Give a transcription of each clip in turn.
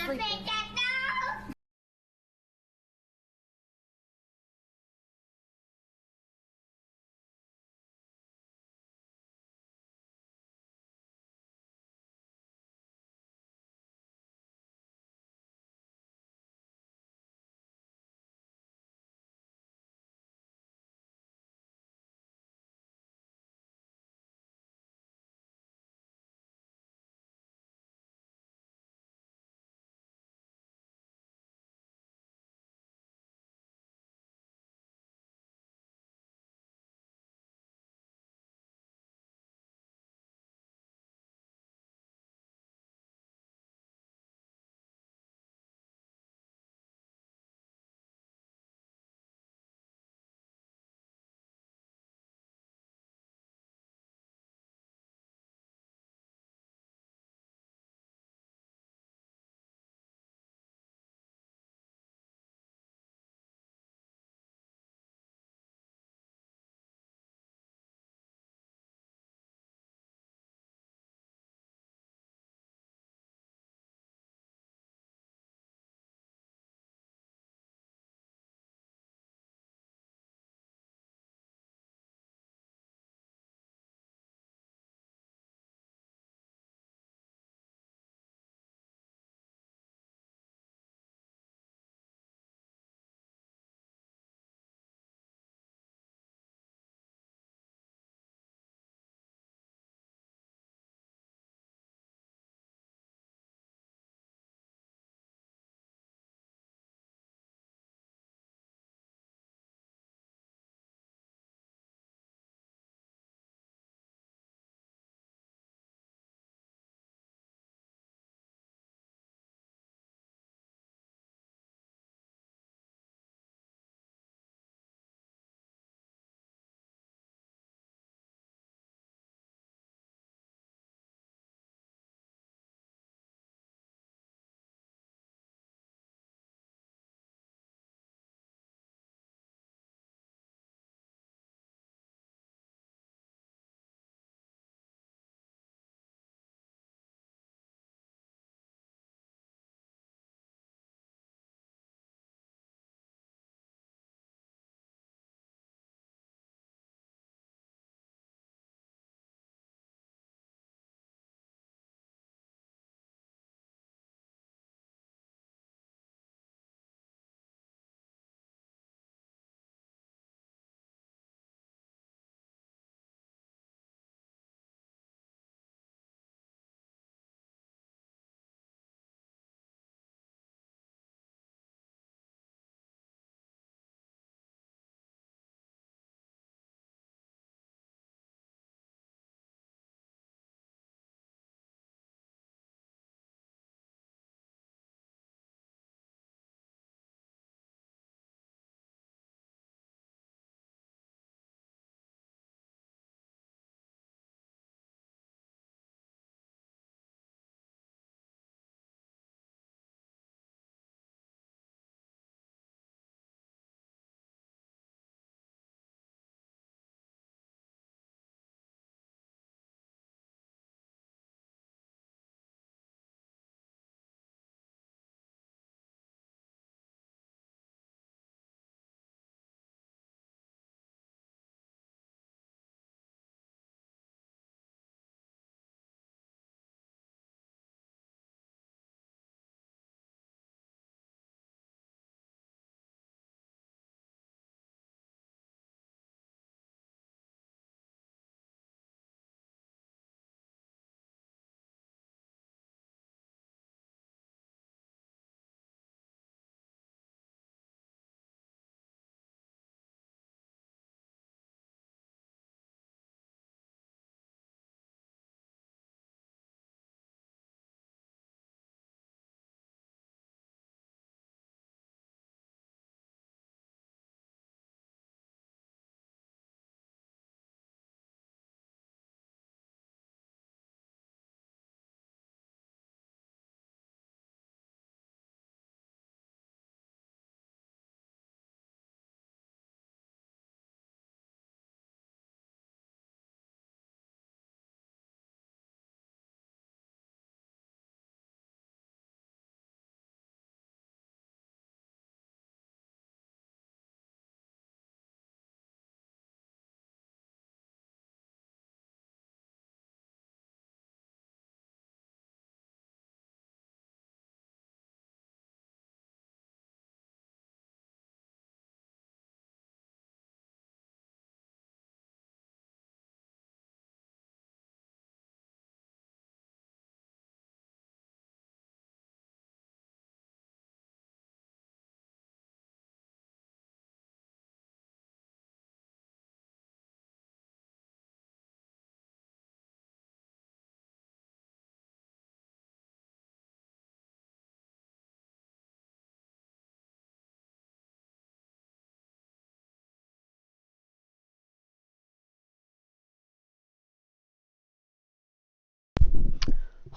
freaking.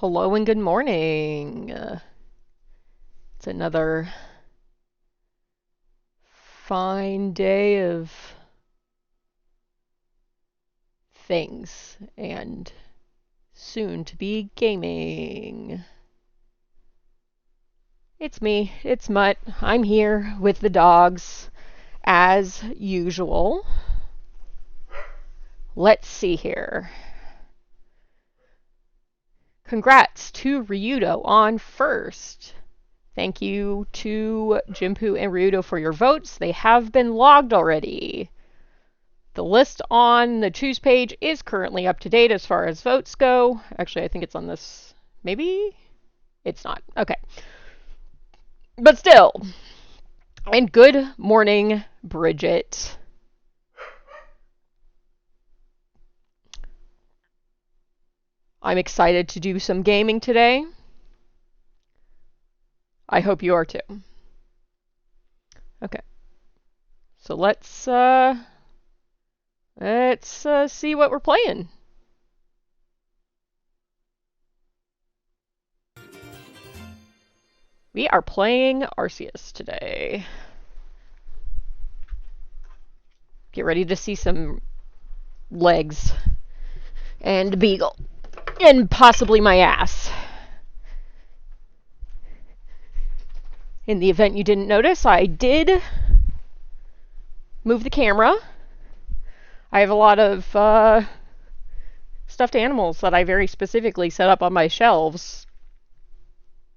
Hello and good morning. It's another fine day of things and soon to be gaming. It's me, it's Mutt. I'm here with the dogs as usual. Let's see here. Congrats to Ryudo on first. Thank you to Jimpu and Ryudo for your votes. They have been logged already. The list on the choose page is currently up to date as far as votes go. Actually, I think it's on this. Maybe? It's not. Okay. But still. And good morning, Bridget. I'm excited to do some gaming today. I hope you are too. Okay. So let's see what we're playing. We are playing Arceus today. Get ready to see some legs and beagle and possibly my ass. In the event you didn't notice, I did move the camera. I have a lot of stuffed animals that I very specifically set up on my shelves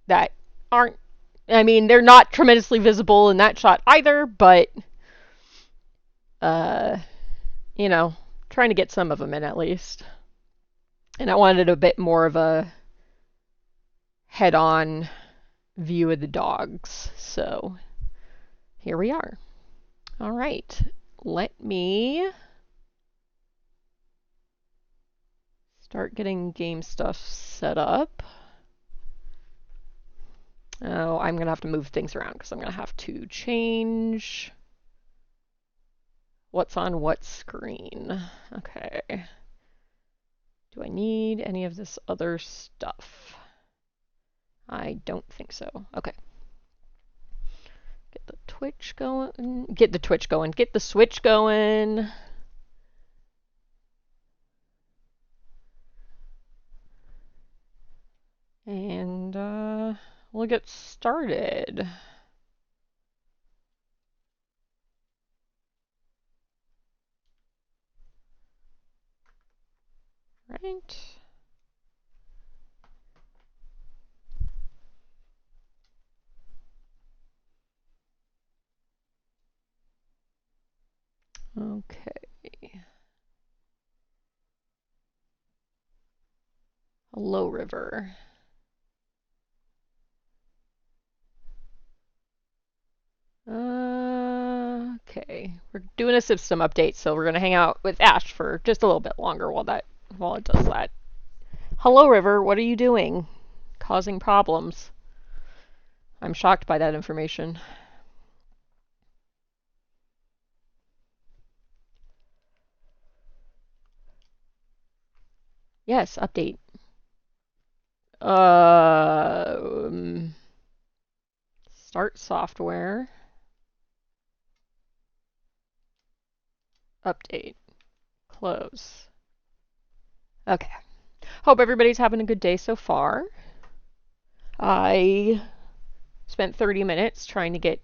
that aren't, I mean, they're not tremendously visible in that shot either, but, you know, trying to get some of them in at least. And I wanted a bit more of a head-on view of the dogs, so here we are. All right, let me start getting game stuff set up. Oh, I'm gonna have to move things around because I'm gonna have to change what's on what screen. Okay. Do I need any of this other stuff? I don't think so. Okay. Get the Twitch going. Get the Twitch going. Get the Switch going. And we'll get started. Right. Okay. Hello, River. Okay, we're doing a system update, so we're gonna hang out with Ash for just a little bit longer while it does that. Hello, River. What are you doing? Causing problems. I'm shocked by that information. Yes, update. Start software. Update. Close. Okay. Hope everybody's having a good day so far. I spent 30 minutes trying to get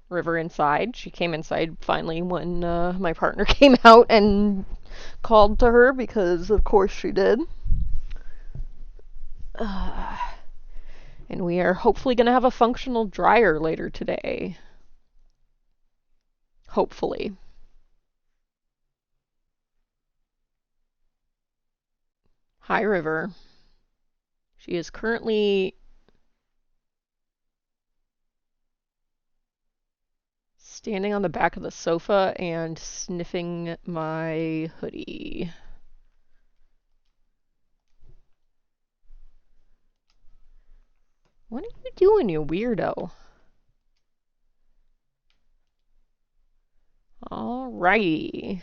River inside. She came inside finally when my partner came out and called to her because of course she did. And we are hopefully going to have a functional dryer later today. Hopefully. Hi, River. She is currently standing on the back of the sofa and sniffing my hoodie. What are you doing, you weirdo? Alrighty.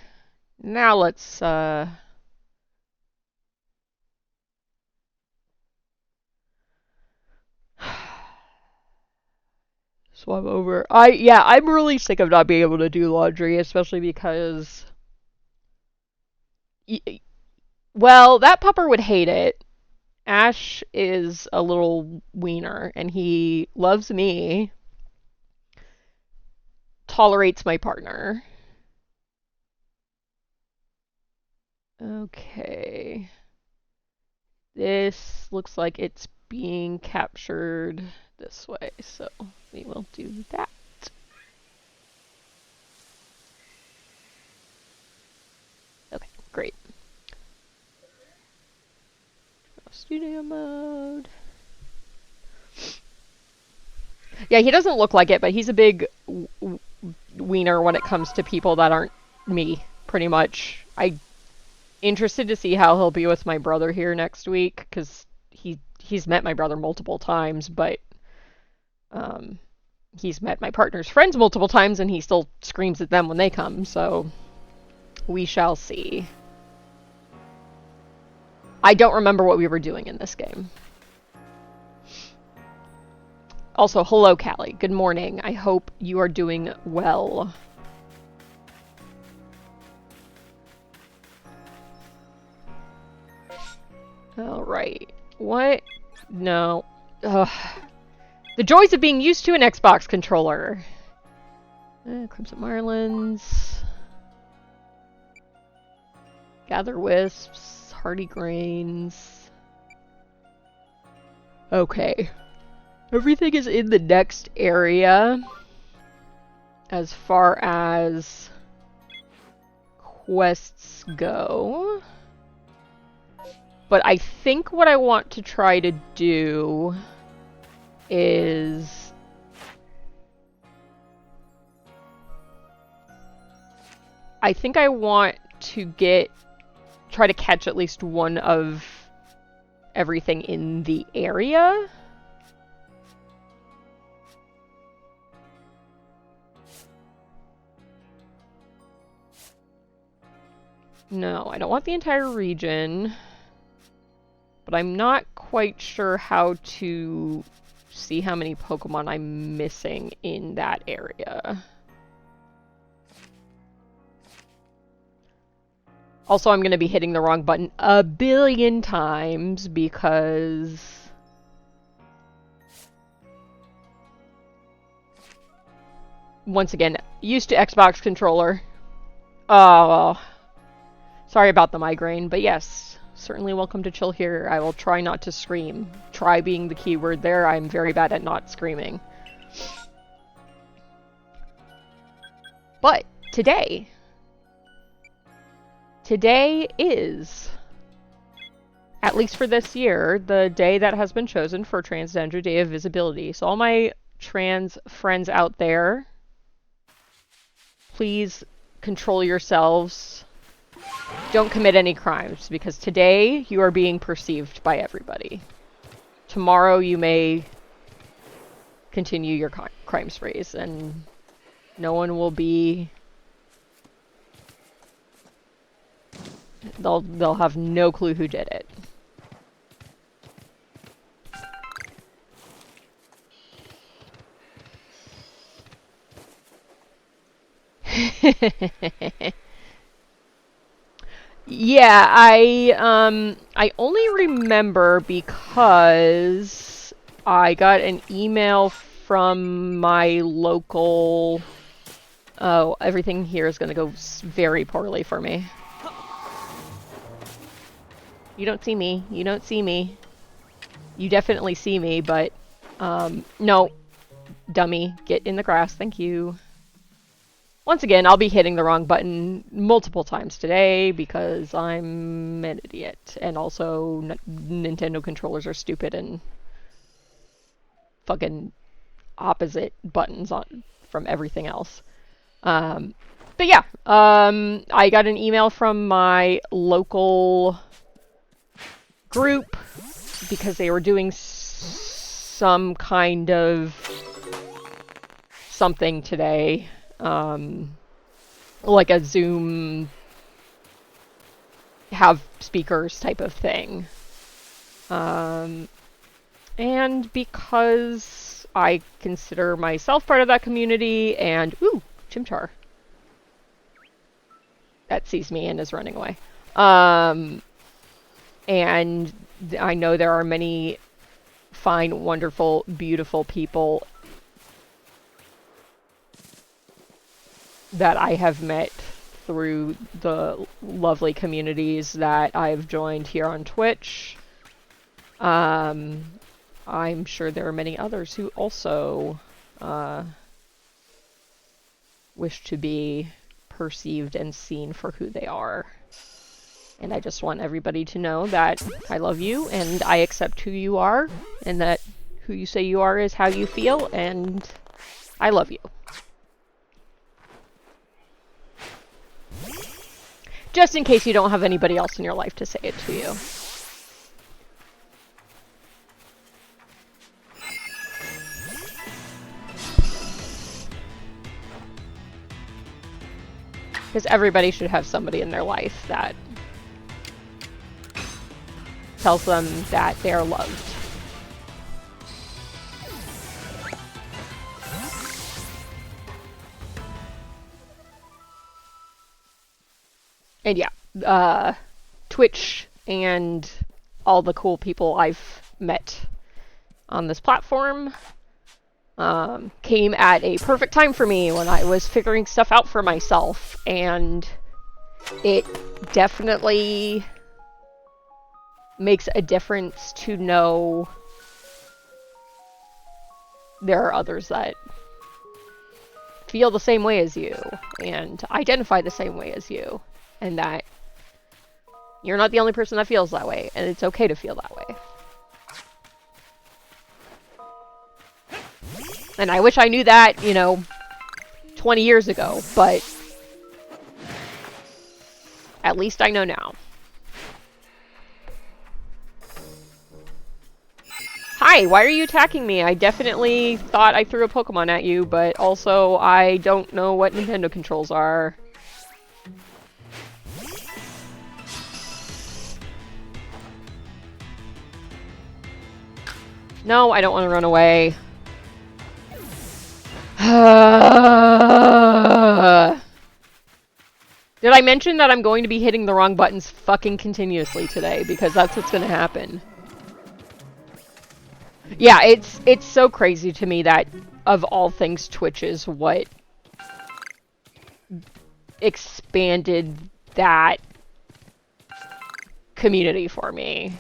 Now let's swap over. I'm really sick of not being able to do laundry, especially because, well, that pupper would hate it. Ash is a little wiener, and he loves me, tolerates my partner. Okay. This looks like it's being captured this way, so we will do that. Okay, great. Studio mode. Yeah, he doesn't look like it, but he's a big wiener when it comes to people that aren't me, pretty much. I'm interested to see how he'll be with my brother here next week, because he's met my brother multiple times, but he's met my partner's friends multiple times, and he still screams at them when they come, so we shall see. I don't remember what we were doing in this game. Also, hello, Callie. Good morning. I hope you are doing well. Alright. What? No. Ugh. The joys of being used to an Xbox controller. Crimson Marlins. Gather Wisps. Hardy Grains. Okay. Everything is in the next area as far as quests go. But I think what I want to try to do is I think I want to try to catch at least one of everything in the area. No, I don't want the entire region. But I'm not quite sure how to see how many Pokemon I'm missing in that area. Also, I'm going to be hitting the wrong button a billion times because once again, used to Xbox controller. Oh, sorry about the migraine, but yes, certainly welcome to chill here. I will try not to scream. Try being the key word there. I'm very bad at not screaming. But today is, at least for this year, the day that has been chosen for Transgender Day of Visibility. So all my trans friends out there, please control yourselves. Don't commit any crimes, because today you are being perceived by everybody. Tomorrow you may continue your crime sprees, and no one will be... They'll have no clue who did it. Yeah, I only remember because I got an email from my local... Oh, everything here is going to go very poorly for me. You don't see me. You don't see me. You definitely see me, but... no. Dummy. Get in the grass. Thank you. Once again, I'll be hitting the wrong button multiple times today because I'm an idiot. And also, Nintendo controllers are stupid and fucking opposite buttons from everything else. But yeah, I got an email from my local group because they were doing some kind of something today. Like a Zoom have speakers type of thing. And because I consider myself part of that community, and ooh, Chimchar. That sees me and is running away. And I know there are many fine, wonderful, beautiful people that I have met through the lovely communities that I've joined here on Twitch. I'm sure there are many others who also wish to be perceived and seen for who they are. And I just want everybody to know that I love you and I accept who you are, and that who you say you are is how you feel, and I love you. Just in case you don't have anybody else in your life to say it to you. Because everybody should have somebody in their life that tells them that they are loved. And yeah, Twitch and all the cool people I've met on this platform came at a perfect time for me when I was figuring stuff out for myself, and it definitely makes a difference to know there are others that feel the same way as you and identify the same way as you, and that you're not the only person that feels that way, and it's okay to feel that way. And I wish I knew that, 20 years ago, but at least I know now. Hi, why are you attacking me? I definitely thought I threw a Pokemon at you, but also I don't know what Nintendo controls are. No, I don't want to run away. Did I mention that I'm going to be hitting the wrong buttons fucking continuously today? Because that's what's going to happen. Yeah, it's so crazy to me that, of all things, Twitch is what expanded that community for me.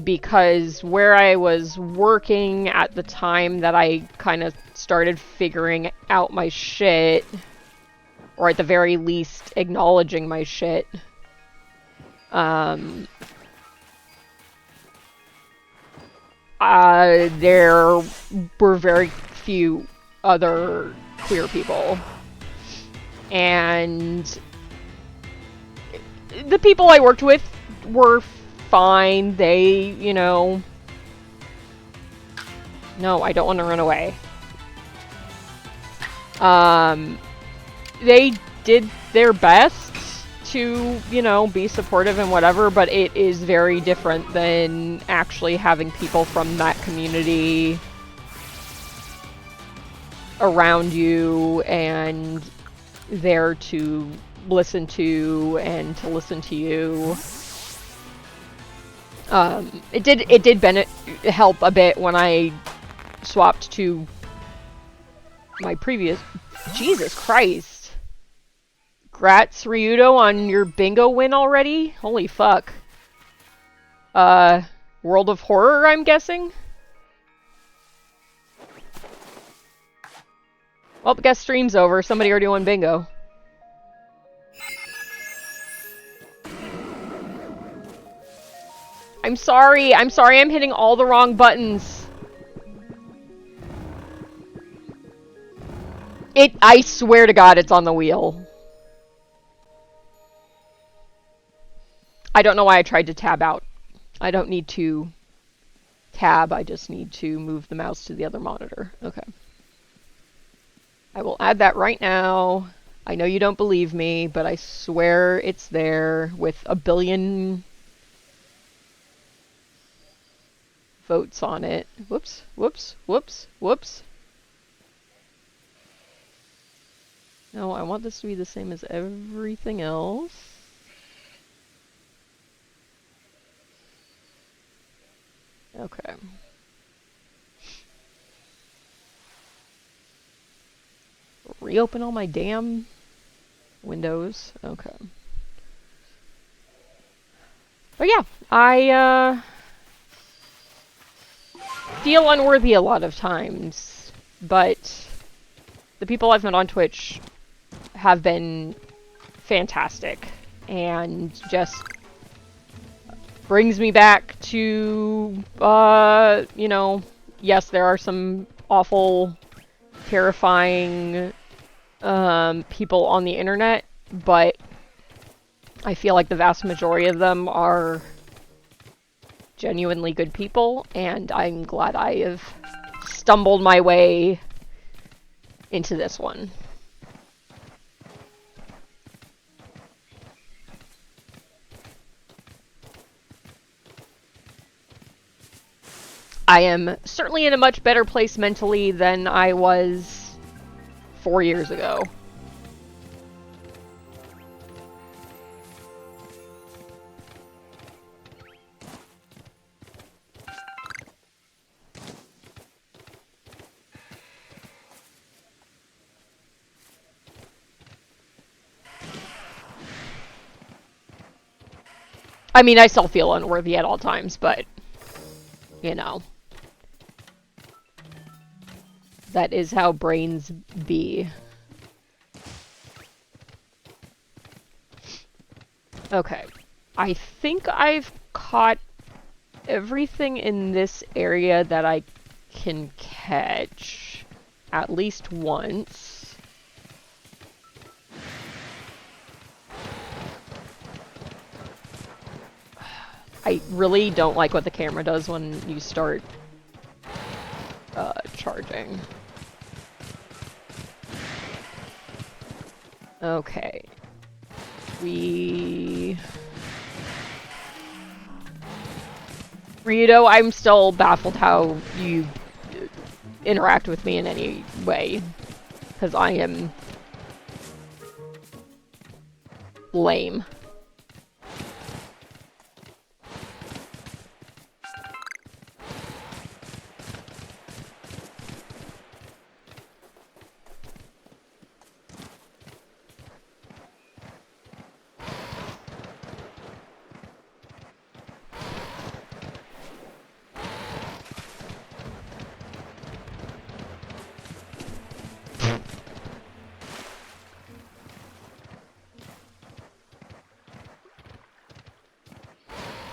Because where I was working at the time that I kind of started figuring out my shit, or at the very least acknowledging my shit, there were very few other queer people. And the people I worked with were fine. They, no, I don't want to run away. They did their best to, be supportive and whatever, but it is very different than actually having people from that community around you and there to listen to and to listen to you. It did help a bit when I swapped to my previous... Jesus Christ. Grats, Ryudo, on your bingo win already? Holy fuck. World of Horror, I'm guessing? Well, guess stream's over. Somebody already won bingo. I'm sorry I'm hitting all the wrong buttons. I swear to God it's on the wheel. I don't know why I tried to tab out. I don't need to tab, I just need to move the mouse to the other monitor. Okay. I will add that right now. I know you don't believe me, but I swear it's there with a billion votes on it. Whoops, whoops, whoops, whoops. No, I want this to be the same as everything else. Okay. Reopen all my damn windows. Okay. But yeah, I feel unworthy a lot of times, but the people I've met on Twitch have been fantastic and just brings me back to, you know, yes, there are some awful, terrifying people on the internet, but I feel like the vast majority of them are genuinely good people, and I'm glad I have stumbled my way into this one. I am certainly in a much better place mentally than I was 4 years ago. I mean, I still feel unworthy at all times, but, you know. That is how brains be. Okay. I think I've caught everything in this area that I can catch at least once. I really don't like what the camera does when you start charging. Okay. Ryudo, I'm still baffled how you interact with me in any way, because I am lame.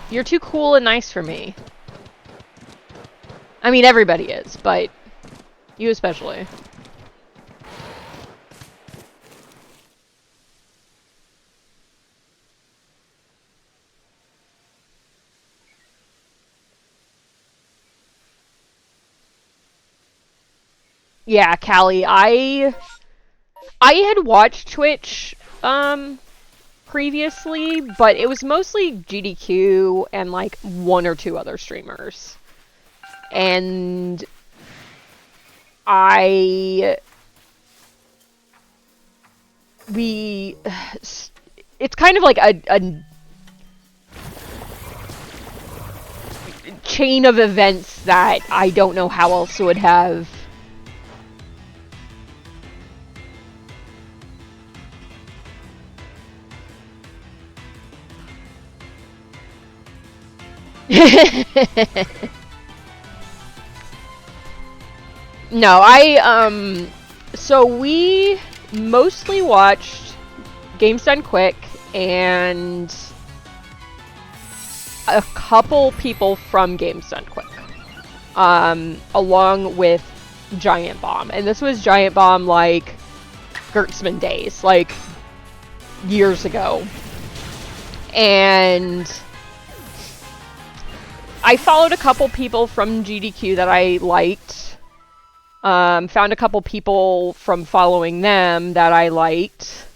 You're too cool and nice for me. I mean, everybody is, but you especially. Yeah, Callie, I had watched Twitch, previously, but it was mostly GDQ and like 1 or 2 other streamers. And it's kind of like a chain of events that I don't know how else would have No, so we mostly watched Games Done Quick and a couple people from Games Done Quick, along with Giant Bomb. And this was Giant Bomb, like, Gertzman days, like, years ago. And I followed a couple people from GDQ that I liked. Found a couple people from following them that I liked.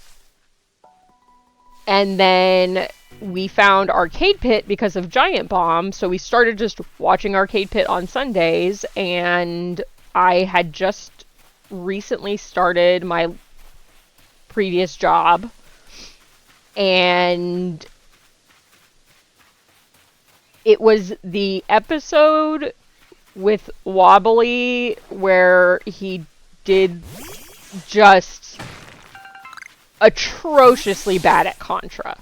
And then we found Arcade Pit because of Giant Bomb, so we started just watching Arcade Pit on Sundays, and I had just recently started my previous job, and it was the episode with Wobbly where he did just atrociously bad at Contra.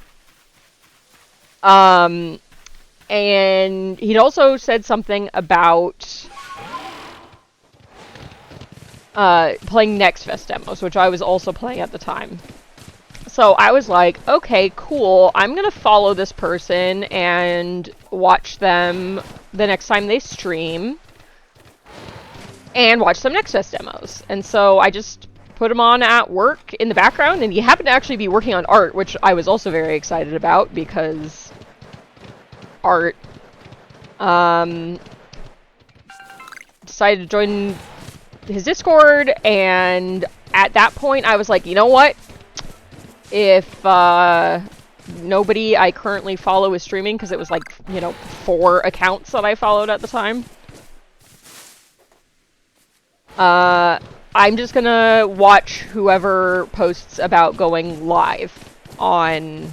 And he'd also said something about playing Next Fest demos, which I was also playing at the time. So I was like, okay, cool, I'm gonna follow this person and watch them the next time they stream, and watch some Next Fest demos. And so I just put him on at work in the background, and he happened to actually be working on art, which I was also very excited about, because art decided to join his Discord, and at that point I was like, you know what? If nobody I currently follow is streaming, because it was like, 4 accounts that I followed at the time, I'm just gonna watch whoever posts about going live on...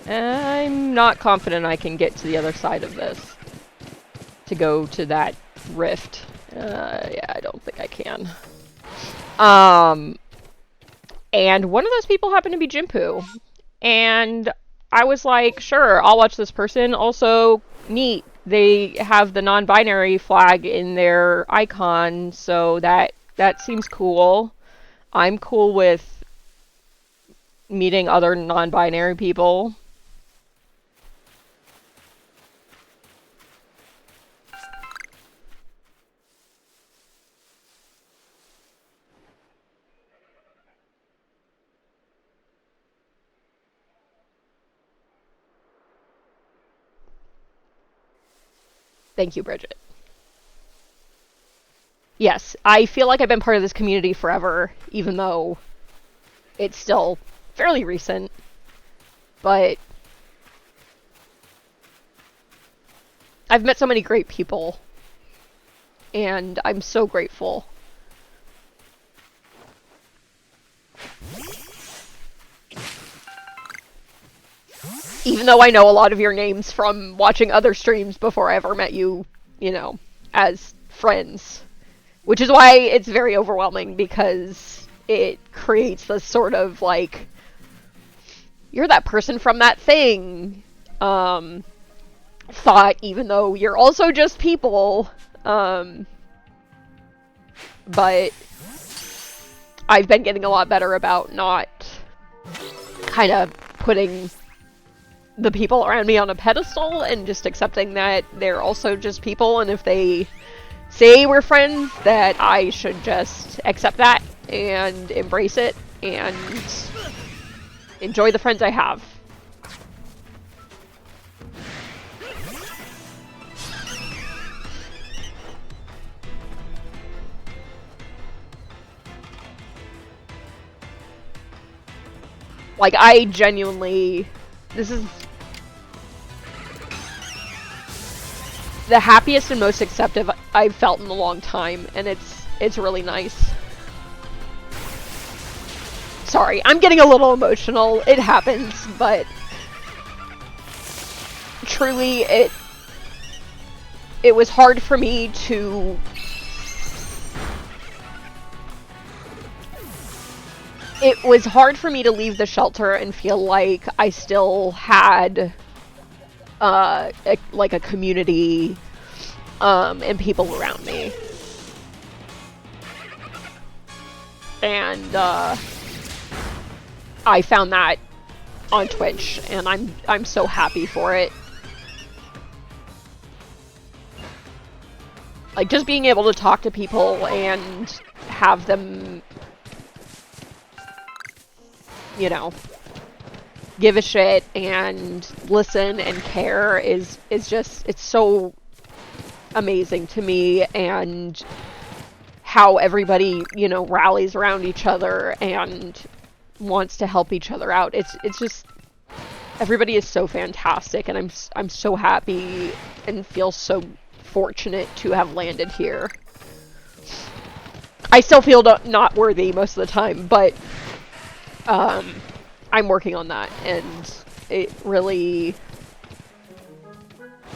I'm not confident I can get to the other side of this to go to that rift. Yeah, I don't think I can. And one of those people happened to be Jimpu. And I was like, sure, I'll watch this person. Also, neat, they have the non-binary flag in their icon, so that seems cool. I'm cool with meeting other non-binary people. Thank you, Bridget. Yes, I feel like I've been part of this community forever, even though it's still fairly recent. But I've met so many great people, and I'm so grateful. Even though I know a lot of your names from watching other streams before I ever met you, as friends. Which is why it's very overwhelming, because it creates this sort of, like, you're that person from that thing, thought, even though you're also just people. But I've been getting a lot better about not kind of putting the people around me on a pedestal, and just accepting that they're also just people, and if they say we're friends, that I should just accept that and embrace it and enjoy the friends I have. Like, I genuinely... This is the happiest and most accepted I've felt in a long time, and it's really nice. Sorry, I'm getting a little emotional. It happens, but truly it was hard for me to leave the shelter and feel like I still had like a community and people around me. And I found that on Twitch, and I'm so happy for it. Like, just being able to talk to people and have them, give a shit and listen and care is just, it's so amazing to me, and how everybody, rallies around each other and wants to help each other out. It's just everybody is so fantastic, and I'm so happy and feel so fortunate to have landed here. I still feel not worthy most of the time, but I'm working on that, and it really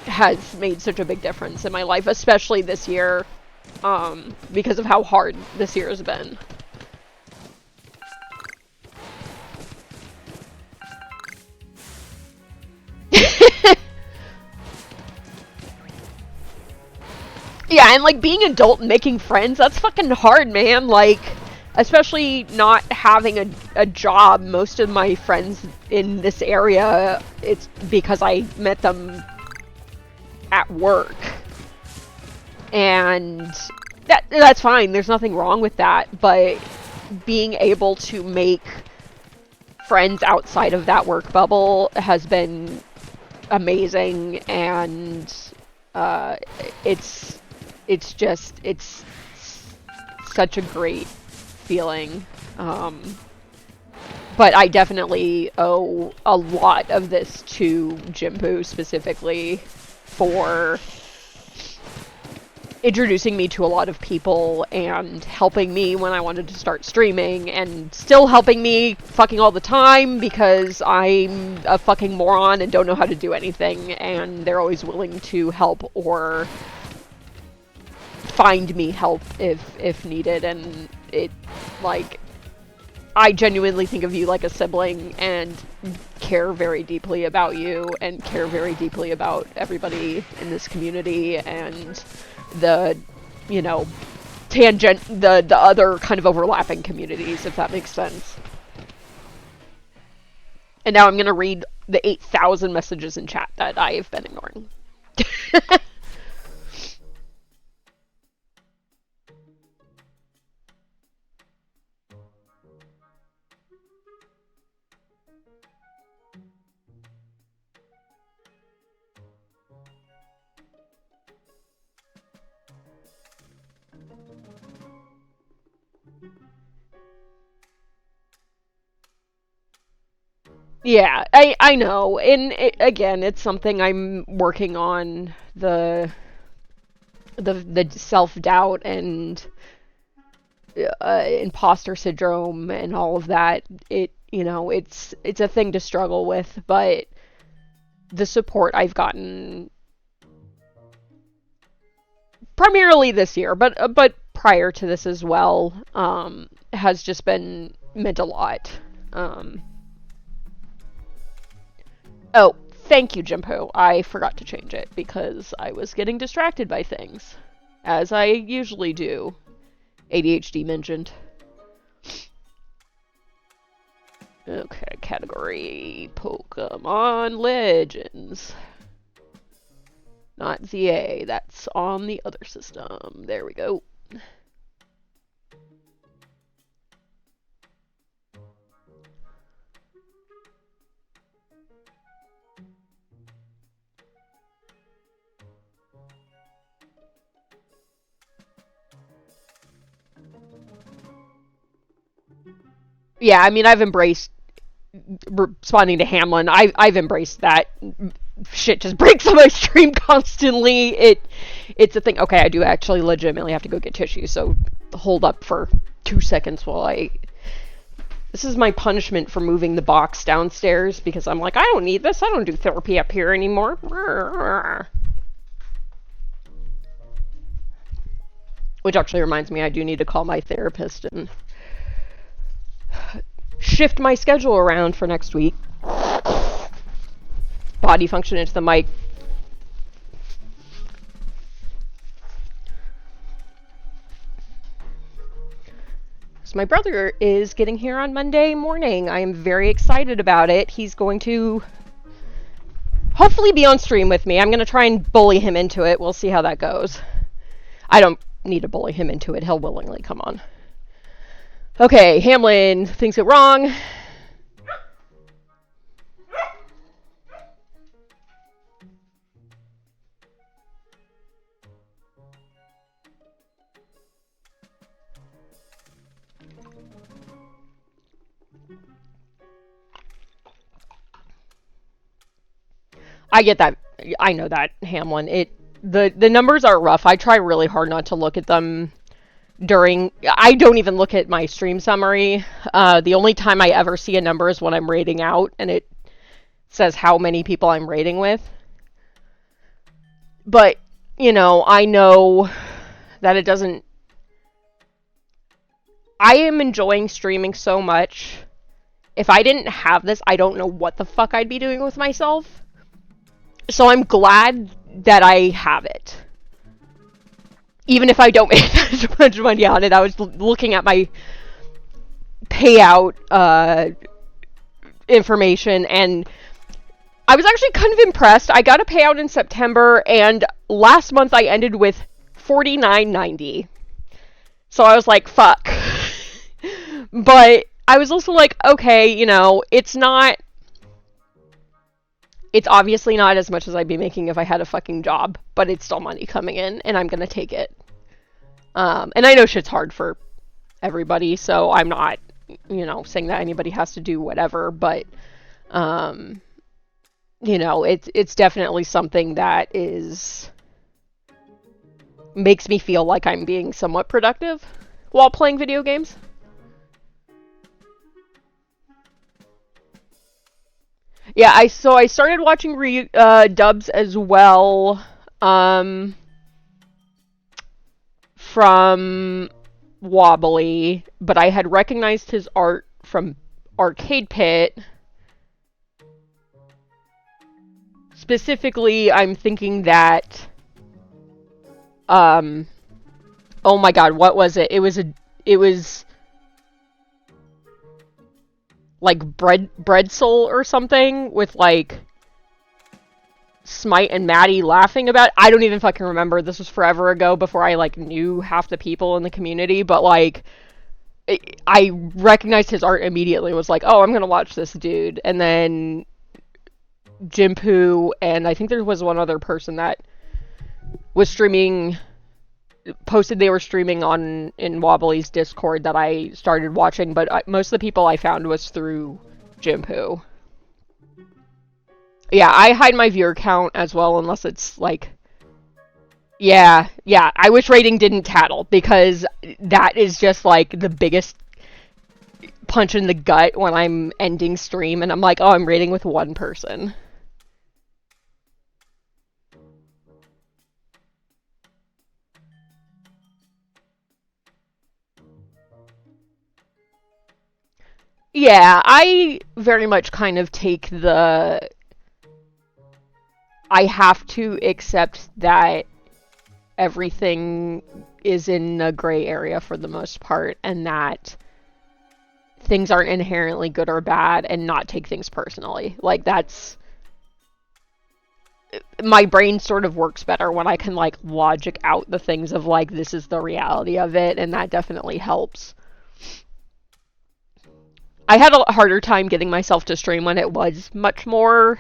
has made such a big difference in my life, especially this year, because of how hard this year has been. Yeah, and like being adult and making friends, that's fucking hard, man. Like, especially not having a job. Most of my friends in this area, it's because I met them at work. And that's fine. There's nothing wrong with that, but being able to make friends outside of that work bubble has been amazing, and it's such a great feeling. But I definitely owe a lot of this to Jimpu specifically for introducing me to a lot of people and helping me when I wanted to start streaming, and still helping me fucking all the time because I'm a fucking moron and don't know how to do anything, and they're always willing to help or find me help if needed. And it, like, I genuinely think of you like a sibling and care very deeply about you and care very deeply about everybody in this community and the, you know, the other kind of overlapping communities, if that makes sense. And now I'm going to read the 8,000 messages in chat that I've been ignoring. Yeah, I know, and again, it's something I'm working on, the self-doubt and imposter syndrome and all of that. It's a thing to struggle with, but the support I've gotten primarily this year, but prior to this as well, has just meant a lot. Oh, thank you, Jimpo. I forgot to change it because I was getting distracted by things, as I usually do. ADHD mentioned. Okay, category Pokemon Legends. Not ZA, that's on the other system. There we go. Yeah, I mean, I've embraced responding to Hamlin. I've embraced that. Shit just breaks on my stream constantly. It's a thing. Okay, I do actually legitimately have to go get tissue, so hold up for 2 seconds while I... This is my punishment for moving the box downstairs, because I'm like, I don't need this. I don't do therapy up here anymore. Which actually reminds me, I do need to call my therapist and shift my schedule around for next week. Body function into the mic. So my brother is getting here on Monday morning. I am very excited about it. He's going to hopefully be on stream with me. I'm going to try and bully him into it. We'll see how that goes. I don't need to bully him into it. He'll willingly come on. Okay, Hamlin, things go wrong. I get that. I know that, Hamlin. The numbers are rough. I try really hard not to look at them during. I don't even look at my stream summary. The only time I ever see a number is when I'm rating out, and it says how many people I'm rating with. But, I know that it doesn't. I am enjoying streaming so much. If I didn't have this, I don't know what the fuck I'd be doing with myself. So I'm glad that I have it. Even if I don't make that much money on it. I was looking at my payout information, and I was actually kind of impressed. I got a payout in September, and last month I ended with $49.90. So I was like, fuck. But I was also like, okay, it's obviously not as much as I'd be making if I had a fucking job, but it's still money coming in, and I'm gonna take it. And I know shit's hard for everybody, so I'm not, saying that anybody has to do whatever, but, it's definitely something that makes me feel like I'm being somewhat productive while playing video games. Yeah, I started watching dubs as well, from Wobbly, but I had recognized his art from Arcade Pit. Specifically, I'm thinking that, oh my god, what was it? It was like bread soul or something with like Smite and Maddie laughing about it. I don't even fucking remember. This was forever ago, before I like knew half the people in the community, but like I recognized his art immediately and was like, oh, I'm gonna watch this dude. And then Jimpu and I think there was one other person that was streaming, posted they were streaming in Wobbly's Discord that I started watching, but most of the people I found was through Jimpu. Yeah, I hide my viewer count as well, unless it's like, yeah, I wish rating didn't tattle, because that is just like the biggest punch in the gut when I'm ending stream and I'm like, oh, I'm rating with one person. Yeah, I very much kind of take I have to accept that everything is in a gray area for the most part, and that things aren't inherently good or bad, and not take things personally. Like, that's... My brain sort of works better when I can, like, logic out the things of, like, this is the reality of it, and that definitely helps. I had a harder time getting myself to stream when it was much more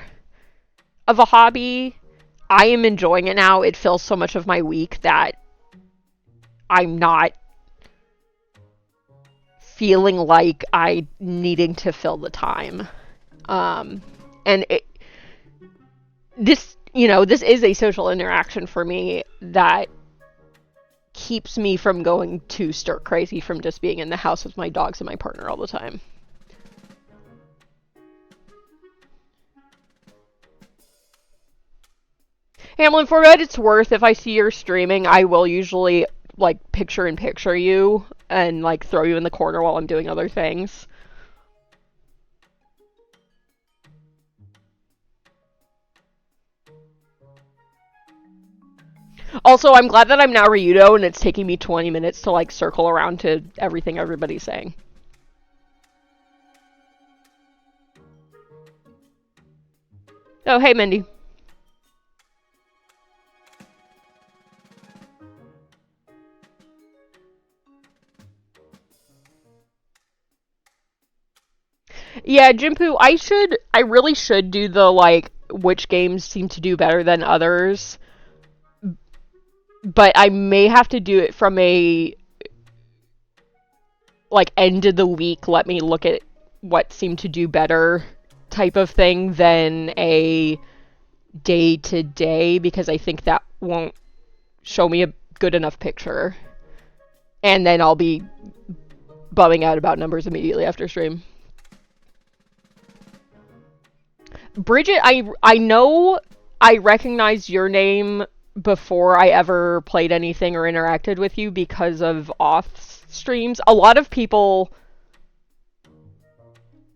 of a hobby. I am enjoying it now. It fills so much of my week that I'm not feeling like I needing to fill the time. And this is a social interaction for me that keeps me from going too stir crazy from just being in the house with my dogs and my partner all the time. Hamlin, for what it's worth, if I see you're streaming, I will usually, like, picture-in-picture you and, like, throw you in the corner while I'm doing other things. Also, I'm glad that I'm now Ryudo and it's taking me 20 minutes to, like, circle around to everything everybody's saying. Oh, hey, Mindy. Yeah, Jimpu, I really should do the, like, which games seem to do better than others. But I may have to do it from a, like, end of the week, let me look at what seemed to do better type of thing than a day to day because I think that won't show me a good enough picture. And then I'll be bumming out about numbers immediately after stream. Bridget, I know I recognized your name before I ever played anything or interacted with you because of off streams. A lot of people,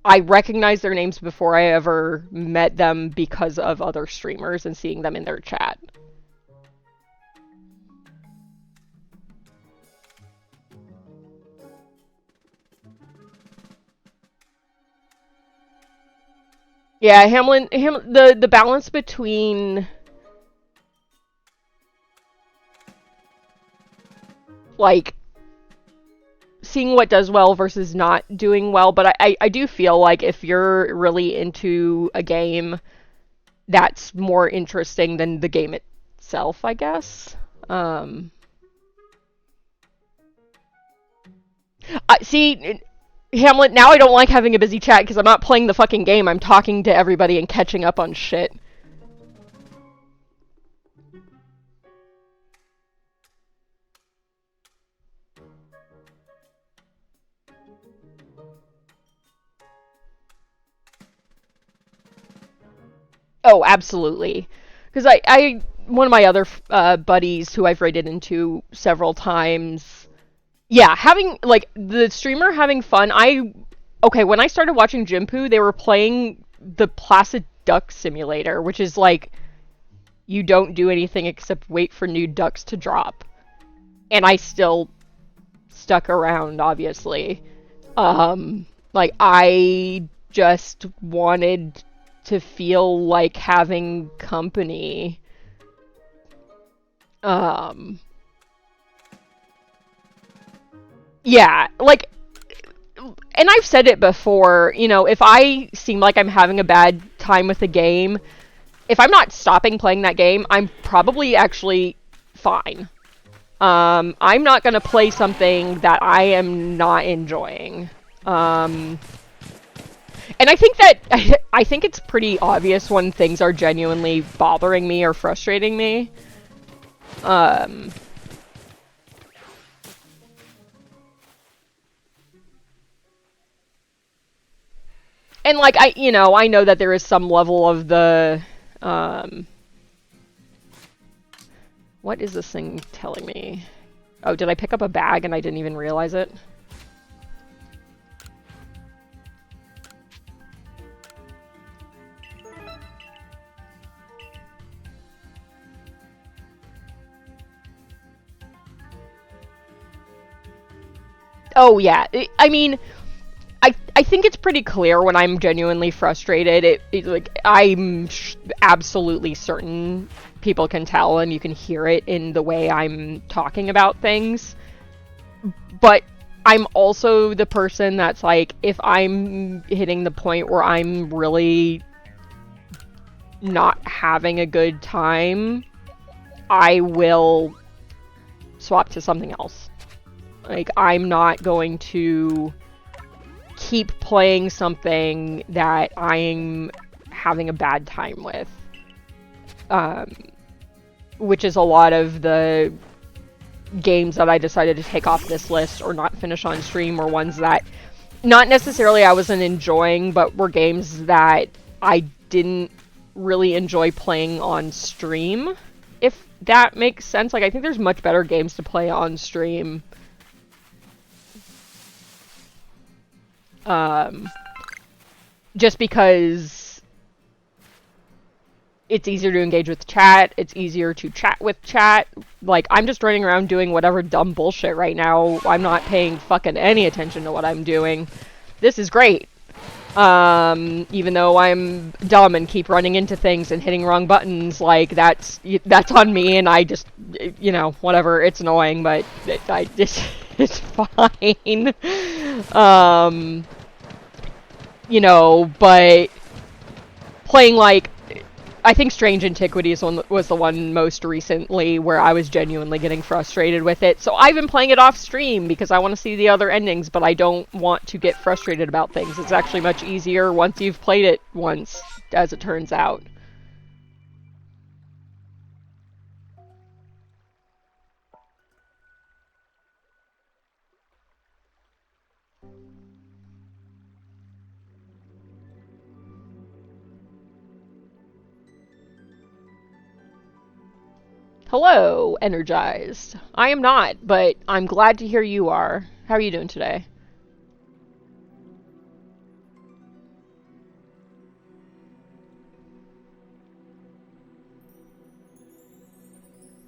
I recognize their names before I ever met them because of other streamers and seeing them in their chat. Yeah, the balance between like seeing what does well versus not doing well, but I do feel like if you're really into a game, that's more interesting than the game itself, I guess. See, Hamlet, now I don't like having a busy chat because I'm not playing the fucking game, I'm talking to everybody and catching up on shit. Oh, absolutely. Because one of my other buddies who I've raided into several times, yeah, having, like, the streamer having fun, okay, when I started watching Jimpu, they were playing the Placid Duck Simulator, which is like, you don't do anything except wait for new ducks to drop. And I still stuck around, obviously. Like, I just wanted to feel like having company. Yeah, like, and I've said it before, you know, if I seem like I'm having a bad time with the game, if I'm not stopping playing that game, I'm probably actually fine. I'm not gonna play something that I am not enjoying. And I think that, I think it's pretty obvious when things are genuinely bothering me or frustrating me. And, like, I know that there is some level of the, what is this thing telling me? Oh, did I pick up a bag and I didn't even realize it? Oh, yeah. I mean, I think it's pretty clear when I'm genuinely frustrated. Like, I'm absolutely certain people can tell and you can hear it in the way I'm talking about things. But I'm also the person that's like, if I'm hitting the point where I'm really not having a good time, I will swap to something else. Like, I'm not going to keep playing something that I'm having a bad time with. Which is a lot of the games that I decided to take off this list or not finish on stream, were ones that not necessarily I wasn't enjoying, but were games that I didn't really enjoy playing on stream, if that makes sense. Like, I think there's much better games to play on stream. Just because it's easier to engage with chat, it's easier to chat with chat. Like, I'm just running around doing whatever dumb bullshit right now. I'm not paying fucking any attention to what I'm doing. This is great. Even though I'm dumb and keep running into things and hitting wrong buttons, like, that's on me, and I just, you know, whatever, it's annoying, but it's fine. You know, but playing, like, I think Strange Antiquities was the one most recently where I was genuinely getting frustrated with it. So I've been playing it off stream because I want to see the other endings, but I don't want to get frustrated about things. It's actually much easier once you've played it once, as it turns out. Hello, energized. I am not, but I'm glad to hear you are. How are you doing today?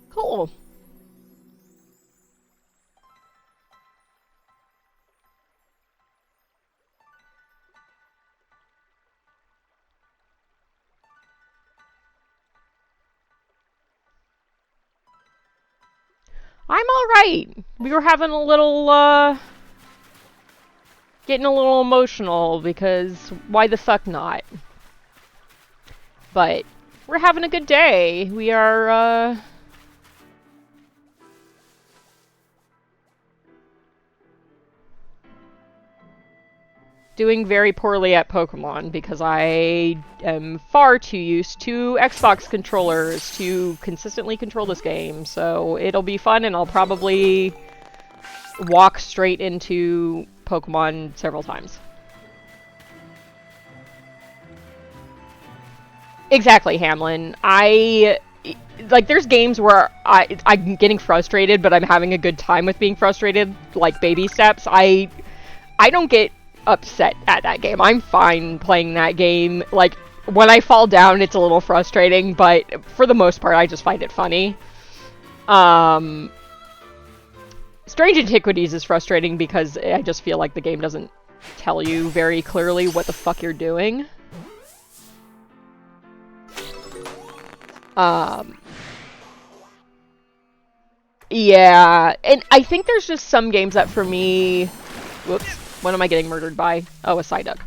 Cool. I'm alright. We were having a little, getting a little emotional because why the fuck not? But we're having a good day. We are, doing very poorly at Pokemon because I am far too used to Xbox controllers to consistently control this game. So it'll be fun and I'll probably walk straight into Pokemon several times. Exactly, Hamlin. Like, there's games where I'm getting frustrated, but I'm having a good time with being frustrated, like Baby Steps. I don't get upset at that game. I'm fine playing that game. Like, when I fall down, it's a little frustrating, but for the most part, I just find it funny. Um, Strange Antiquities is frustrating because I just feel like the game doesn't tell you very clearly what the fuck you're doing. Yeah, and I think there's just some games that for me... Whoops, what am I getting murdered by? Oh, a Psyduck.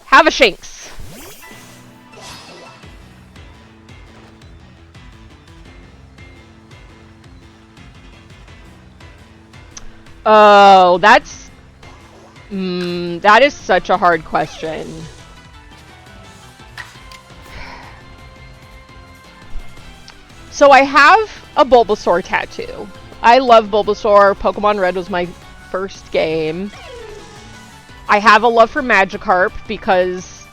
Have a Shanks. Oh, that's... that is such a hard question. So I have a Bulbasaur tattoo. I love Bulbasaur. Pokemon Red was my first game. I have a love for Magikarp because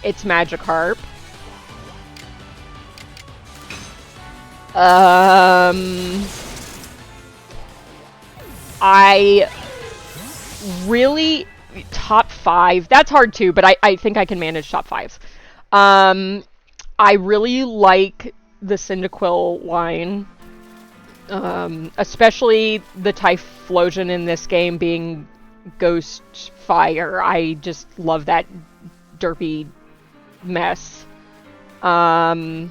it's Magikarp. I really... Top 5. That's hard too, but I think I can manage top 5s. I really like the Cyndaquil line. Especially the Typhlosion in this game being Ghost Fire. I just love that derpy mess. I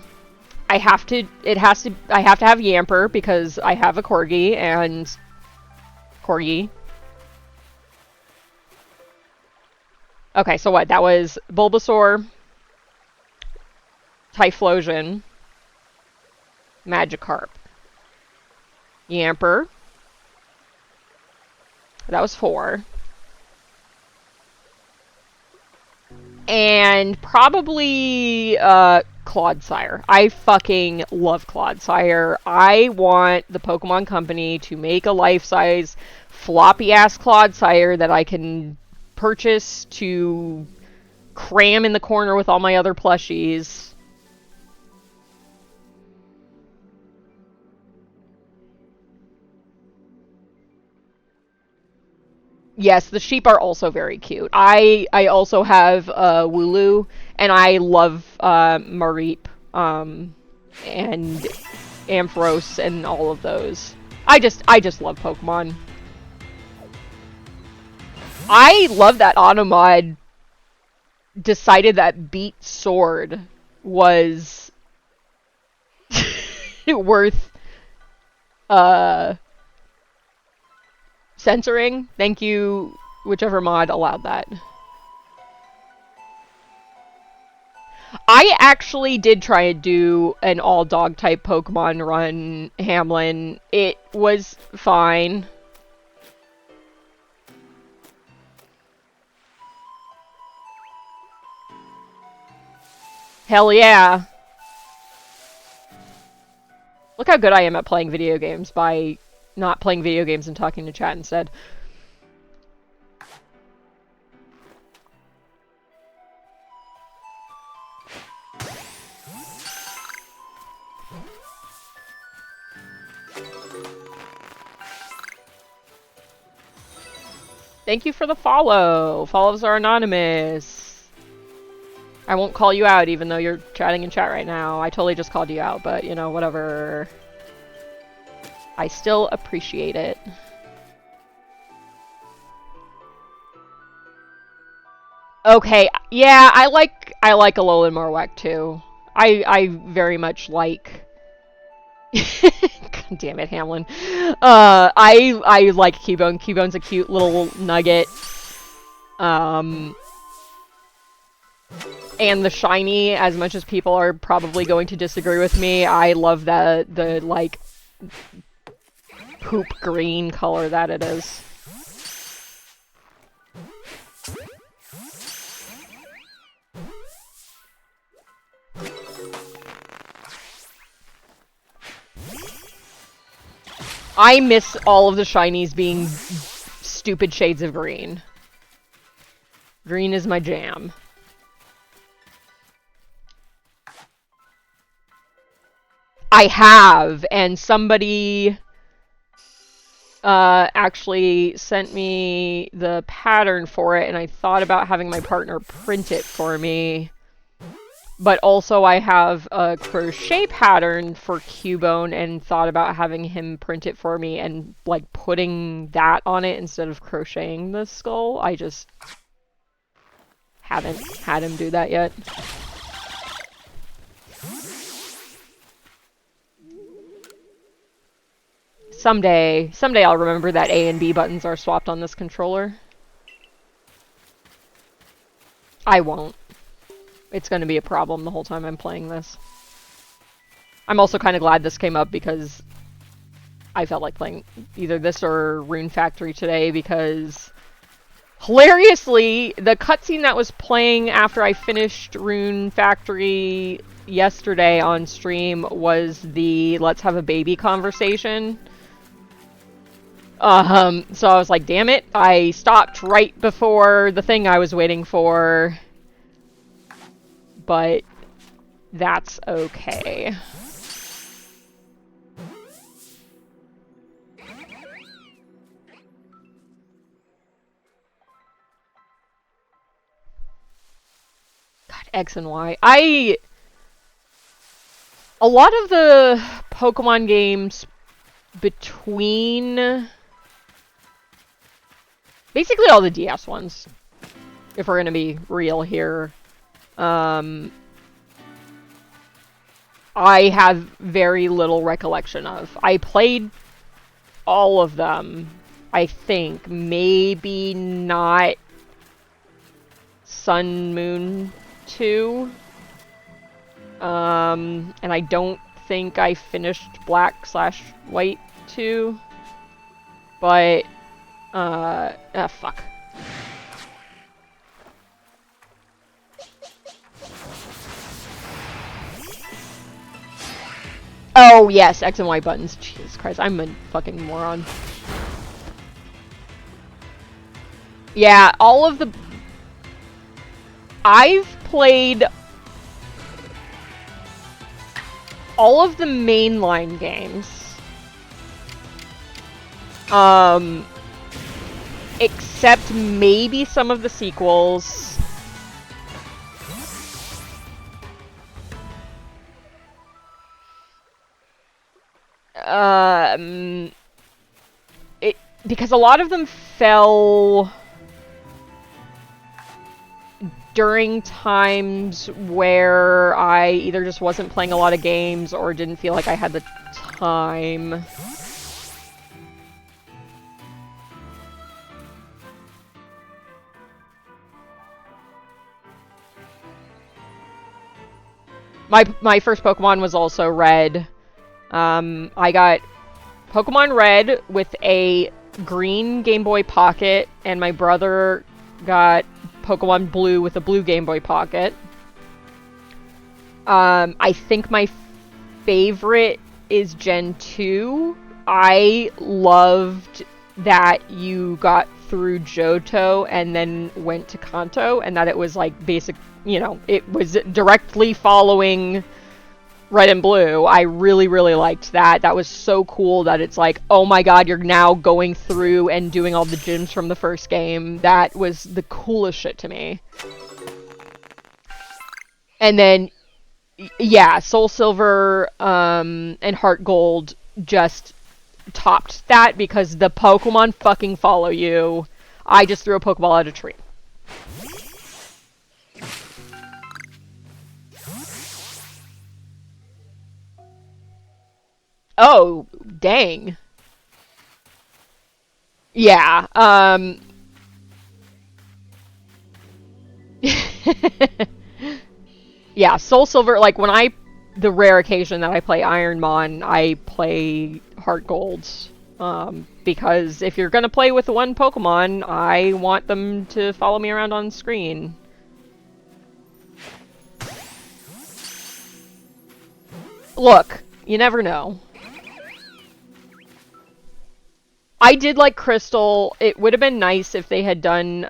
have to have Yamper because I have a Corgi and Corgi. Okay, so what? That was Bulbasaur, Typhlosion, Magikarp, Yamper. That was 4. And probably Clodsire. I fucking love Clodsire. I want the Pokemon Company to make a life-size floppy-ass Clodsire that I can purchase to cram in the corner with all my other plushies. Yes, the sheep are also very cute. I also have Wooloo, and I love Mareep, and Ampharos, and all of those. I just love Pokemon. I love that Automod decided that Beat Sword was worth censoring. Thank you, whichever mod allowed that. I actually did try to do an all dog type Pokemon run, Hamlin. It was fine. Hell yeah. Look how good I am at playing video games by not playing video games and talking to chat instead. Thank you for the follow. Follows are anonymous. I won't call you out even though you're chatting in chat right now. I totally just called you out, but you know, whatever. I still appreciate it. Okay, yeah, I like Alolan Marowak too. I very much like. God damn it, Hamlin. I like Cubone. Cubone's a cute little nugget. And the shiny, as much as people are probably going to disagree with me, I love the like poop green color that it is. I miss all of the shinies being stupid shades of green. Green is my jam. I have, and somebody actually sent me the pattern for it, and I thought about having my partner print it for me. But also I have a crochet pattern for Cubone and thought about having him print it for me and like putting that on it instead of crocheting the skull. I just haven't had him do that yet. Someday I'll remember that A and B buttons are swapped on this controller. I won't. It's going to be a problem the whole time I'm playing this. I'm also kind of glad this came up because I felt like playing either this or Rune Factory today because hilariously, the cutscene that was playing after I finished Rune Factory yesterday on stream was the let's have a baby conversation. So I was like, damn it, I stopped right before the thing I was waiting for. But that's okay. God, X and Y. A lot of the Pokemon games between basically all the DS ones, if we're gonna be real here, I have very little recollection of. I played all of them, I think. Maybe not Sun, Moon 2. And I don't think I finished Black/White 2. But, fuck. Oh, yes, X and Y buttons. Jesus Christ, I'm a fucking moron. Yeah, all of the... I've played all of the mainline games. Except maybe some of the sequels. Because a lot of them fell during times where I either just wasn't playing a lot of games or didn't feel like I had the time. My first Pokemon was also Red. I got Pokemon Red with a green Game Boy Pocket, and my brother got Pokemon Blue with a blue Game Boy Pocket. I think my favorite is Gen 2. I loved that you got through Johto and then went to Kanto, and that it was like basic, you know, it was directly following Red and Blue. I really, really liked that. That was so cool that it's like, oh my god, you're now going through and doing all the gyms from the first game. That was the coolest shit to me. And then, yeah, Soul Silver and Heart Gold just topped that because the Pokemon fucking follow you. I just threw a Pokeball at a tree. Oh, dang. Yeah, yeah, Soul Silver, like, the rare occasion that I play Ironmon, I play Heart Golds. Because if you're gonna play with one Pokemon, I want them to follow me around on screen. Look, you never know. I did like Crystal. It would have been nice if they had done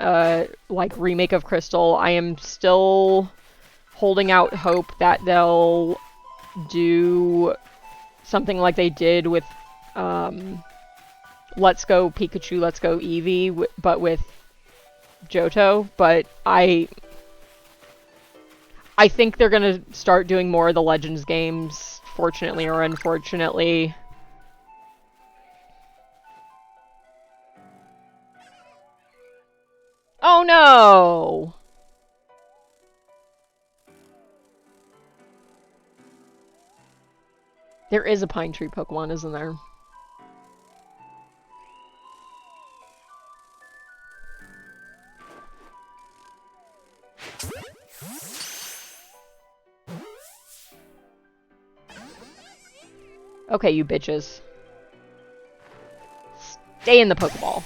like remake of Crystal. I am still holding out hope that they'll do something like they did with Let's Go Pikachu, Let's Go Eevee, but with Johto. But I think they're gonna start doing more of the Legends games, fortunately or unfortunately. Oh no! There is a Pine Tree Pokemon, isn't there? Okay, you bitches. Stay in the Pokeball.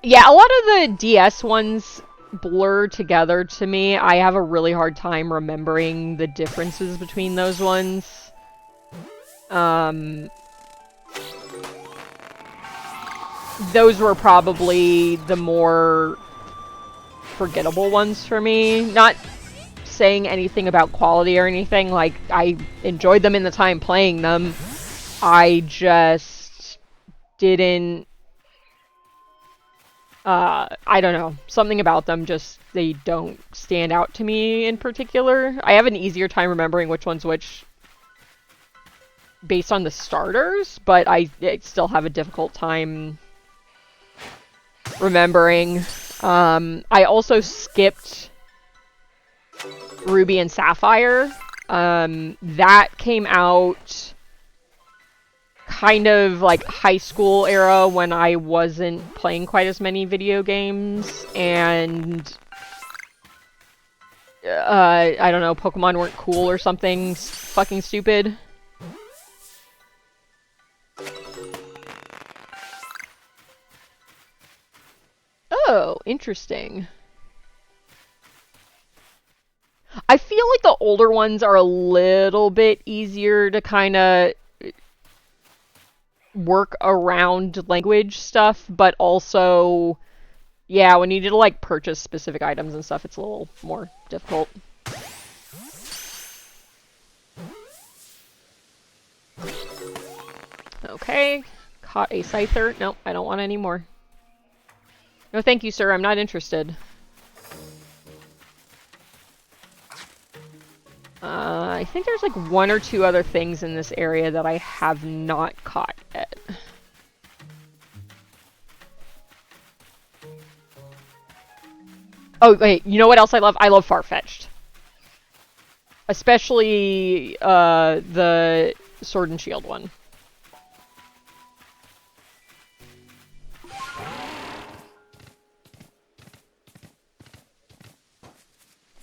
Yeah, a lot of the DS ones blur together to me. I have a really hard time remembering the differences between those ones. Those were probably the more forgettable ones for me. Not saying anything about quality or anything. Like, I enjoyed them in the time playing them. I just didn't... I don't know. Something about them just, they don't stand out to me in particular. I have an easier time remembering which one's which based on the starters, but I still have a difficult time remembering. I also skipped Ruby and Sapphire. That came out kind of like high school era when I wasn't playing quite as many video games, and I don't know, Pokemon weren't cool or something fucking stupid. Oh, interesting. I feel like the older ones are a little bit easier to kind of work around language stuff, but also, yeah, when you need to like purchase specific items and stuff, it's a little more difficult. Okay, caught a Scyther. Nope, I don't want any more. No thank you, sir, I'm not interested. I think there's like one or two other things in this area that I have not caught yet. Oh, wait, you know what else I love? I love Farfetch'd. Especially, the Sword and Shield one.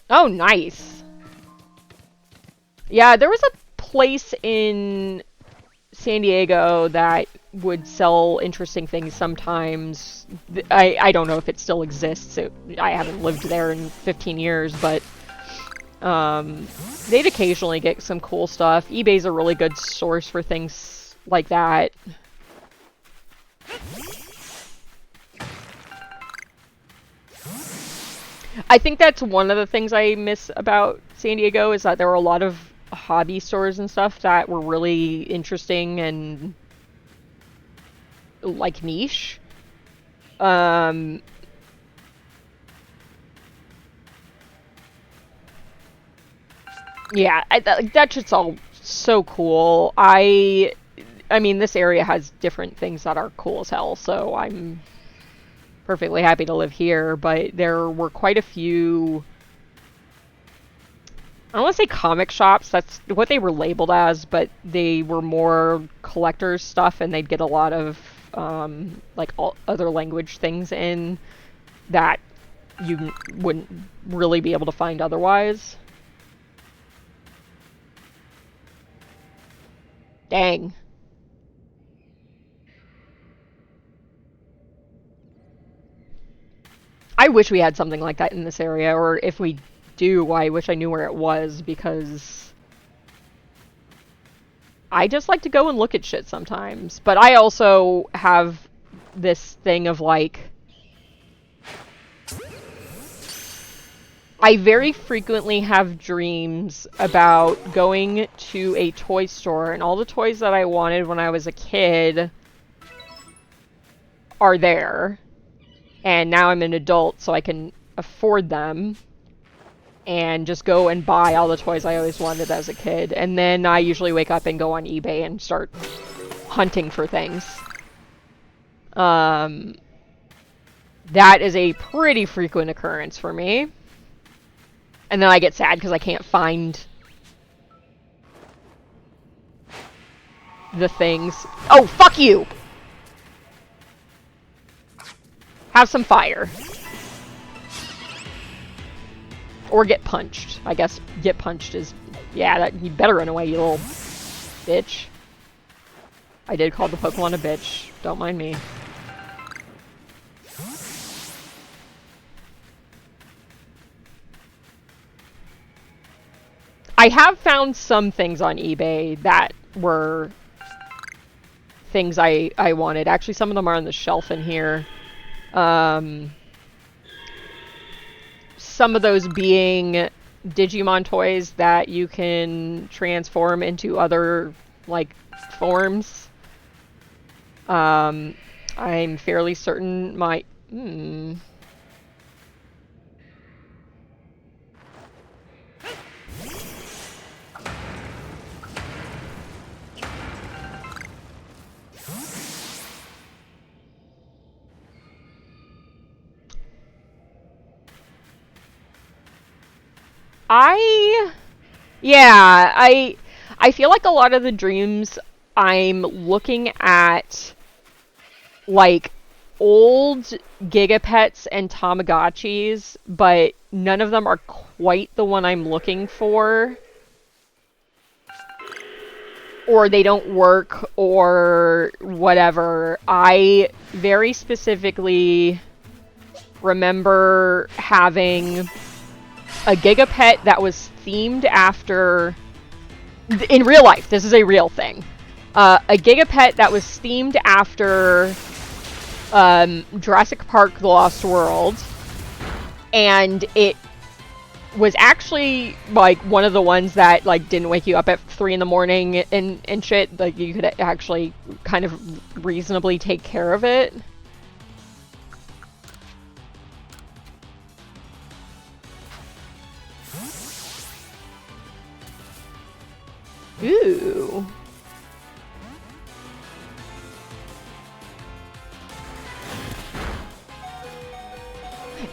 Oh, nice. Yeah, there was a place in San Diego that would sell interesting things sometimes. I don't know if it still exists. I haven't lived there in 15 years, but they'd occasionally get some cool stuff. eBay's a really good source for things like that. I think that's one of the things I miss about San Diego is that there were a lot of hobby stores and stuff that were really interesting and like niche. Um, yeah, that shit's all so cool. I mean, this area has different things that are cool as hell, so I'm perfectly happy to live here, but there were quite a few, I don't want to say comic shops, that's what they were labeled as, but they were more collector's stuff, and they'd get a lot of, like, all other language things in that you wouldn't really be able to find otherwise. Dang. I wish we had something like that in this area, or if we do, I wish I knew where it was, because I just like to go and look at shit sometimes. But I also have this thing of, like, I very frequently have dreams about going to a toy store, and all the toys that I wanted when I was a kid are there. And now I'm an adult, so I can afford them and just go and buy all the toys I always wanted as a kid. And then I usually wake up and go on eBay and start hunting for things. That is a pretty frequent occurrence for me. And then I get sad because I can't find the things. Oh, fuck you! Have some fire. Or get punched. I guess get punched is... Yeah, that, you better run away, you little bitch. I did call the Pokemon a bitch. Don't mind me. I have found some things on eBay that were things I wanted. Actually, some of them are on the shelf in here. Some of those being Digimon toys that you can transform into other, like, forms. I'm fairly certain my... Yeah, I feel like a lot of the dreams I'm looking at, like, old Gigapets and Tamagotchis, but none of them are quite the one I'm looking for. Or they don't work, or whatever. I very specifically remember having a Gigapet that was themed after... In real life, this is a real thing. A Gigapet that was themed after Jurassic Park: The Lost World. And it was actually, like, one of the ones that, like, didn't wake you up at 3 in the morning and shit. Like, you could actually kind of reasonably take care of it. Ooh.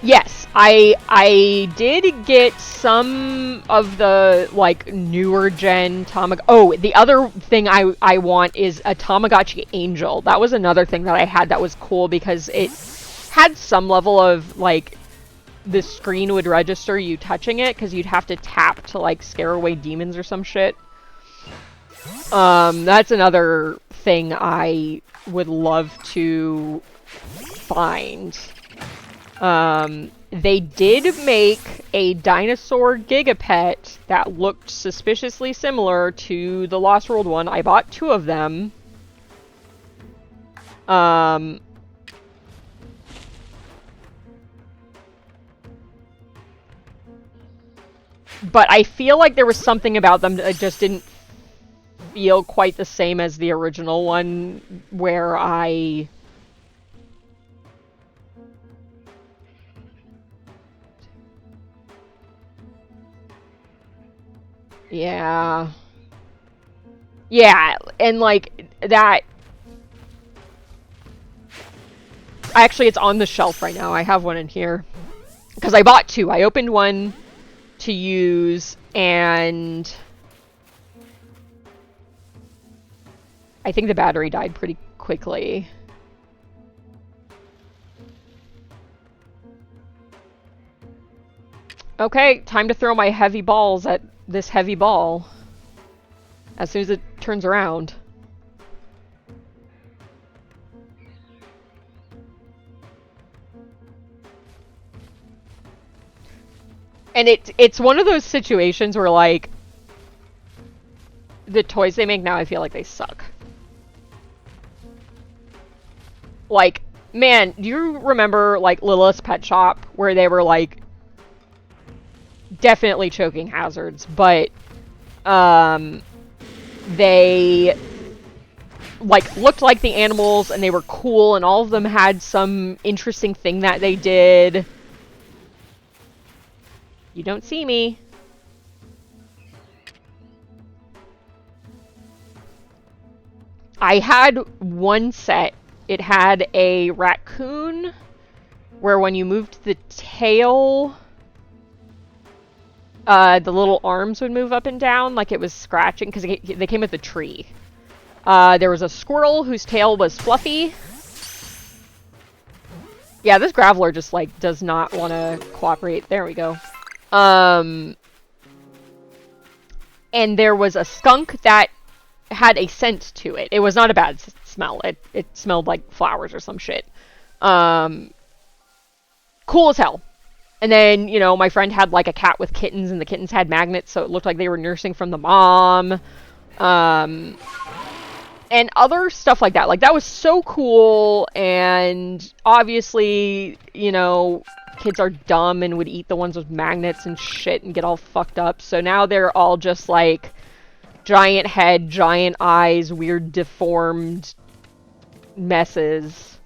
Yes, I did get some of the, like, newer gen Oh, the other thing I want is a Tamagotchi Angel. That was another thing that I had that was cool because it had some level of, like, the screen would register you touching it because you'd have to tap to, like, scare away demons or some shit. That's another thing I would love to find. They did make a dinosaur Gigapet that looked suspiciously similar to the Lost World one. I bought 2 of them. But I feel like there was something about them that just didn't feel quite the same as the original one, where I... Yeah. Yeah, and like, that... Actually, it's on the shelf right now. I have one in here. Because I bought two. I opened one to use, and... I think the battery died pretty quickly. Okay, time to throw my heavy balls at this heavy ball. As soon as it turns around. And it's one of those situations where, like, the toys they make now, I feel like they suck. Like, man, do you remember, like, Lilith's Pet Shop, where they were, like, definitely choking hazards, but, they, like, looked like the animals, and they were cool, and all of them had some interesting thing that they did. You don't see me. I had one set. It had a raccoon where when you moved the tail, the little arms would move up and down like it was scratching, because they came with a tree. There was a squirrel whose tail was fluffy. Yeah, this Graveler just, like, does not want to cooperate. There we go. And there was a skunk that had a scent to it. It was not a bad smell. It smelled like flowers or some shit. Cool as hell. And then, you know, my friend had like a cat with kittens, and the kittens had magnets, so it looked like they were nursing from the mom. And other stuff like that. Like, that was so cool, and obviously, you know, kids are dumb and would eat the ones with magnets and shit and get all fucked up. So now they're all just like giant head, giant eyes, weird deformed messes.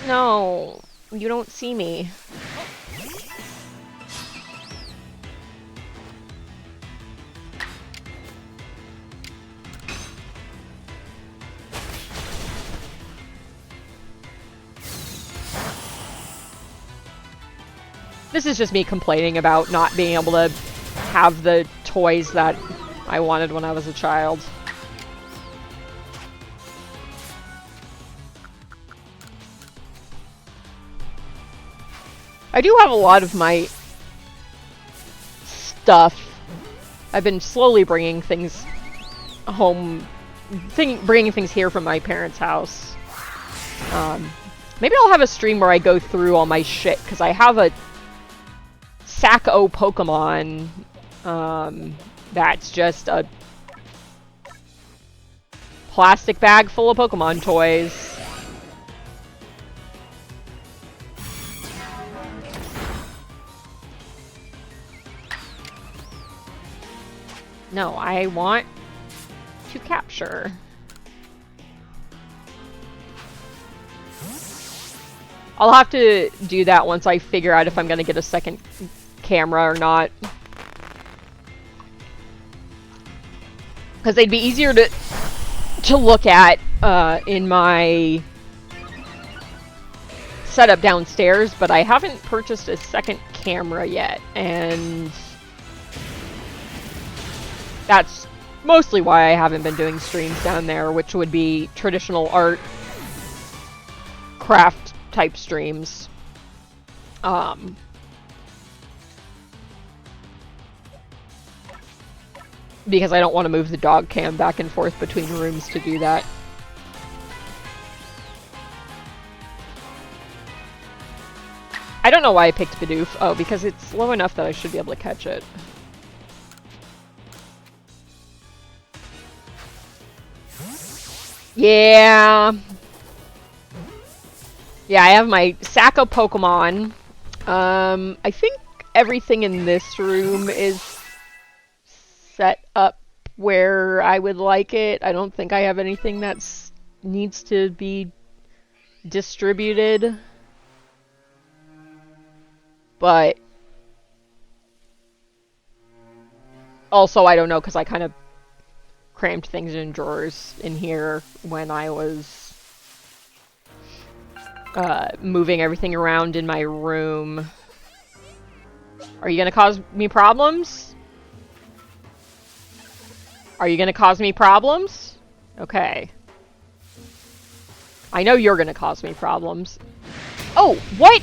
No, you don't see me. This is just me complaining about not being able to have the toys that I wanted when I was a child. I do have a lot of my stuff. I've been slowly bringing things home, bringing things here from my parents' house. Maybe I'll have a stream where I go through all my shit, because I have a Sack-O Pokemon that's just a plastic bag full of Pokemon toys. No, I want to capture. I'll have to do that once I figure out if I'm gonna get a second camera or not. Because they'd be easier to look at in my setup downstairs, but I haven't purchased a second camera yet, and that's mostly why I haven't been doing streams down there, which would be traditional art, craft type streams. Because I don't want to move the dog cam back and forth between rooms to do that. I don't know why I picked Bidoof. Oh, because it's low enough that I should be able to catch it. Yeah. Yeah, I have my sack of Pokemon. I think everything in this room is set up where I would like it. I don't think I have anything that's needs to be distributed. But also, I don't know, because I kind of crammed things in drawers in here when I was moving everything around in my room. Are you gonna cause me problems? Are you gonna cause me problems? Okay. I know you're gonna cause me problems. Oh, what?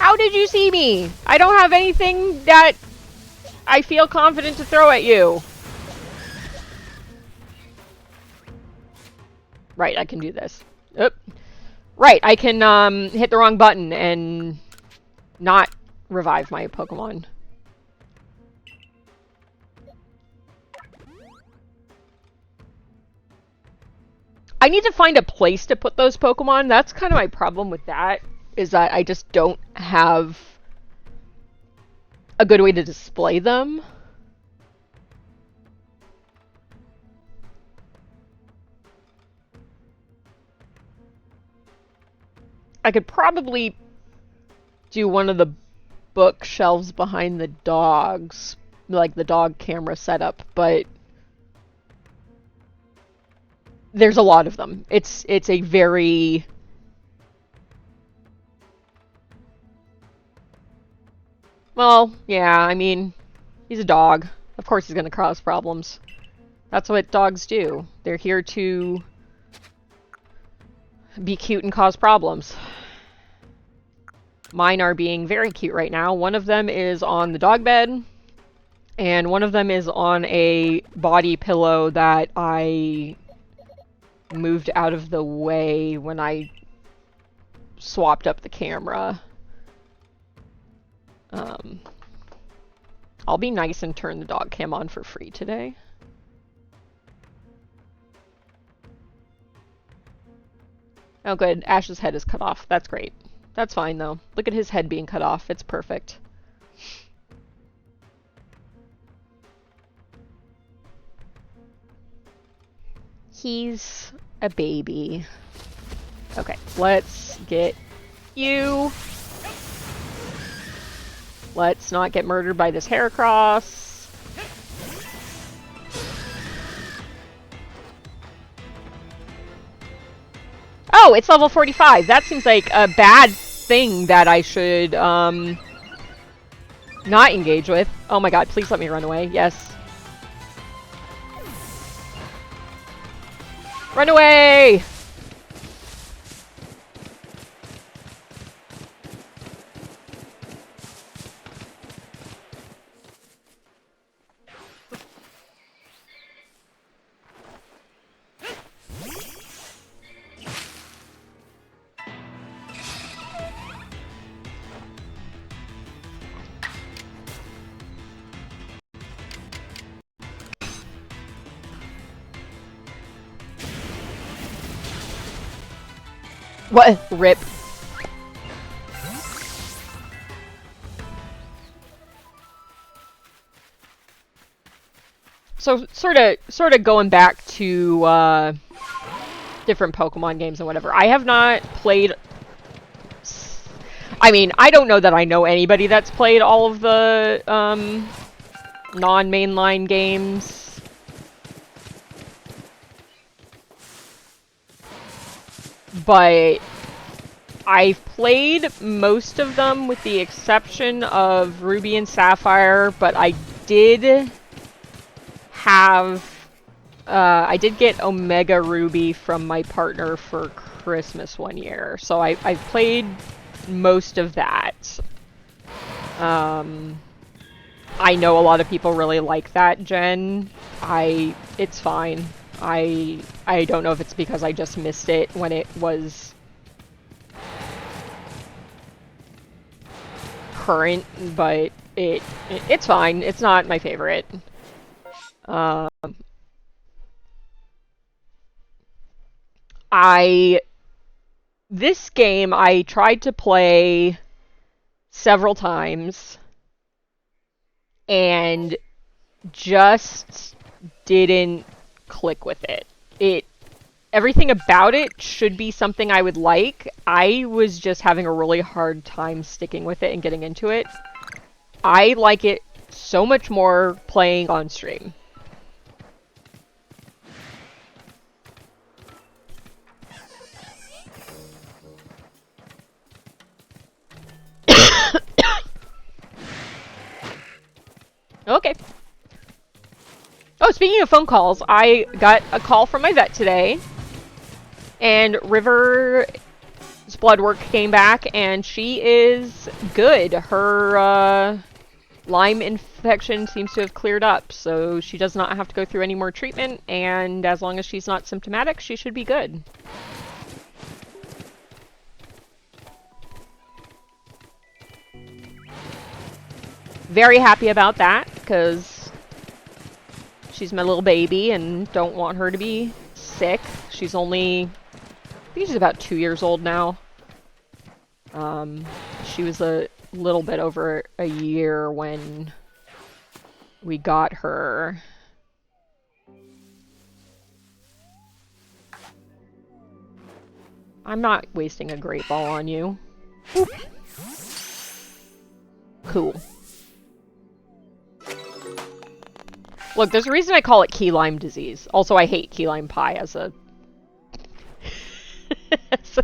How did you see me? I don't have anything that I feel confident to throw at you. Right, I can do this. Oop. Right, I can hit the wrong button and not revive my Pokemon. I need to find a place to put those Pokemon. That's kind of my problem with that, is that I just don't have a good way to display them. I could probably do one of the bookshelves behind the dogs, like the dog camera setup, but there's a lot of them. It's a very... Well, yeah, I mean, he's a dog. Of course he's gonna cause problems. That's what dogs do. They're here to be cute and cause problems. Mine are being very cute right now. One of them is on the dog bed, and one of them is on a body pillow that I moved out of the way when I swapped up the camera. I'll be nice and turn the dog cam on for free today. Oh good, Ash's head is cut off. That's great. That's fine though. Look at his head being cut off. It's perfect. He's a baby. Okay, let's get you. Let's not get murdered by this Heracross. Oh, it's level 45. That seems like a bad thing that I should not engage with. Oh my god, please let me run away. Yes. Run away! What? Rip. So sort of going back to different Pokemon games and whatever. I have not played. I mean, I don't know that I know anybody that's played all of the non-mainline games. But I've played most of them with the exception of Ruby and Sapphire, but I did have... I did get Omega Ruby from my partner for Christmas one year, so I've played most of that. I know a lot of people really like that gen. It's fine. I don't know if it's because I just missed it when it was current, but it's fine. It's not my favorite. This game I tried to play several times and just didn't click with it. Everything about it should be something I would like. I was just having a really hard time sticking with it and getting into it. I like it so much more playing on stream. Okay. Oh, speaking of phone calls, I got a call from my vet today, and River's blood work came back, and she is good. Her Lyme infection seems to have cleared up, so she does not have to go through any more treatment, and as long as she's not symptomatic, she should be good. Very happy about that, because she's my little baby and don't want her to be sick. She's only, I think she's about 2 years old now. She was a little bit over a year when we got her. I'm not wasting a great ball on you. Oop. Cool. Look, there's a reason I call it key lime disease. Also, I hate key lime pie as a as a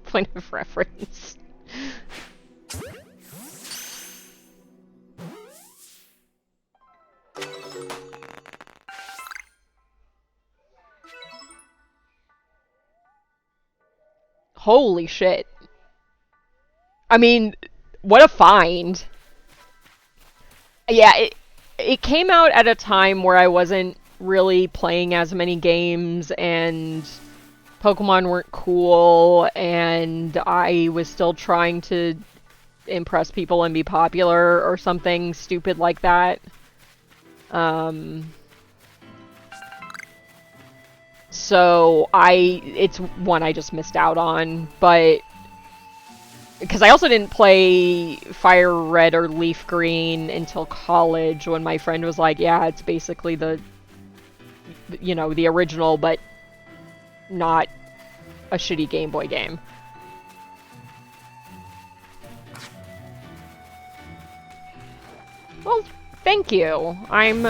point of reference. Holy shit. I mean, what a find. Yeah, it came out at a time where I wasn't really playing as many games and Pokemon weren't cool and I was still trying to impress people and be popular or something stupid like that. So it's one I just missed out on, but because I also didn't play Fire Red or Leaf Green until college when my friend was like, yeah, it's basically the original, but not a shitty Game Boy game. Well, thank you. I'm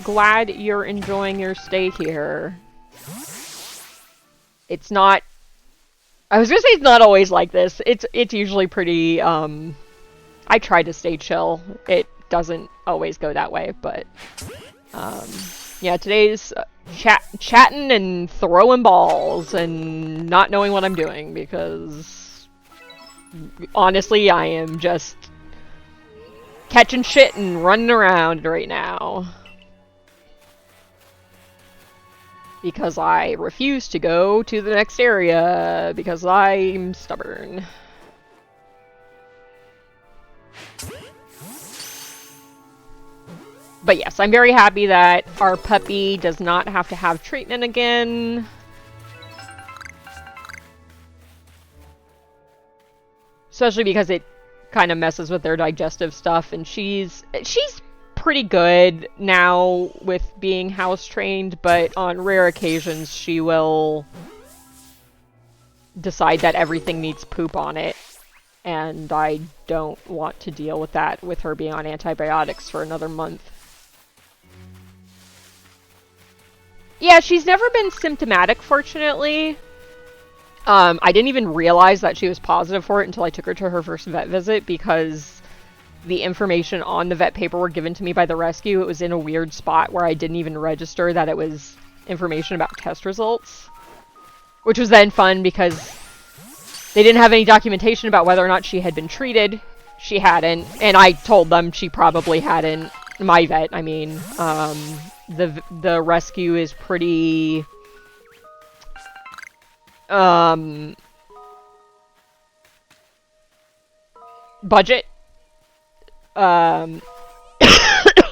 glad you're enjoying your stay here. It's not... I was gonna say it's not always like this. It's usually pretty, I try to stay chill. It doesn't always go that way, but, yeah, today's chatting and throwing balls and not knowing what I'm doing because, honestly, I am just catching shit and running around right now. Because I refuse to go to the next area, because I'm stubborn. But yes, I'm very happy that our puppy does not have to have treatment again. Especially because it kind of messes with their digestive stuff, and she's pretty good now with being house trained, but on rare occasions she will decide that everything needs poop on it, and I don't want to deal with that with her being on antibiotics for another month. Yeah, she's never been symptomatic, fortunately. I didn't even realize that she was positive for it until I took her to her first vet visit, because the information on the vet paperwork given to me by the rescue, it was in a weird spot where I didn't even register that it was information about test results. Which was then fun because they didn't have any documentation about whether or not she had been treated. She hadn't, and I told them she probably hadn't. My vet, I mean. The rescue is pretty... budget.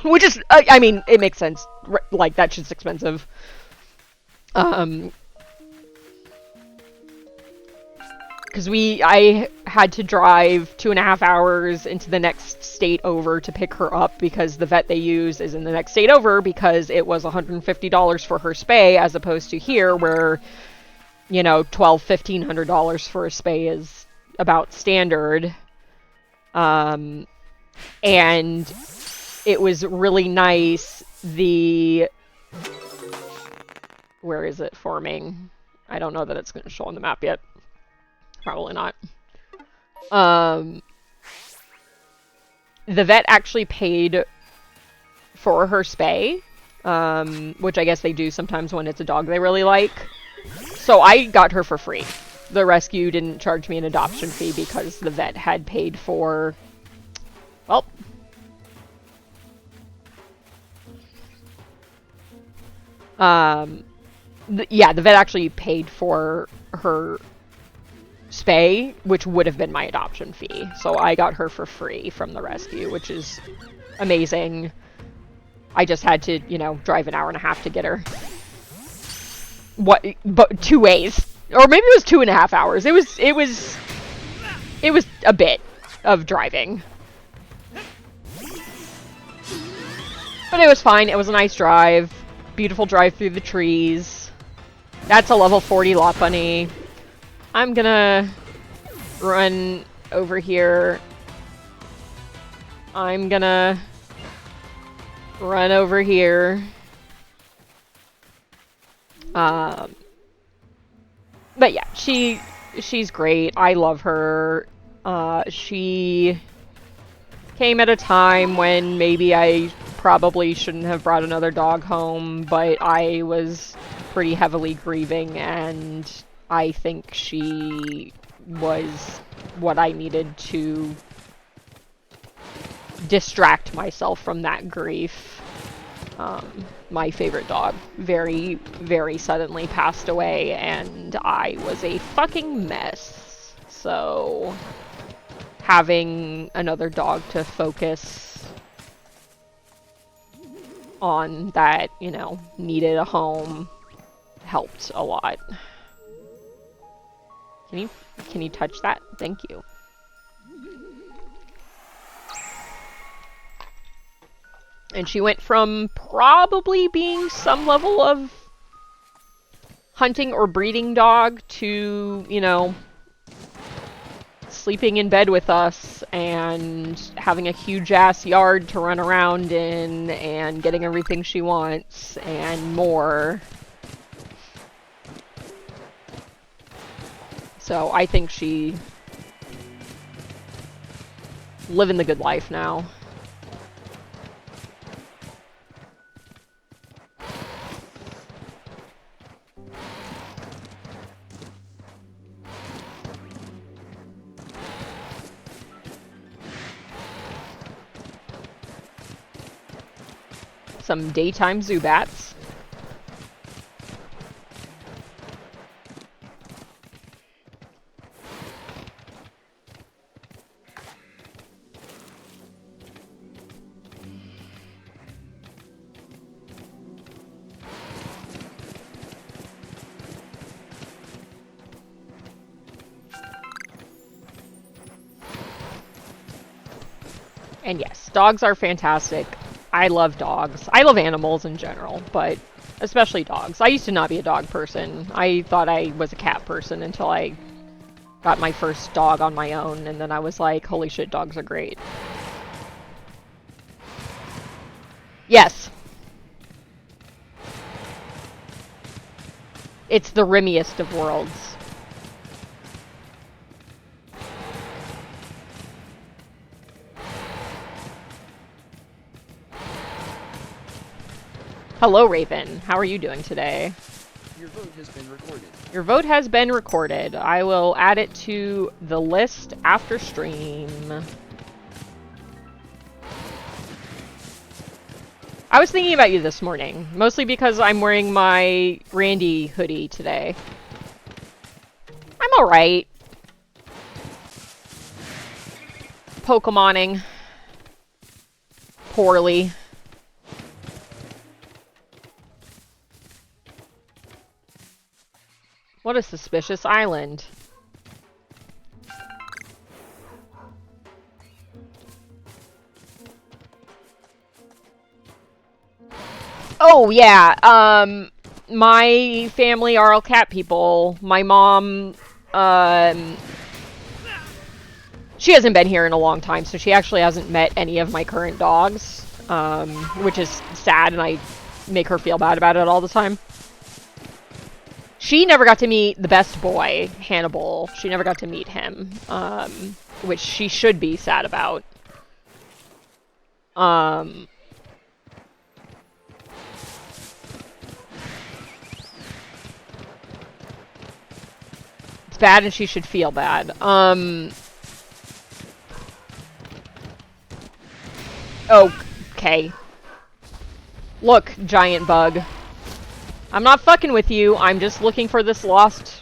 Which is, I mean, it makes sense. Like, that shit's expensive. Because I had to drive 2.5 hours into the next state over to pick her up because the vet they use is in the next state over because it was $150 for her spay as opposed to here where, you know, $1,200–$1,500 for a spay is about standard. And it was really nice. Where is it forming? I don't know that it's going to show on the map yet. Probably not. The vet actually paid for her spay, which I guess they do sometimes when it's a dog they really like. So I got her for free. The rescue didn't charge me an adoption fee because the vet had paid for... Well... yeah, the vet actually paid for her spay, which would have been my adoption fee. So I got her for free from the rescue, which is amazing. I just had to, you know, drive an hour and a half to get her. But 2 ways. Or maybe it was 2.5 hours. It was a bit of driving. But it was fine. It was a nice drive. Beautiful drive through the trees. That's a level 40 lot bunny. I'm gonna run over here. I'm gonna run over here. But yeah, she's great. I love her. She came at a time when maybe I probably shouldn't have brought another dog home, but I was pretty heavily grieving, and I think she was what I needed to distract myself from that grief. My favorite dog very, very suddenly passed away, and I was a fucking mess. So having another dog to focus on that, you know, needed a home helped a lot. Can you touch that? Thank you. And she went from probably being some level of hunting or breeding dog to, you know, sleeping in bed with us and having a huge ass yard to run around in and getting everything she wants and more. So I think she living the good life now. Some daytime Zubats. And yes, dogs are fantastic. I love dogs. I love animals in general, but especially dogs. I used to not be a dog person. I thought I was a cat person until I got my first dog on my own, and then I was like, holy shit, dogs are great. Yes. It's the rimmiest of worlds. Hello, Raven. How are you doing today? Your vote has been recorded. Your vote has been recorded. I will add it to the list after stream. I was thinking about you this morning, mostly because I'm wearing my Randy hoodie today. I'm alright. Pokemoning. poorly. What a suspicious island. Oh, yeah. My family are all cat people. My mom, she hasn't been here in a long time, so she actually hasn't met any of my current dogs, which is sad, and I make her feel bad about it all the time. She never got to meet the best boy, Hannibal. She never got to meet him, which she should be sad about. It's bad and she should feel bad. Okay. Look, giant bug. I'm not fucking with you. I'm just looking for this lost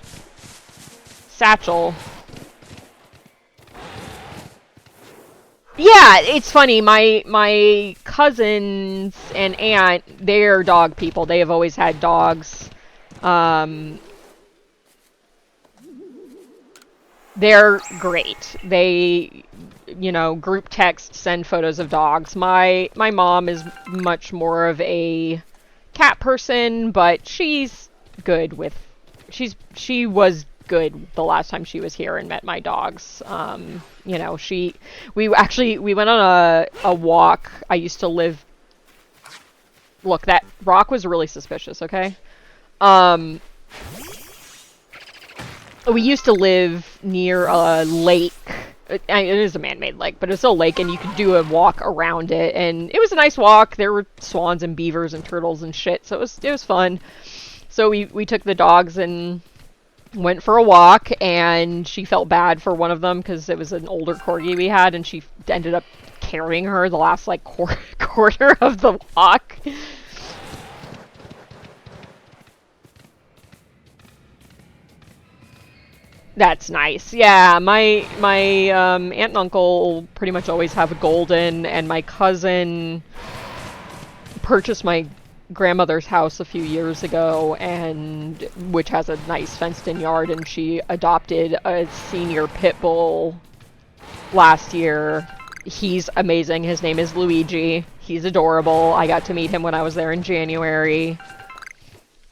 satchel. Yeah, it's funny. My cousins and aunt, they're dog people. They have always had dogs. They're great. They, you know, group text, send photos of dogs. My mom is much more of a cat person, but she's good with... She was good the last time she was here and met my dogs. You know, we went on a walk. I used to live... Look, that rock was really suspicious, okay? We used to live near a lake. It is a man-made lake, but it's a lake, and you could do a walk around it, and it was a nice walk. There were swans and beavers and turtles and shit, so it was fun. So we took the dogs and went for a walk, and she felt bad for one of them because it was an older corgi we had, and she ended up carrying her the last like quarter of the walk. That's nice. Yeah, my aunt and uncle pretty much always have a golden, and my cousin purchased my grandmother's house a few years ago, and which has a nice fenced-in yard, and she adopted a senior pit bull last year. He's amazing. His name is Luigi. He's adorable. I got to meet him when I was there in January.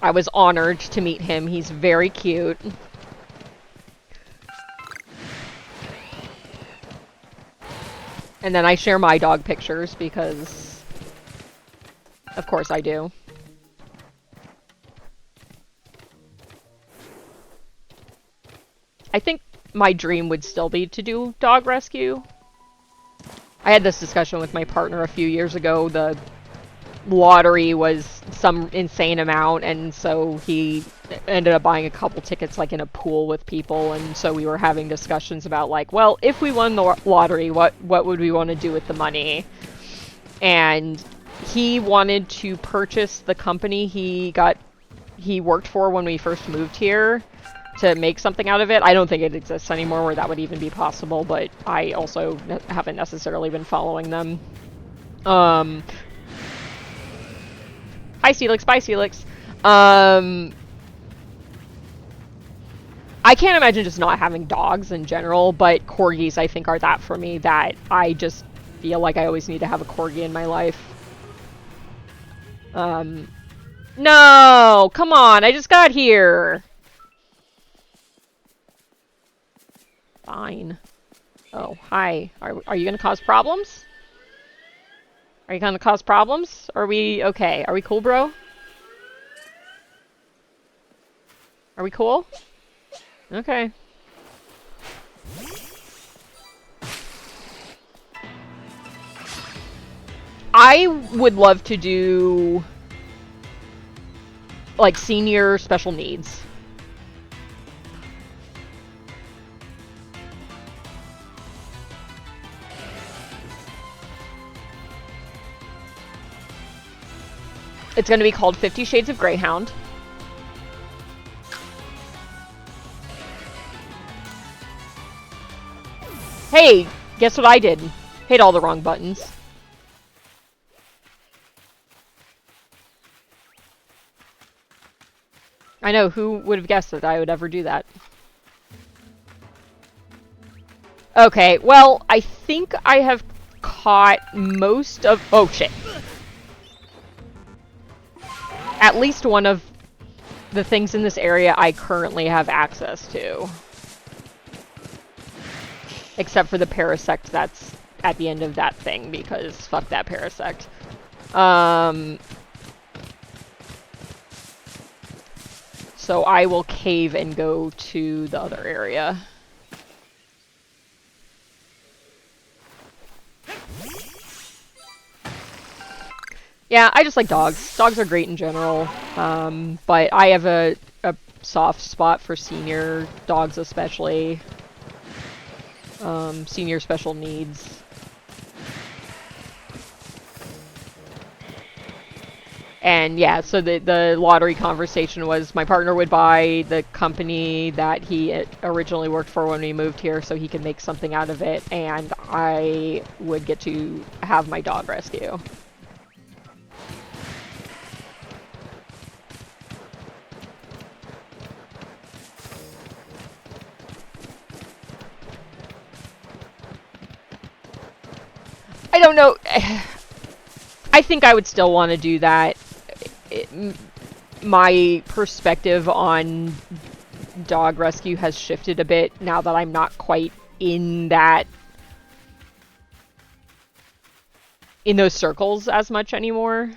I was honored to meet him. He's very cute. And then I share my dog pictures because, of course I do. I think my dream would still be to do dog rescue. I had this discussion with my partner a few years ago. The lottery was some insane amount, and so he ended up buying a couple tickets like in a pool with people, and so we were having discussions about like, well, if we won the lottery, what would we want to do with the money? And he wanted to purchase the company he worked for when we first moved here to make something out of it. I don't think it exists anymore where that would even be possible, but I also haven't necessarily been following them. Hi, Celix. Bye, Celix. I can't imagine just not having dogs in general, but corgis, I think, are that for me, that I just feel like I always need to have a corgi in my life. No! Come on, I just got here! Fine. Oh, hi. Are you gonna cause problems? Are you gonna cause problems? Are we okay? Are we cool, bro? Are we cool? Okay. I would love to do like senior special needs. It's going to be called 50 Shades of Greyhound. Hey, guess what I did? Hit all the wrong buttons. I know, who would have guessed that I would ever do that? Okay, well, I think I have caught most of... Oh, shit. At least one of the things in this area I currently have access to. Except for the parasect that's at the end of that thing, because fuck that parasect. So I will cave and go to the other area. Yeah, I just like dogs. Dogs are great in general, but I have a soft spot for senior dogs especially. Senior special needs. And yeah, so the lottery conversation was my partner would buy the company that he originally worked for when we moved here so he could make something out of it, and I would get to have my dog rescue. I don't know. I think I would still want to do that. My perspective on dog rescue has shifted a bit now that I'm not quite in those circles as much anymore.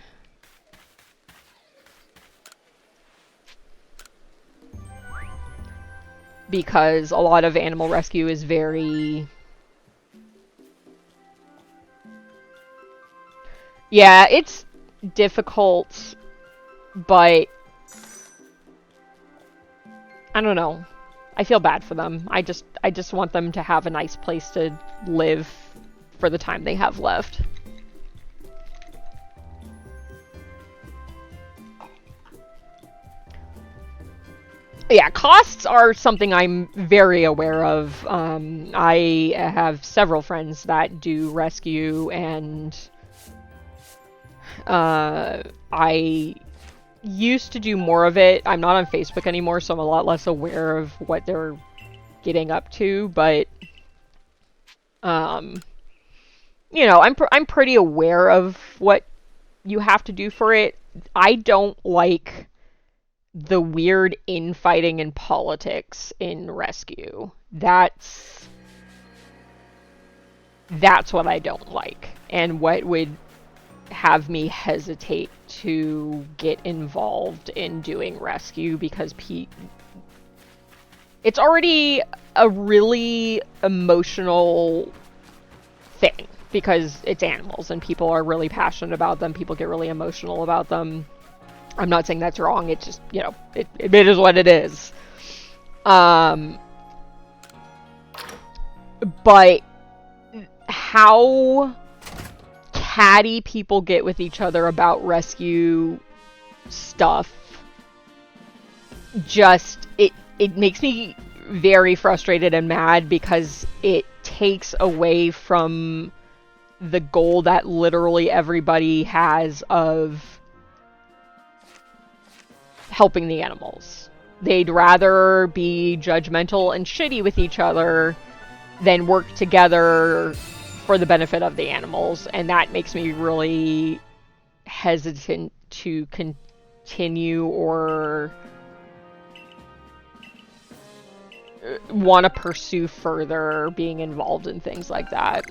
Because a lot of animal rescue is very... Yeah, it's difficult, but I don't know. I feel bad for them. I just want them to have a nice place to live for the time they have left. Yeah, costs are something I'm very aware of. I have several friends that do rescue, and I used to do more of it. I'm not on Facebook anymore, so I'm a lot less aware of what they're getting up to, but you know, I'm pretty aware of what you have to do for it. I don't like the weird infighting and politics in rescue. That's what I don't like, and what would have me hesitate to get involved in doing rescue, because it's already a really emotional thing because it's animals and people are really passionate about them. People get really emotional about them. I'm not saying that's wrong. It's just, you know, it is what it is. But how catty people get with each other about rescue stuff, just, it makes me very frustrated and mad, because it takes away from the goal that literally everybody has of helping the animals. They'd rather be judgmental and shitty with each other than work together for the benefit of the animals, and that makes me really hesitant to continue or want to pursue further being involved in things like that.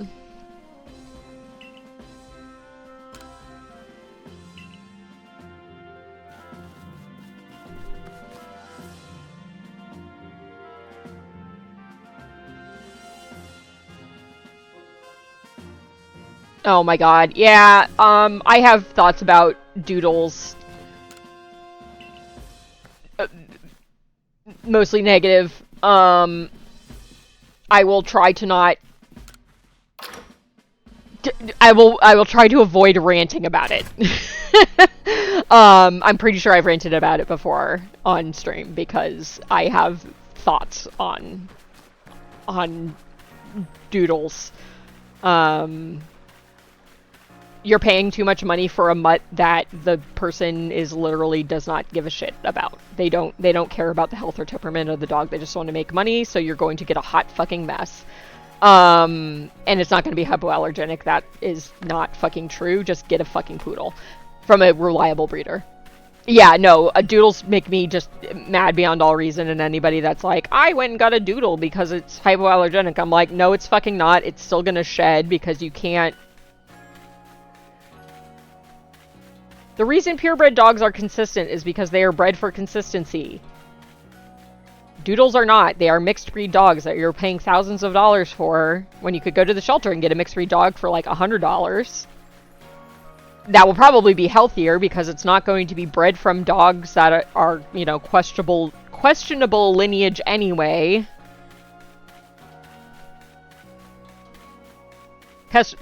Oh my god, yeah, I have thoughts about doodles. Mostly negative. I will try to not... I will try to avoid ranting about it. I'm pretty sure I've ranted about it before on stream, because I have thoughts on doodles. you're paying too much money for a mutt that the person is literally does not give a shit about. They don't care about the health or temperament of the dog. They just want to make money, so you're going to get a hot fucking mess. And it's not going to be hypoallergenic. That is not fucking true. Just get a fucking poodle from a reliable breeder. Yeah, no, doodles make me just mad beyond all reason, and anybody that's like, I went and got a doodle because it's hypoallergenic, I'm like, no, it's fucking not. It's still gonna shed because you can't. The reason purebred dogs are consistent is because they are bred for consistency. Doodles are not. They are mixed breed dogs that you're paying thousands of dollars for when you could go to the shelter and get a mixed breed dog for like $100. That will probably be healthier because it's not going to be bred from dogs that are you know, questionable lineage anyway.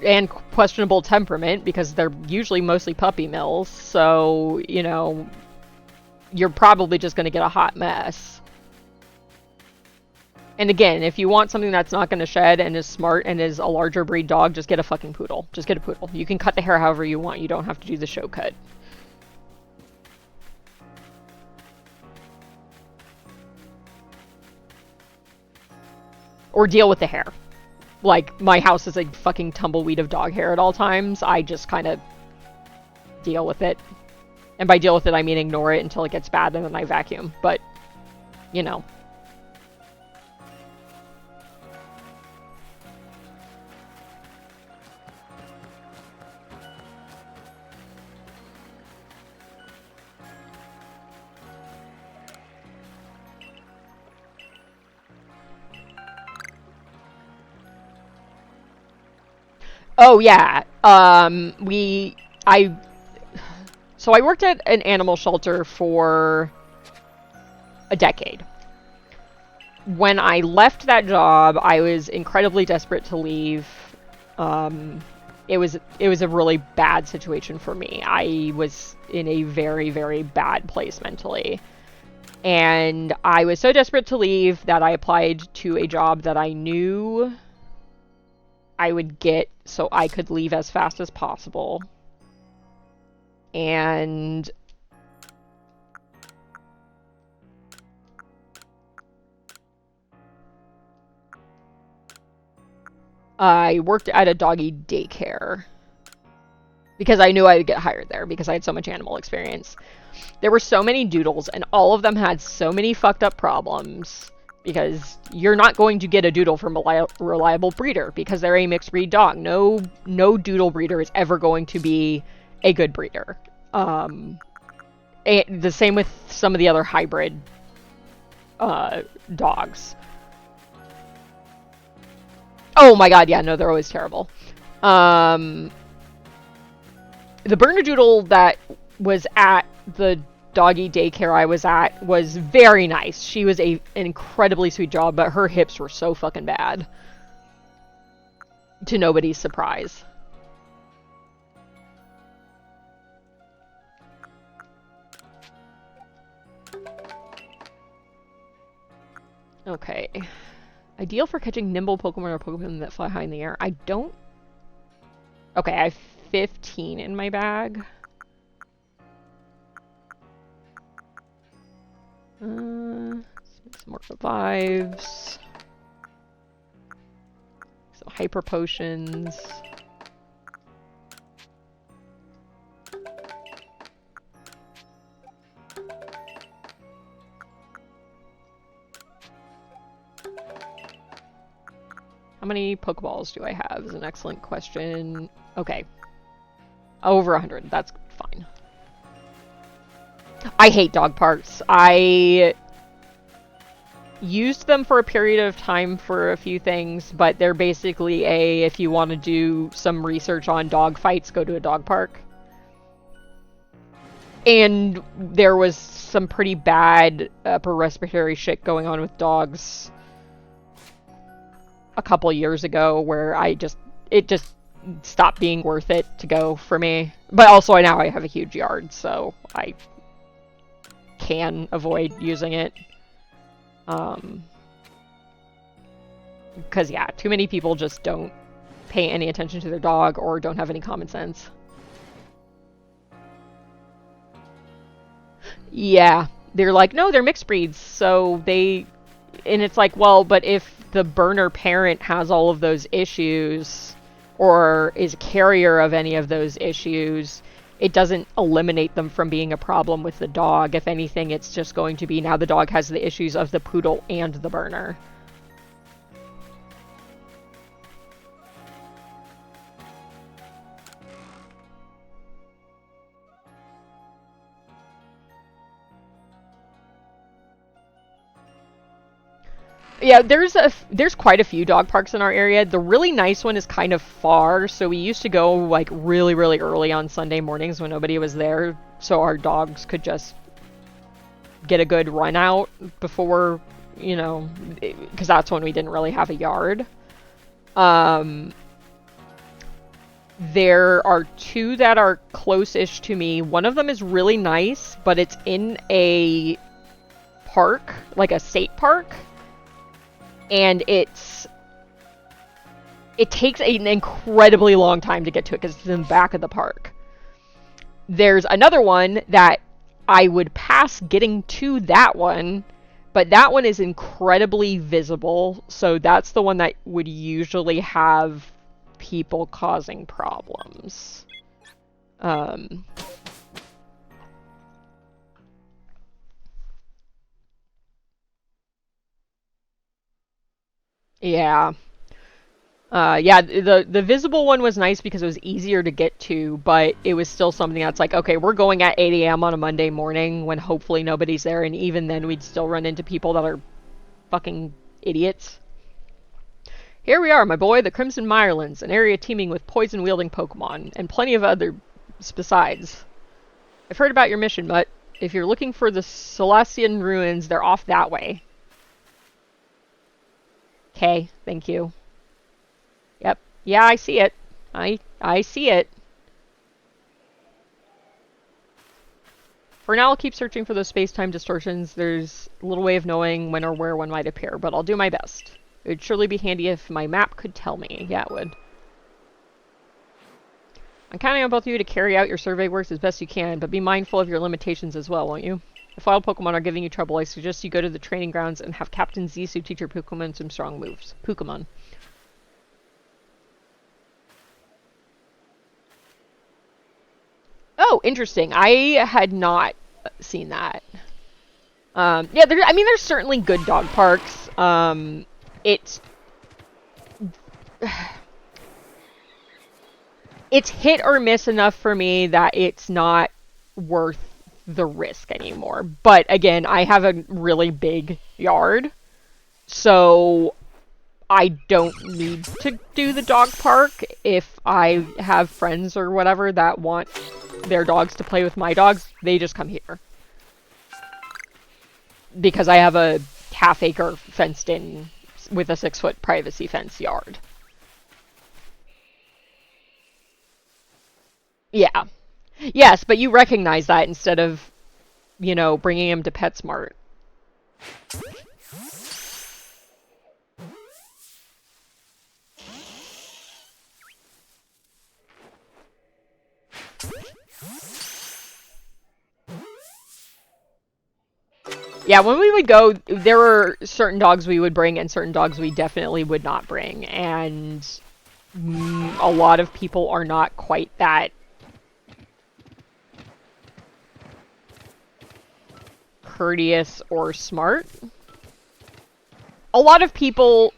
And questionable temperament because they're usually mostly puppy mills. So, you know, you're probably just going to get a hot mess. And again, if you want something that's not going to shed and is smart and is a larger breed dog, just get a fucking poodle. Just get a poodle. You can cut the hair however you want. You don't have to do the show cut. Or deal with the hair. Like, my house is a fucking tumbleweed of dog hair at all times. I just kind of deal with it. And by deal with it, I mean ignore it until it gets bad and then I vacuum. But, you know. Oh yeah, so I worked at an animal shelter for a decade. When I left that job, I was incredibly desperate to leave. It was a really bad situation for me. I was in a very, very bad place mentally. And I was so desperate to leave that I applied to a job that I knew I would get so I could leave as fast as possible. And I worked at a doggy daycare because I knew I would get hired there because I had so much animal experience. There were so many doodles and all of them had so many fucked up problems. Because you're not going to get a doodle from a reliable breeder because they're a mixed breed dog. No doodle breeder is ever going to be a good breeder. The same with some of the other hybrid dogs. Oh my god, yeah, no, they're always terrible. The Bernedoodle that was at the doggy daycare I was at was very nice. She was an incredibly sweet dog, but her hips were so fucking bad. To nobody's surprise. Okay. Ideal for catching nimble Pokemon or Pokemon that fly high in the air. I don't... Okay, I have 15 in my bag. Some more revives. Some hyper potions. How many Pokeballs do I have is an excellent question. Okay. Over 100. That's fine. I hate dog parks. I used them for a period of time for a few things, but they're basically if you want to do some research on dog fights, go to a dog park. And there was some pretty bad upper respiratory shit going on with dogs a couple years ago where it just stopped being worth it to go for me. But also now I have a huge yard, so I can avoid using it. Because yeah, too many people just don't pay any attention to their dog or don't have any common sense. Yeah, they're like, no, they're mixed breeds, so they, and it's like, well, but if the burner parent has all of those issues, or is a carrier of any of those issues, it doesn't eliminate them from being a problem with the dog. If anything, it's just going to be now the dog has the issues of the poodle and the burner. Yeah, there's quite a few dog parks in our area. The really nice one is kind of far, so we used to go like really really early on Sunday mornings when nobody was there, so our dogs could just get a good run out before, you know, because that's when we didn't really have a yard. Um, there are two that are close-ish to me. One of them is really nice, but it's in a park, like a state park, and it takes an incredibly long time to get to it because it's in the back of the park. There's another one that I would pass getting to that one, but that one is incredibly visible, so that's the one that would usually have people causing problems. Um, yeah. Yeah, the visible one was nice because it was easier to get to, but it was still something that's like, okay, we're going at 8 a.m. on a Monday morning when hopefully nobody's there, and even then we'd still run into people that are fucking idiots. Here we are, my boy, the Crimson Mirelands, an area teeming with poison-wielding Pokemon, and plenty of others besides. I've heard about your mission, but if you're looking for the Celestian ruins, they're off that way. Okay, thank you. Yep. Yeah, I see it. I see it. For now, I'll keep searching for those space-time distortions. There's little way of knowing when or where one might appear, but I'll do my best. It would surely be handy if my map could tell me. Yeah, it would. I'm counting on both of you to carry out your survey works as best you can, but be mindful of your limitations as well, won't you? If wild Pokemon are giving you trouble, I suggest you go to the training grounds and have Captain Zisu teach your Pokemon some strong moves. Pokemon. Oh, interesting. I had not seen that. Yeah, I mean, there's certainly good dog parks. It's it's hit or miss enough for me that it's not worth the risk anymore. But again, I have a really big yard, so I don't need to do the dog park if I have friends or whatever that want their dogs to play with my dogs. They just come here. Because I have a half-acre fenced-in with a 6-foot privacy fence yard. Yeah. Yes, but you recognize that instead of, you know, bringing him to PetSmart. Yeah, when we would go, there were certain dogs we would bring and certain dogs we definitely would not bring. And a lot of people are not quite that courteous or smart. A lot of people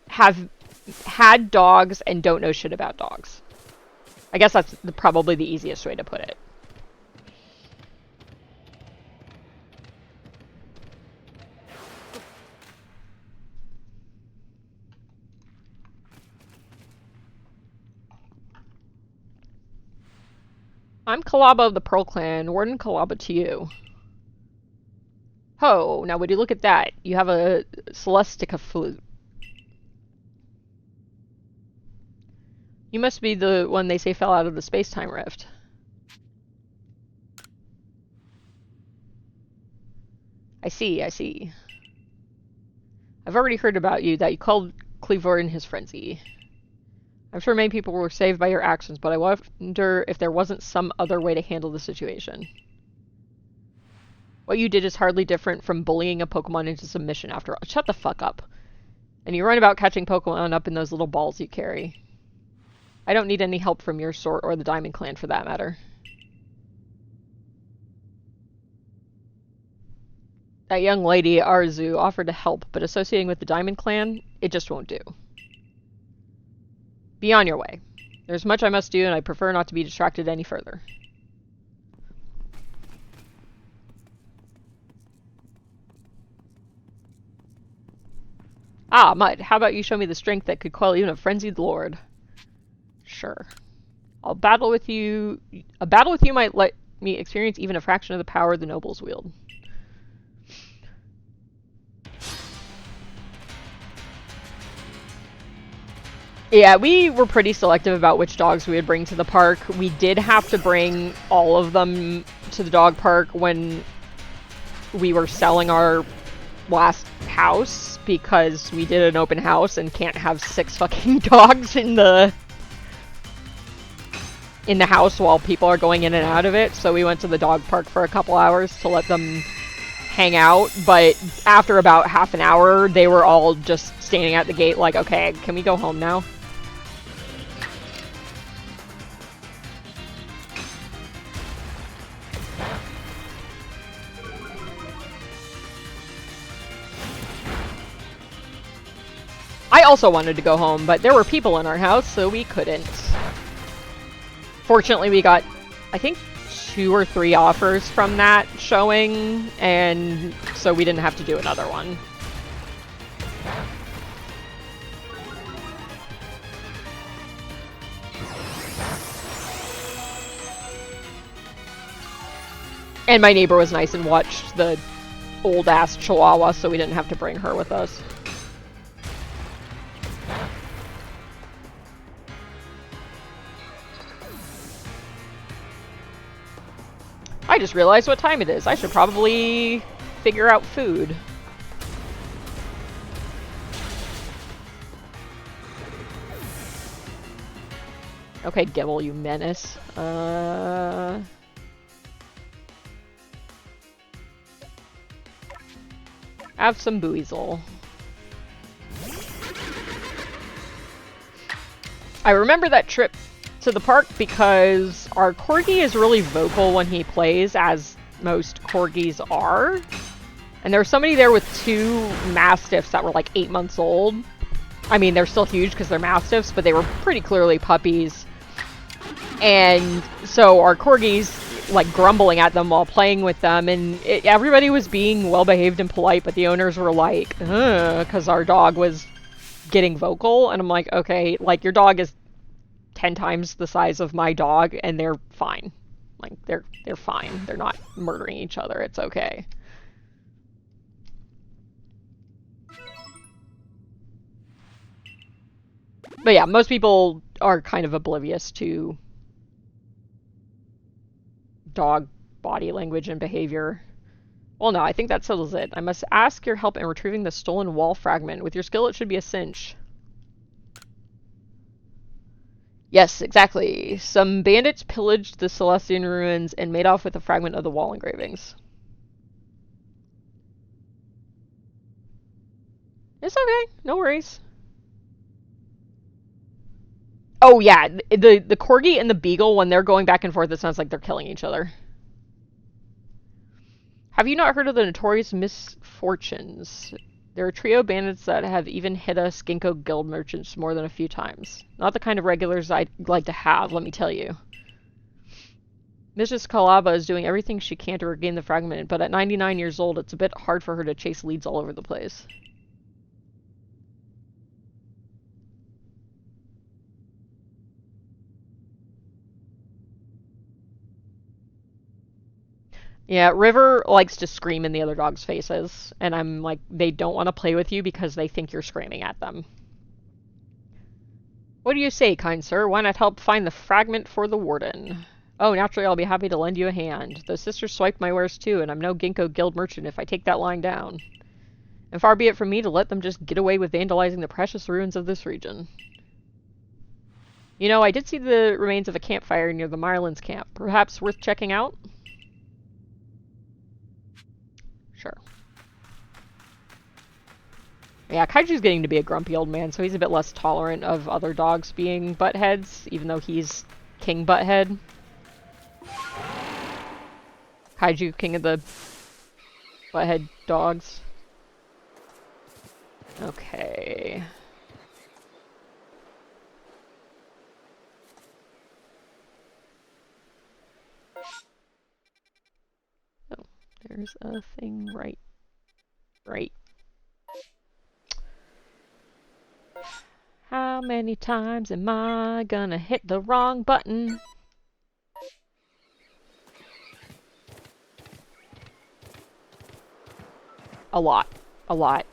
have had dogs and don't know shit about dogs. I guess that's probably the easiest way to put it. I'm Kalaba of the Pearl Clan, Warden Kalaba to you. Ho, now would you look at that? You have a Celestica flute. You must be the one they say fell out of the space-time rift. I see, I see. I've already heard about you, that you called Cleavor in his frenzy. I'm sure many people were saved by your actions, but I wonder if there wasn't some other way to handle the situation. What you did is hardly different from bullying a Pokemon into submission after all. Shut the fuck up. And you run about catching Pokemon up in those little balls you carry. I don't need any help from your sort or the Diamond Clan for that matter. That young lady, Arzu, offered to help, but associating with the Diamond Clan, it just won't do. Be on your way. There's much I must do, and I prefer not to be distracted any further. Ah, Mud, how about you show me the strength that could quell even a frenzied lord? Sure. A battle with you might let me experience even a fraction of the power the nobles wield. Yeah, we were pretty selective about which dogs we would bring to the park. We did have to bring all of them to the dog park when we were selling our last house, because we did an open house and can't have 6 fucking dogs in the house while people are going in and out of it. So we went to the dog park for a couple hours to let them hang out, but after about half an hour, they were all just standing at the gate like, okay, can we go home now? I also wanted to go home, but there were people in our house, so we couldn't. Fortunately, we got, I think, 2 or 3 offers from that showing, and so we didn't have to do another one. And my neighbor was nice and watched the old-ass Chihuahua, so we didn't have to bring her with us. I just realized what time it is. I should probably figure out food. Okay, Gibble, you menace. Have some Buizel. I remember that trip to the park because our Corgi is really vocal when he plays, as most Corgis are. And there was somebody there with 2 Mastiffs that were like 8 months old. I mean, they're still huge because they're Mastiffs, but they were pretty clearly puppies. And so our Corgis like grumbling at them while playing with them, and everybody was being well behaved and polite, but the owners were like, because our dog was getting vocal. And I'm like, okay, like, your dog is 10 times the size of my dog, and they're fine. Like, they're fine. They're not murdering each other. It's okay. But yeah, most people are kind of oblivious to dog body language and behavior. Well, no, I think that settles it. I must ask your help in retrieving the stolen wall fragment. With your skill, it should be a cinch. Yes, exactly. Some bandits pillaged the Celestian ruins and made off with a fragment of the wall engravings. It's okay. No worries. Oh, yeah. The Corgi and the Beagle, when they're going back and forth, it sounds like they're killing each other. Have you not heard of the notorious Misfortunes? They're a trio of bandits that have even hit us Ginkgo guild merchants more than a few times. Not the kind of regulars I'd like to have, let me tell you. Mrs. Kalaba is doing everything she can to regain the fragment, but at 99 years old, it's a bit hard for her to chase leads all over the place. Yeah, River likes to scream in the other dogs' faces, and I'm like, they don't want to play with you because they think you're screaming at them. What do you say, kind sir? Why not help find the fragment for the warden? Oh, naturally, I'll be happy to lend you a hand. Those sisters swiped my wares too, and I'm no Ginkgo guild merchant if I take that line down. And far be it from me to let them just get away with vandalizing the precious ruins of this region. You know, I did see the remains of a campfire near the Marlins camp. Perhaps worth checking out? Sure. Yeah, Kaiju's getting to be a grumpy old man, so he's a bit less tolerant of other dogs being buttheads, even though he's King Butthead. Kaiju, king of the butthead dogs. Okay. Oh, there's a thing right. How many times am I gonna hit the wrong button? A lot. A lot.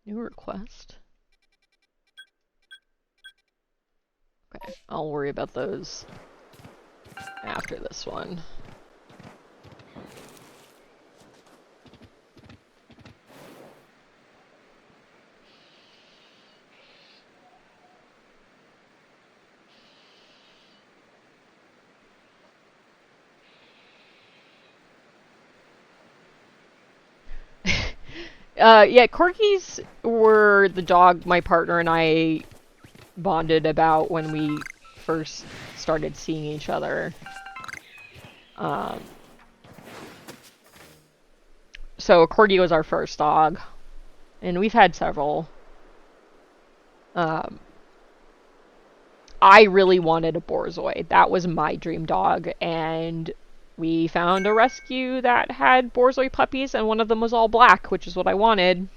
New request. Okay, I'll worry about those after this one. Yeah, corgis were the dog my partner and I bonded about when we first started seeing each other. So a corgi was our first dog, and we've had several. I really wanted a Borzoi. That was my dream dog, and we found a rescue that had Borzoi puppies, and one of them was all black, which is what I wanted.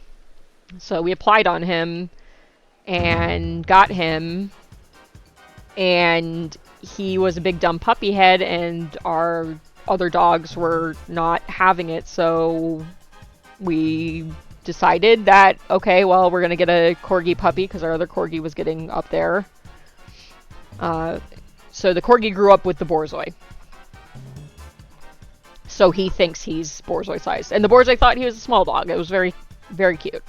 So we applied on him and got him, and he was a big dumb puppy head, and our other dogs were not having it, so we decided that, okay, well, we're gonna get a corgi puppy because our other corgi was getting up there. So the corgi grew up with the Borzoi. So he thinks he's Borzoi sized. And the Borzoi thought he was a small dog. It was very, very cute.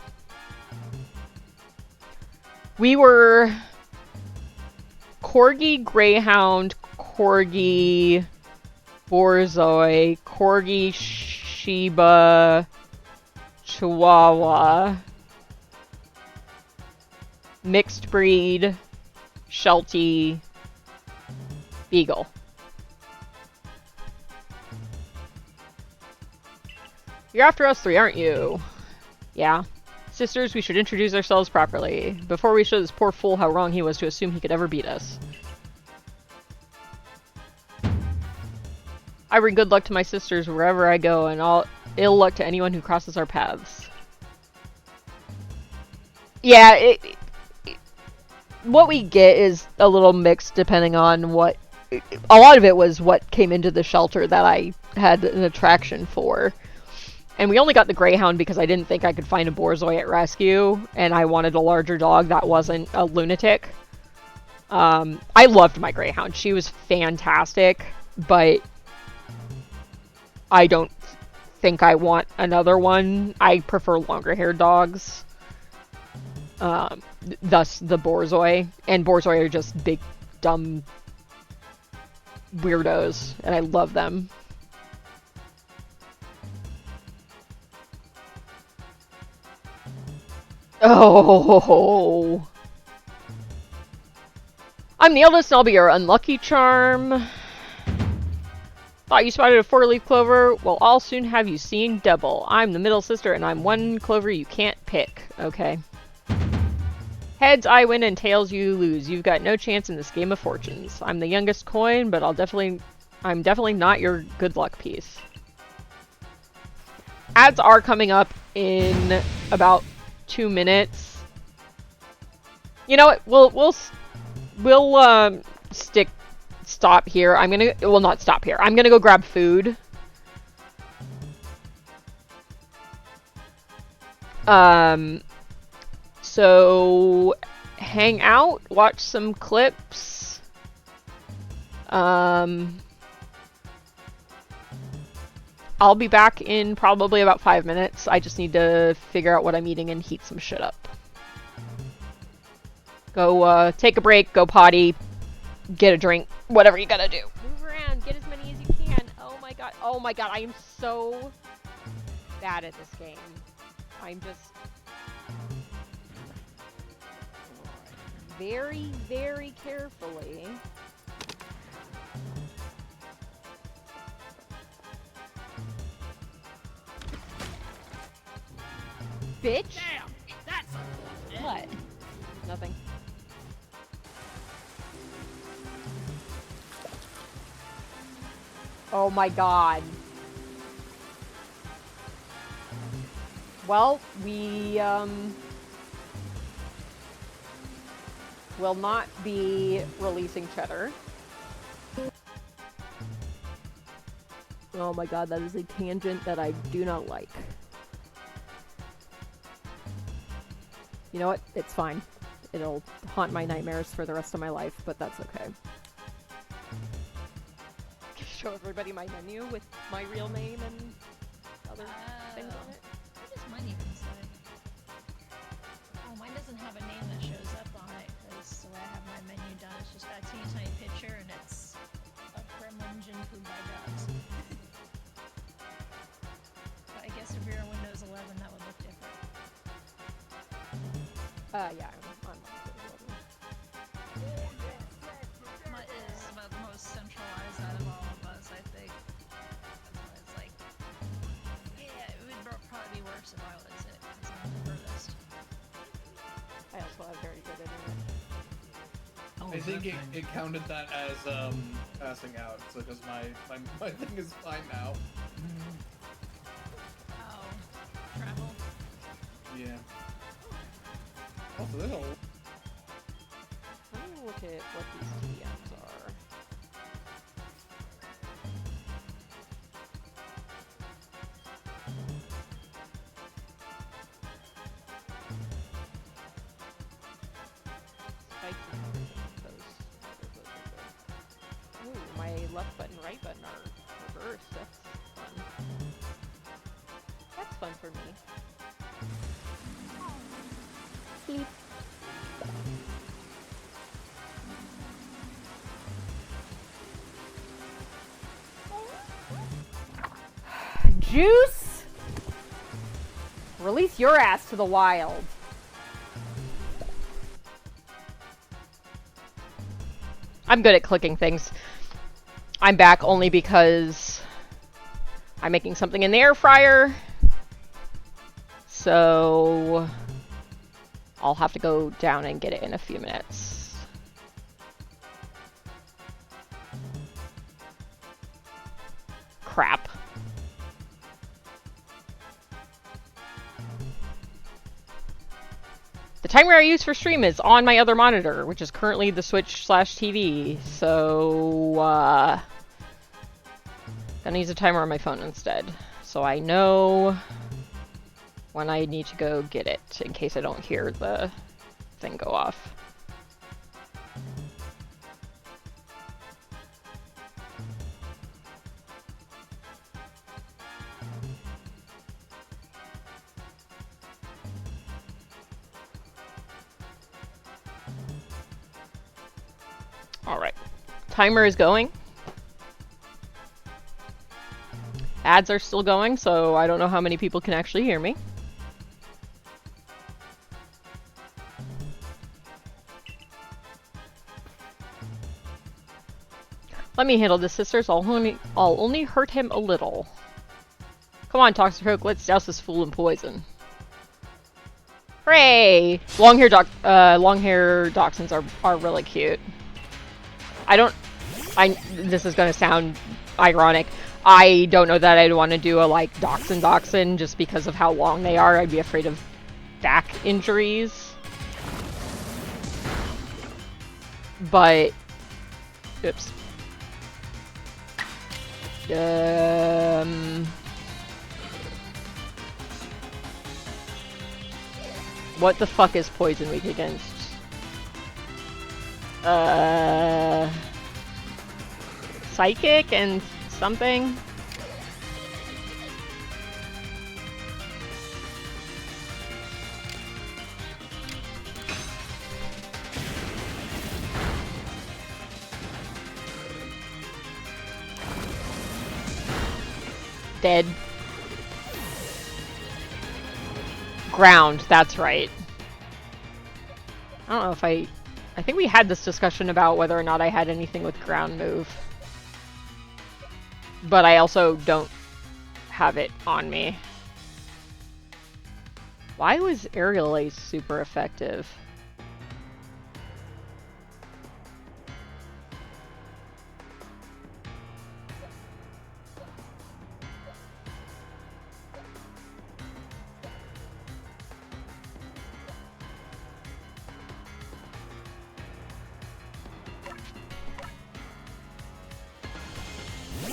We were corgi, greyhound, corgi, Borzoi, corgi, Shiba, Chihuahua, mixed breed, Sheltie, Beagle. You're after us three, aren't you? Yeah. Sisters, we should introduce ourselves properly, before we show this poor fool how wrong he was to assume he could ever beat us. I bring good luck to my sisters wherever I go, and all ill luck to anyone who crosses our paths. Yeah, what we get is a little mixed depending on what... A lot of it was what came into the shelter that I had an attraction for. And we only got the greyhound because I didn't think I could find a Borzoi at rescue, and I wanted a larger dog that wasn't a lunatic. I loved my greyhound. She was fantastic, but I don't think I want another one. I prefer longer-haired dogs. Thus the Borzoi. And Borzoi are just big, dumb weirdos, and I love them. Oh, I'm the eldest and I'll be your unlucky charm. Thought you spotted a 4-leaf clover? Well, I'll soon have you seeing double. I'm the middle sister and I'm one clover you can't pick. Okay. Heads I win and tails you lose. You've got no chance in this game of fortunes. I'm the youngest coin, but I'm definitely not your good luck piece. Ads are coming up in about 2 minutes. You know what? We'll stop here. I'm gonna, well, not stop here. I'm gonna go grab food. So hang out, watch some clips. I'll be back in probably about 5 minutes. I just need to figure out what I'm eating and heat some shit up. Go take a break, go potty, get a drink, whatever you gotta do. Move around, get as many as you can. Oh my god, I am so bad at this game. I'm just very, very carefully. Bitch! Damn! That's a What? Nothing. Oh my god. Well, we, will not be releasing cheddar. Oh my god, that is a tangent that I do not like. You know what? It's fine. It'll haunt my nightmares for the rest of my life, but that's okay. Show everybody my menu with my real name and other things on it. What does mine even say? Oh, mine doesn't have a name that shows up on it, because the way I have my menu done, it's just got a teeny tiny picture, and it's a gremlin Jinpu by dogs. But I guess if you're on Windows 11, that would look different. Yeah, I'm on Windows 11. Mine is about the most centralized out of all of us, I think. That's why it's like, yeah, it would probably be worse if I was it, because I'm the furthest. I also have very good internet. I think it counted that as passing out, so because my thing is fine now. Oh, travel. Yeah. Also, there's a... Let me look at what these TMs are. Spikes and numbers and posts. Those are good. Ooh, my left button, right button are reversed. That's fun. That's fun for me. Sleep. Juice! Release your ass to the wild. I'm good at clicking things. I'm back only because I'm making something in the air fryer. So I'll have to go down and get it in a few minutes. Crap. The timer I use for stream is on my other monitor, which is currently the Switch/TV, so gonna use a timer on my phone instead, so I know when I need to go get it, in case I don't hear the thing go off. Alright, timer is going. Ads are still going, so I don't know how many people can actually hear me. Let me handle this, sisters. I'll only hurt him a little. Come on, Toxic Hook, let's douse this fool in poison. Hooray! Long-hair dachshunds are really cute. This is gonna sound ironic. I don't know that I'd want to do a, like, dachshund just because of how long they are. I'd be afraid of back injuries. But... oops. What the fuck is poison weak against? Psychic and something? Dead. Ground, that's right. I don't know if I think we had this discussion about whether or not I had anything with ground move. But I also don't have it on me. Why was Aerial Ace super effective?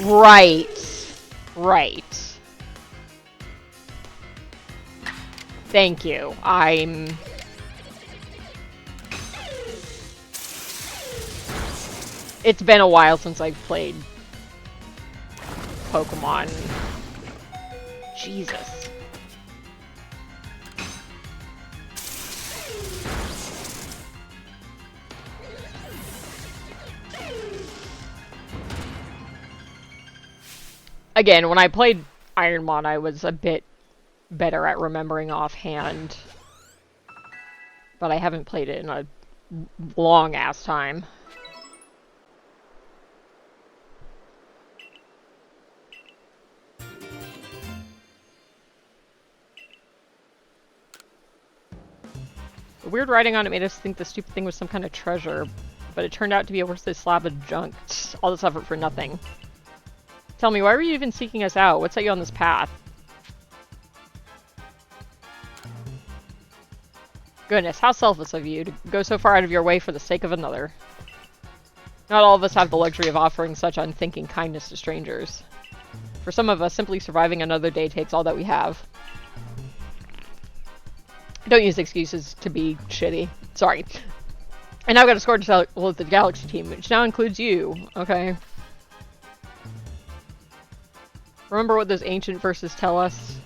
Right. Right. Thank you. It's been a while since I've played Pokemon. Jesus. Again, when I played Ironmon, I was a bit better at remembering offhand. But I haven't played it in a long-ass time. The weird writing on it made us think the stupid thing was some kind of treasure, but it turned out to be a worthless slab of junk. All this effort for nothing. Tell me, why were you even seeking us out? What set you on this path? Goodness, how selfless of you to go so far out of your way for the sake of another. Not all of us have the luxury of offering such unthinking kindness to strangers. For some of us, simply surviving another day takes all that we have. Don't use excuses to be shitty. Sorry. And now I've got a score to settle with the Galaxy team, which now includes you. Okay. Remember what those ancient verses tell us?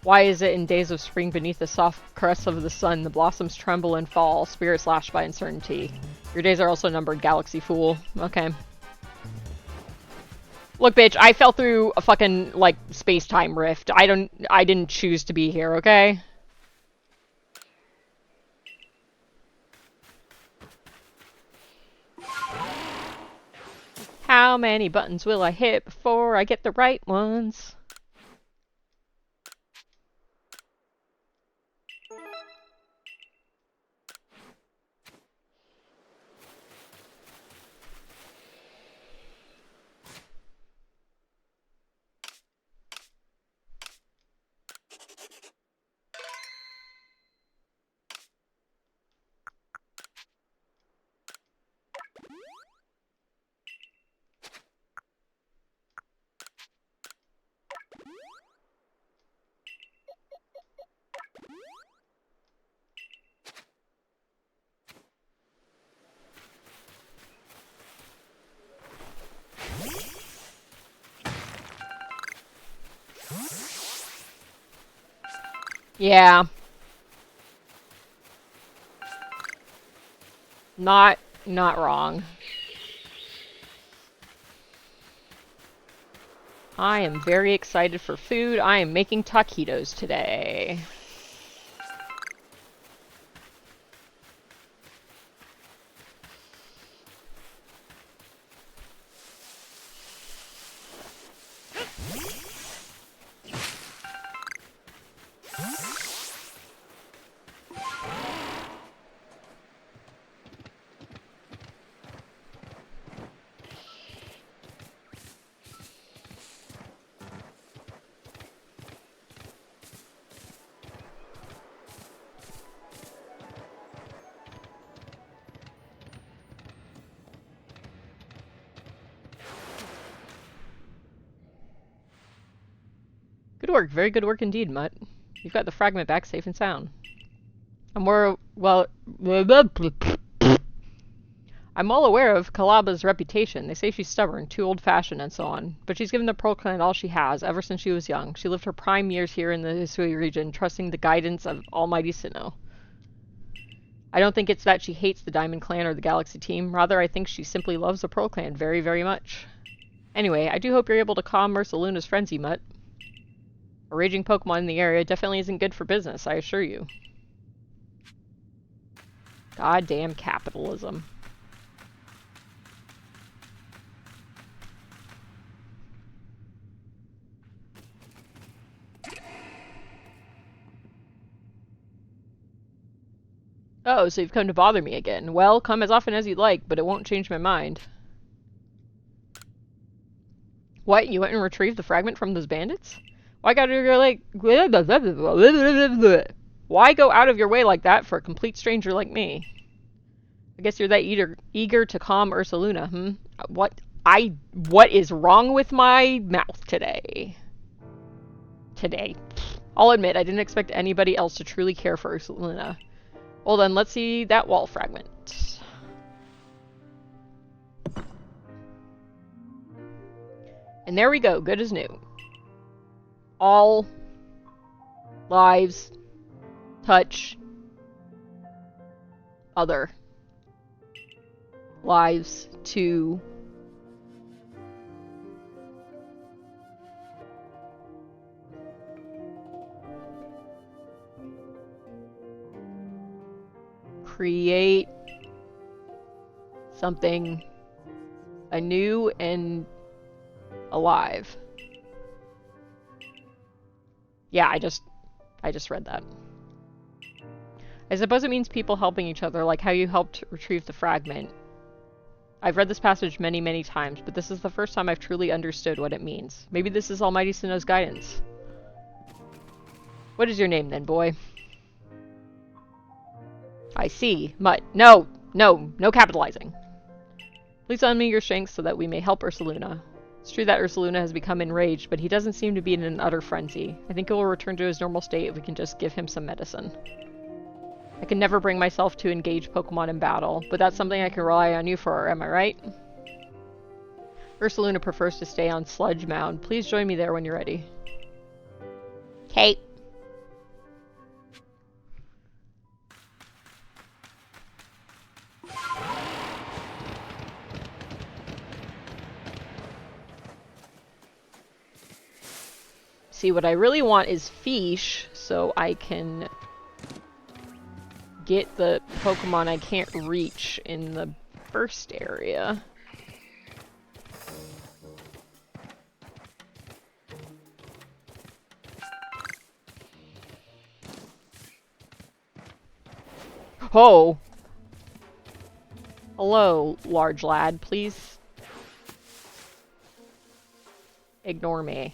Why is it in days of spring beneath the soft caress of the sun, the blossoms tremble and fall, spirits lashed by uncertainty? Your days are also numbered, Galaxy Fool. Okay. Look, bitch, I fell through a fucking, like, space-time rift. I didn't choose to be here, okay? How many buttons will I hit before I get the right ones? Yeah. Not wrong. I am very excited for food. I am making taquitos today. Good work, very good work indeed, Mutt. You've got the fragment back safe and sound. I'm more well. I'm well aware of Kalaba's reputation. They say she's stubborn, too old-fashioned, and so on. But she's given the Pearl Clan all she has, ever since she was young. She lived her prime years here in the Hisui region, trusting the guidance of Almighty Sinnoh. I don't think it's that she hates the Diamond Clan or the Galaxy team. Rather, I think she simply loves the Pearl Clan very, very much. Anyway, I do hope you're able to calm Ursaluna's frenzy, Mutt. A raging Pokemon in the area definitely isn't good for business, I assure you. Goddamn capitalism. Oh, so you've come to bother me again. Well, come as often as you'd like, but it won't change my mind. What? You went and retrieved the fragment from those bandits? Why go Why go out of your way like that for a complete stranger like me? I guess you're that eager to calm Ursaluna, What is wrong with my mouth today? I'll admit, I didn't expect anybody else to truly care for Ursaluna. Well then, let's see that wall fragment. And there we go, good as new. All lives touch other lives to create something anew and alive. Yeah, I just read that. I suppose it means people helping each other, like how you helped retrieve the fragment. I've read this passage many, many times, but this is the first time I've truly understood what it means. Maybe this is Almighty Sinnoh's guidance. What is your name then, boy? I see. Mutt. No capitalizing. Please lend me your strength so that we may help Ursaluna. It's true that Ursaluna has become enraged, but he doesn't seem to be in an utter frenzy. I think he will return to his normal state if we can just give him some medicine. I can never bring myself to engage Pokemon in battle, but that's something I can rely on you for, am I right? Ursaluna prefers to stay on Sludge Mound. Please join me there when you're ready. Kate. See, what I really want is Fish, so I can get the Pokemon I can't reach in the first area. Oh! Hello, large lad. Please ignore me.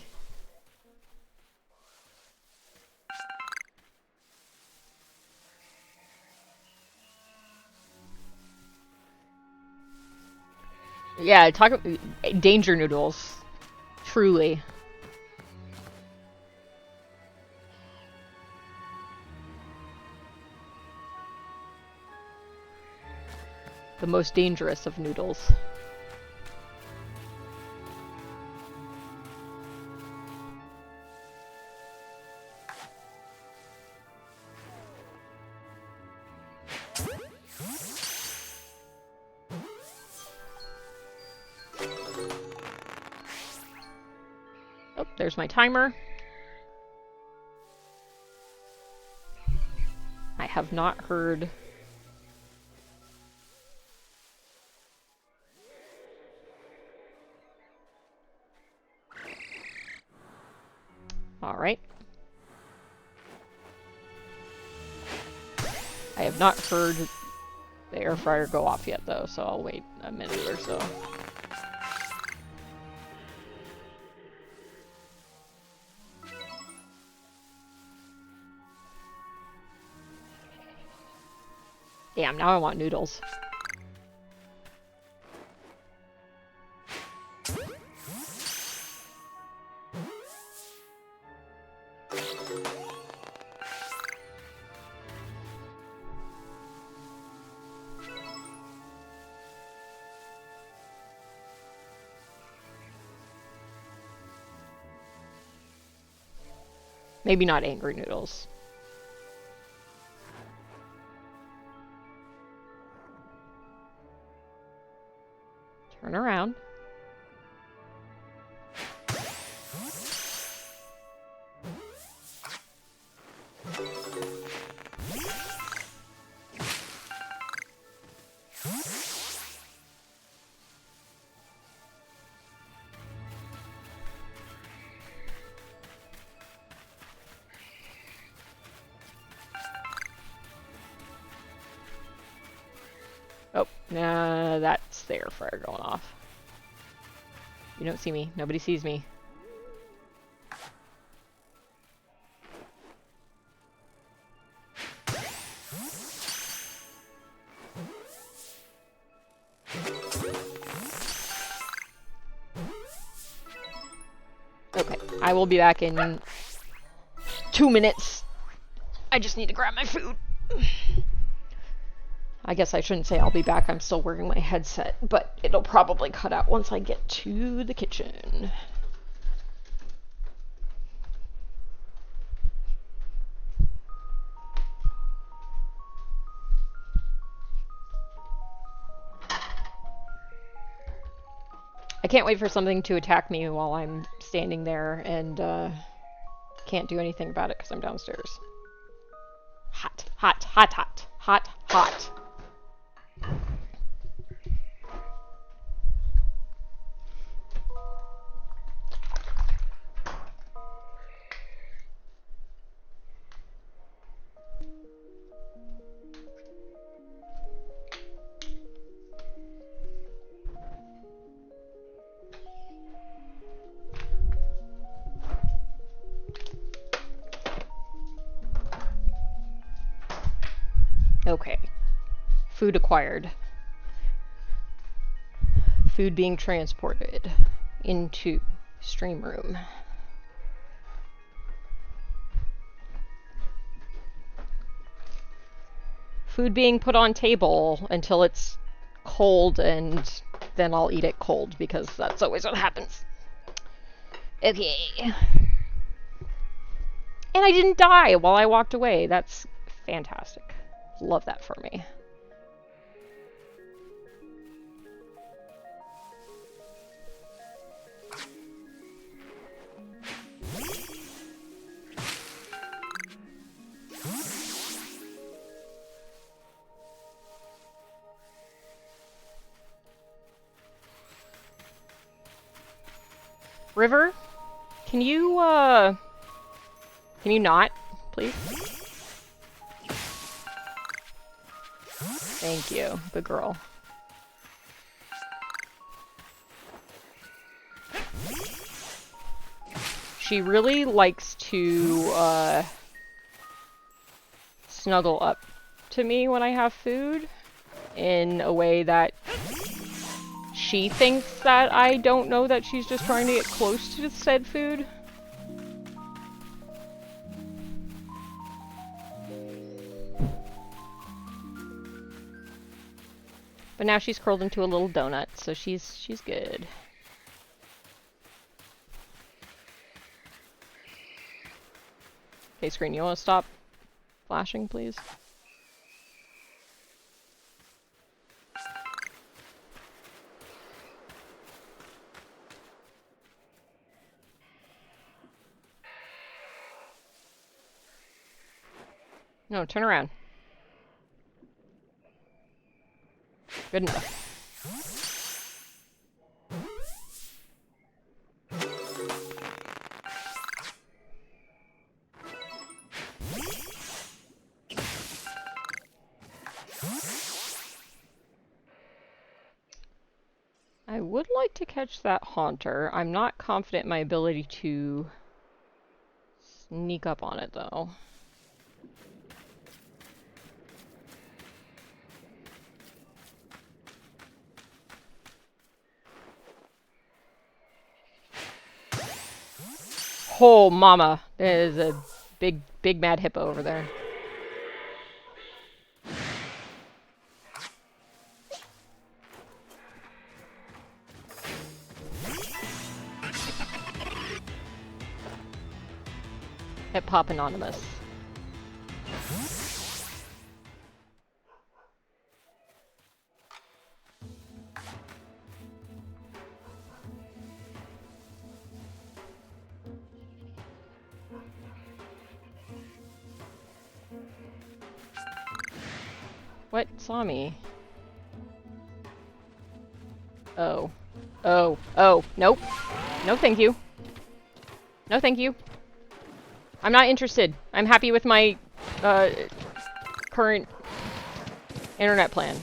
Yeah, talk about danger noodles. Truly. The most dangerous of noodles. Oh, there's my timer. I have not heard... Alright. I have not heard the air fryer go off yet though, so I'll wait a minute or so. Damn, now I want noodles. Maybe not angry noodles. Turn around. Oh, nah, that's their fire going off. You don't see me. Nobody sees me. Okay, I will be back in 2 minutes. I just need to grab my food. I guess I shouldn't say I'll be back. I'm still wearing my headset, but it'll probably cut out once I get to the kitchen. I can't wait for something to attack me while I'm standing there and can't do anything about it because I'm downstairs. Hot, hot, hot, hot, hot, hot. Okay. Food acquired. Food being transported into stream room. Food being put on table until it's cold, and then I'll eat it cold because that's always what happens. Okay. And I didn't die while I walked away. That's fantastic. Love that for me. River, can you not, please? Thank you. Good girl. She really likes to snuggle up to me when I have food in a way that she thinks that I don't know that she's just trying to get close to said food. But now she's curled into a little donut, so she's good. Okay, screen, you want to stop flashing, please? No, turn around. Good enough. I would like to catch that haunter. I'm not confident in my ability to sneak up on it, though. Oh, mama. There's a big mad hippo over there. at Pop Anonymous. What saw me? Oh. Oh. Oh. Nope. No thank you. No thank you. I'm not interested. I'm happy with my current internet plan.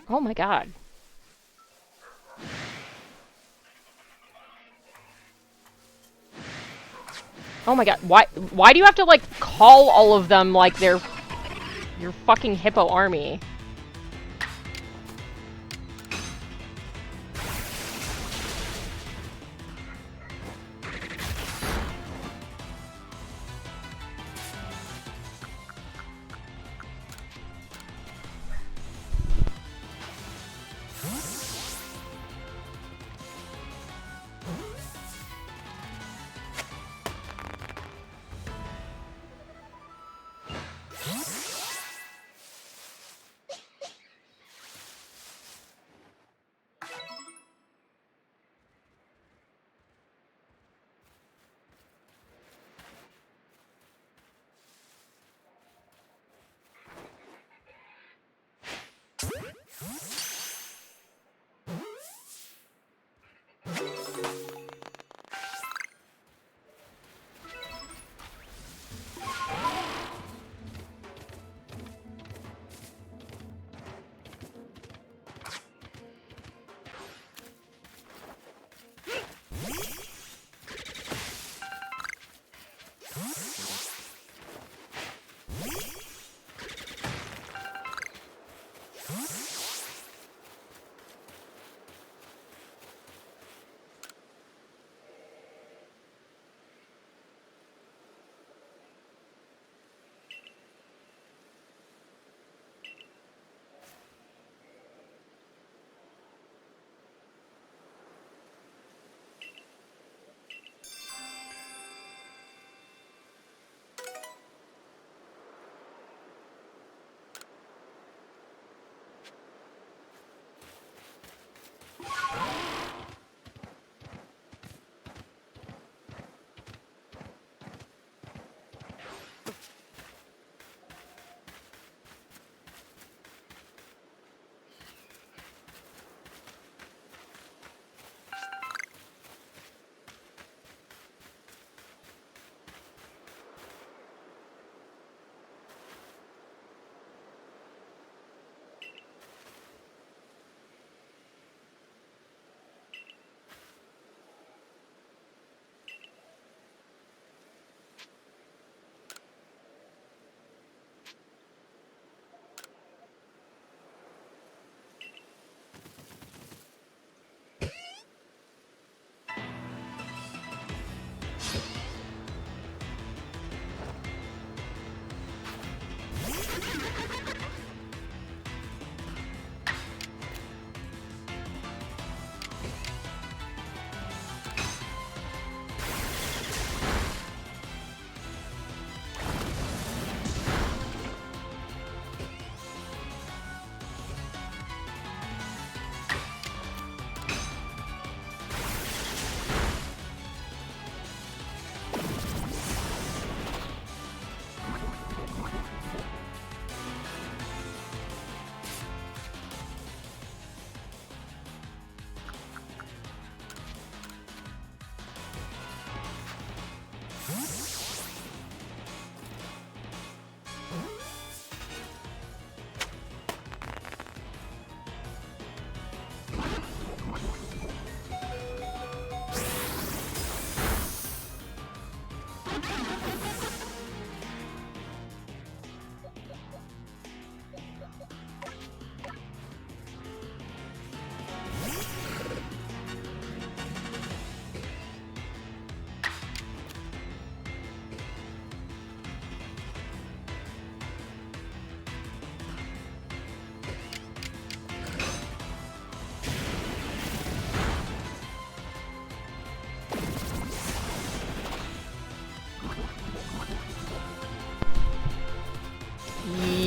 Oh my god. Oh my god. Why do you have to like call all of them like they're your fucking hippo army?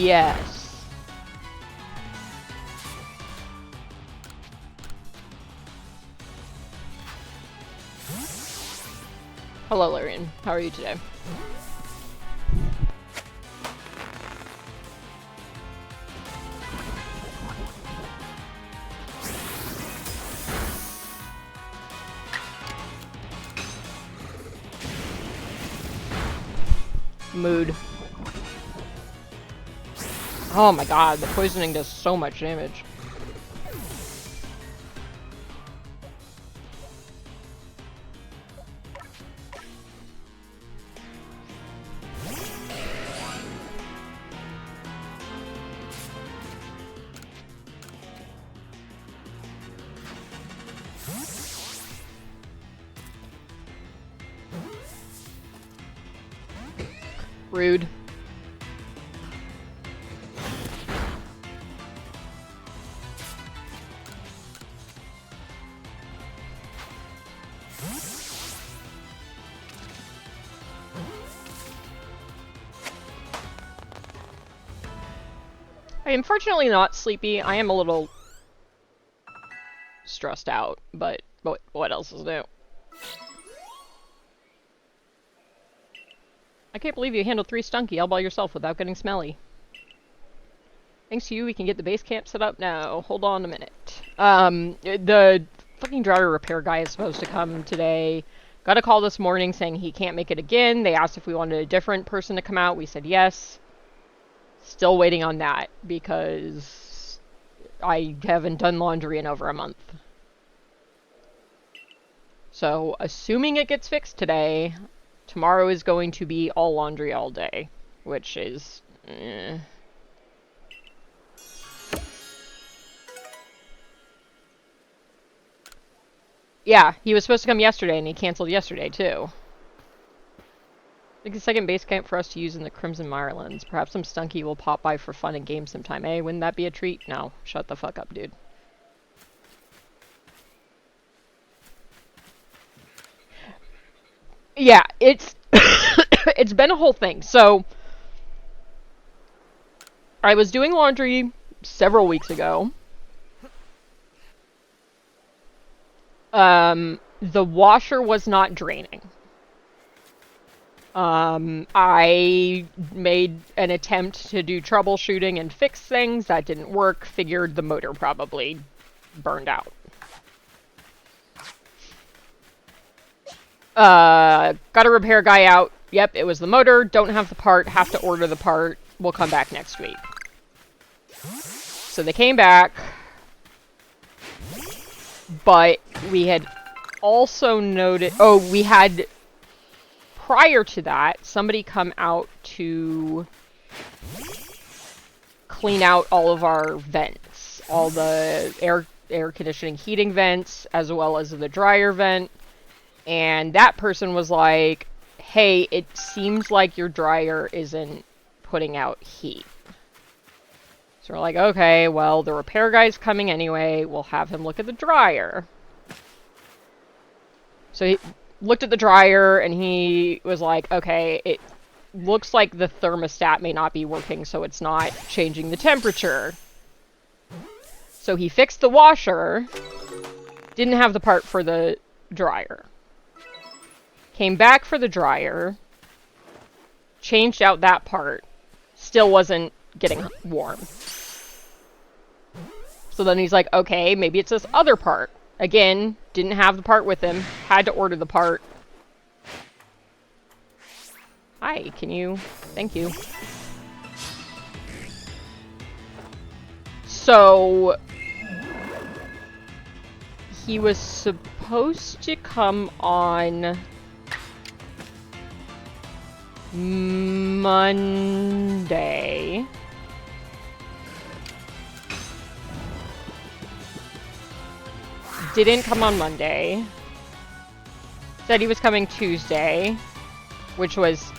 Yes. Hello, Larian. How are you today? Mood. Oh my god, the poisoning does so much damage. Rude. I am fortunately not sleepy. I am a little stressed out, but what else is new? I can't believe you handled 3 Stunky all by yourself without getting smelly. Thanks to you, we can get the base camp set up now. Hold on a minute. The fucking dryer repair guy is supposed to come today. Got a call this morning saying he can't make it again. They asked if we wanted a different person to come out. We said yes. Still waiting on that because I haven't done laundry in over a month. So, assuming it gets fixed today, tomorrow is going to be all laundry all day, which is... Yeah, he was supposed to come yesterday, and he canceled yesterday, too. I think a second base camp for us to use in the Crimson Mirelands. Perhaps some Stunky will pop by for fun and games sometime. Eh, wouldn't that be a treat? No, shut the fuck up, dude. Yeah, it's... it's been a whole thing. So, I was doing laundry several weeks ago. The washer was not draining. I made an attempt to do troubleshooting and fix things. That didn't work. Figured the motor probably burned out. Got a repair guy out. Yep, it was the motor. Don't have the part. Have to order the part. We'll come back next week. So they came back. But we had also noted... Oh, we had... Prior to that, somebody come out to clean out all of our vents. All the air conditioning heating vents, as well as the dryer vent. And that person was like, hey, it seems like your dryer isn't putting out heat. So we're like, okay, well, the repair guy's coming anyway. We'll have him look at the dryer. So he looked at the dryer, and he was like, okay, it looks like the thermostat may not be working, so it's not changing the temperature. So he fixed the washer, didn't have the part for the dryer. Came back for the dryer, changed out that part, still wasn't getting warm. So then he's like, okay, maybe it's this other part. Again, didn't have the part with him, had to order the part. Hi, can you... Thank you. So... He was supposed to come on... Monday. Didn't come on Monday. Said he was coming Tuesday, which was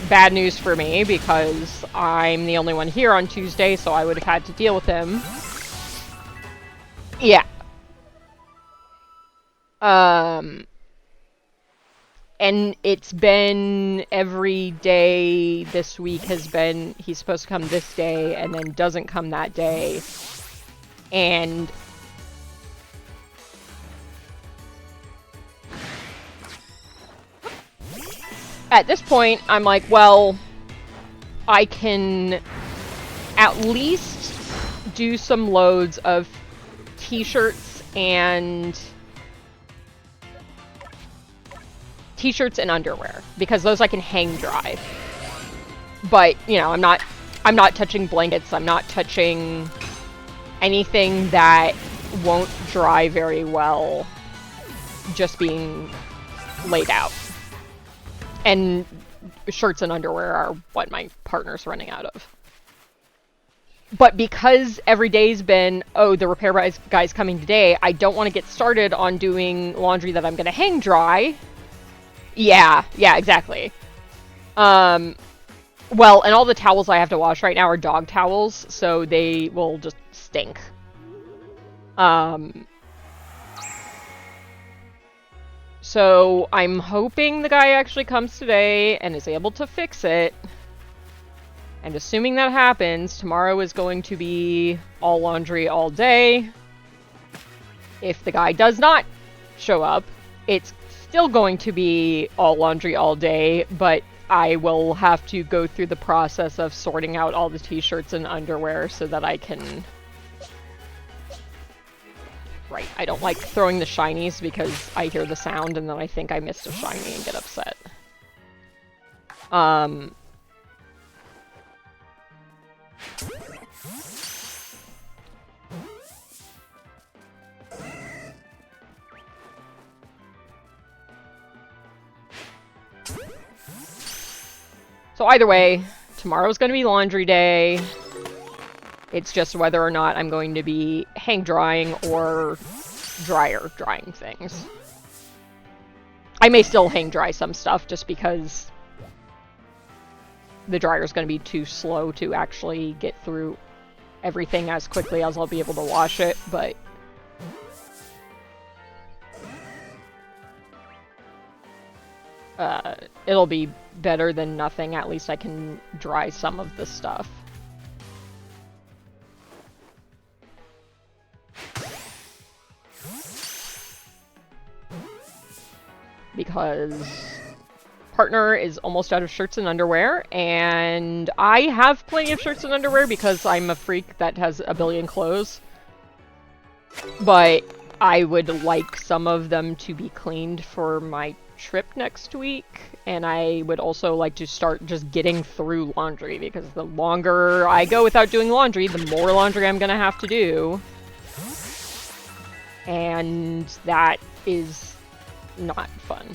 bad news for me because I'm the only one here on Tuesday, so I would have had to deal with him. Yeah. And it's been every day this week has been, he's supposed to come this day and then doesn't come that day. And at this point, I'm like, well, I can at least do some loads of t-shirts and underwear, because those I can hang dry. But, you know, I'm not touching blankets, I'm not touching anything that won't dry very well just being laid out. And shirts and underwear are what my partner's running out of. But because every day's been, oh, the repair guy's coming today, I don't want to get started on doing laundry that I'm going to hang dry. Yeah, exactly. Well, and all the towels I have to wash right now are dog towels, so they will just stink. So I'm hoping the guy actually comes today and is able to fix it. And assuming that happens, tomorrow is going to be all laundry all day. If the guy does not show up, it's still going to be all laundry all day, but I will have to go through the process of sorting out all the t-shirts and underwear so that I can... Right, I don't like throwing the shinies because I hear the sound and then I think I missed a shiny and get upset. So either way, tomorrow's going to be laundry day. It's just whether or not I'm going to be hang drying or dryer drying things. I may still hang dry some stuff just because the dryer's going to be too slow to actually get through everything as quickly as I'll be able to wash it, but... it'll be better than nothing. At least I can dry some of the stuff. Because partner is almost out of shirts and underwear, and I have plenty of shirts and underwear because I'm a freak that has a billion clothes. But I would like some of them to be cleaned for my trip next week, and I would also like to start just getting through laundry, because the longer I go without doing laundry, the more laundry I'm gonna have to do. And that is not fun.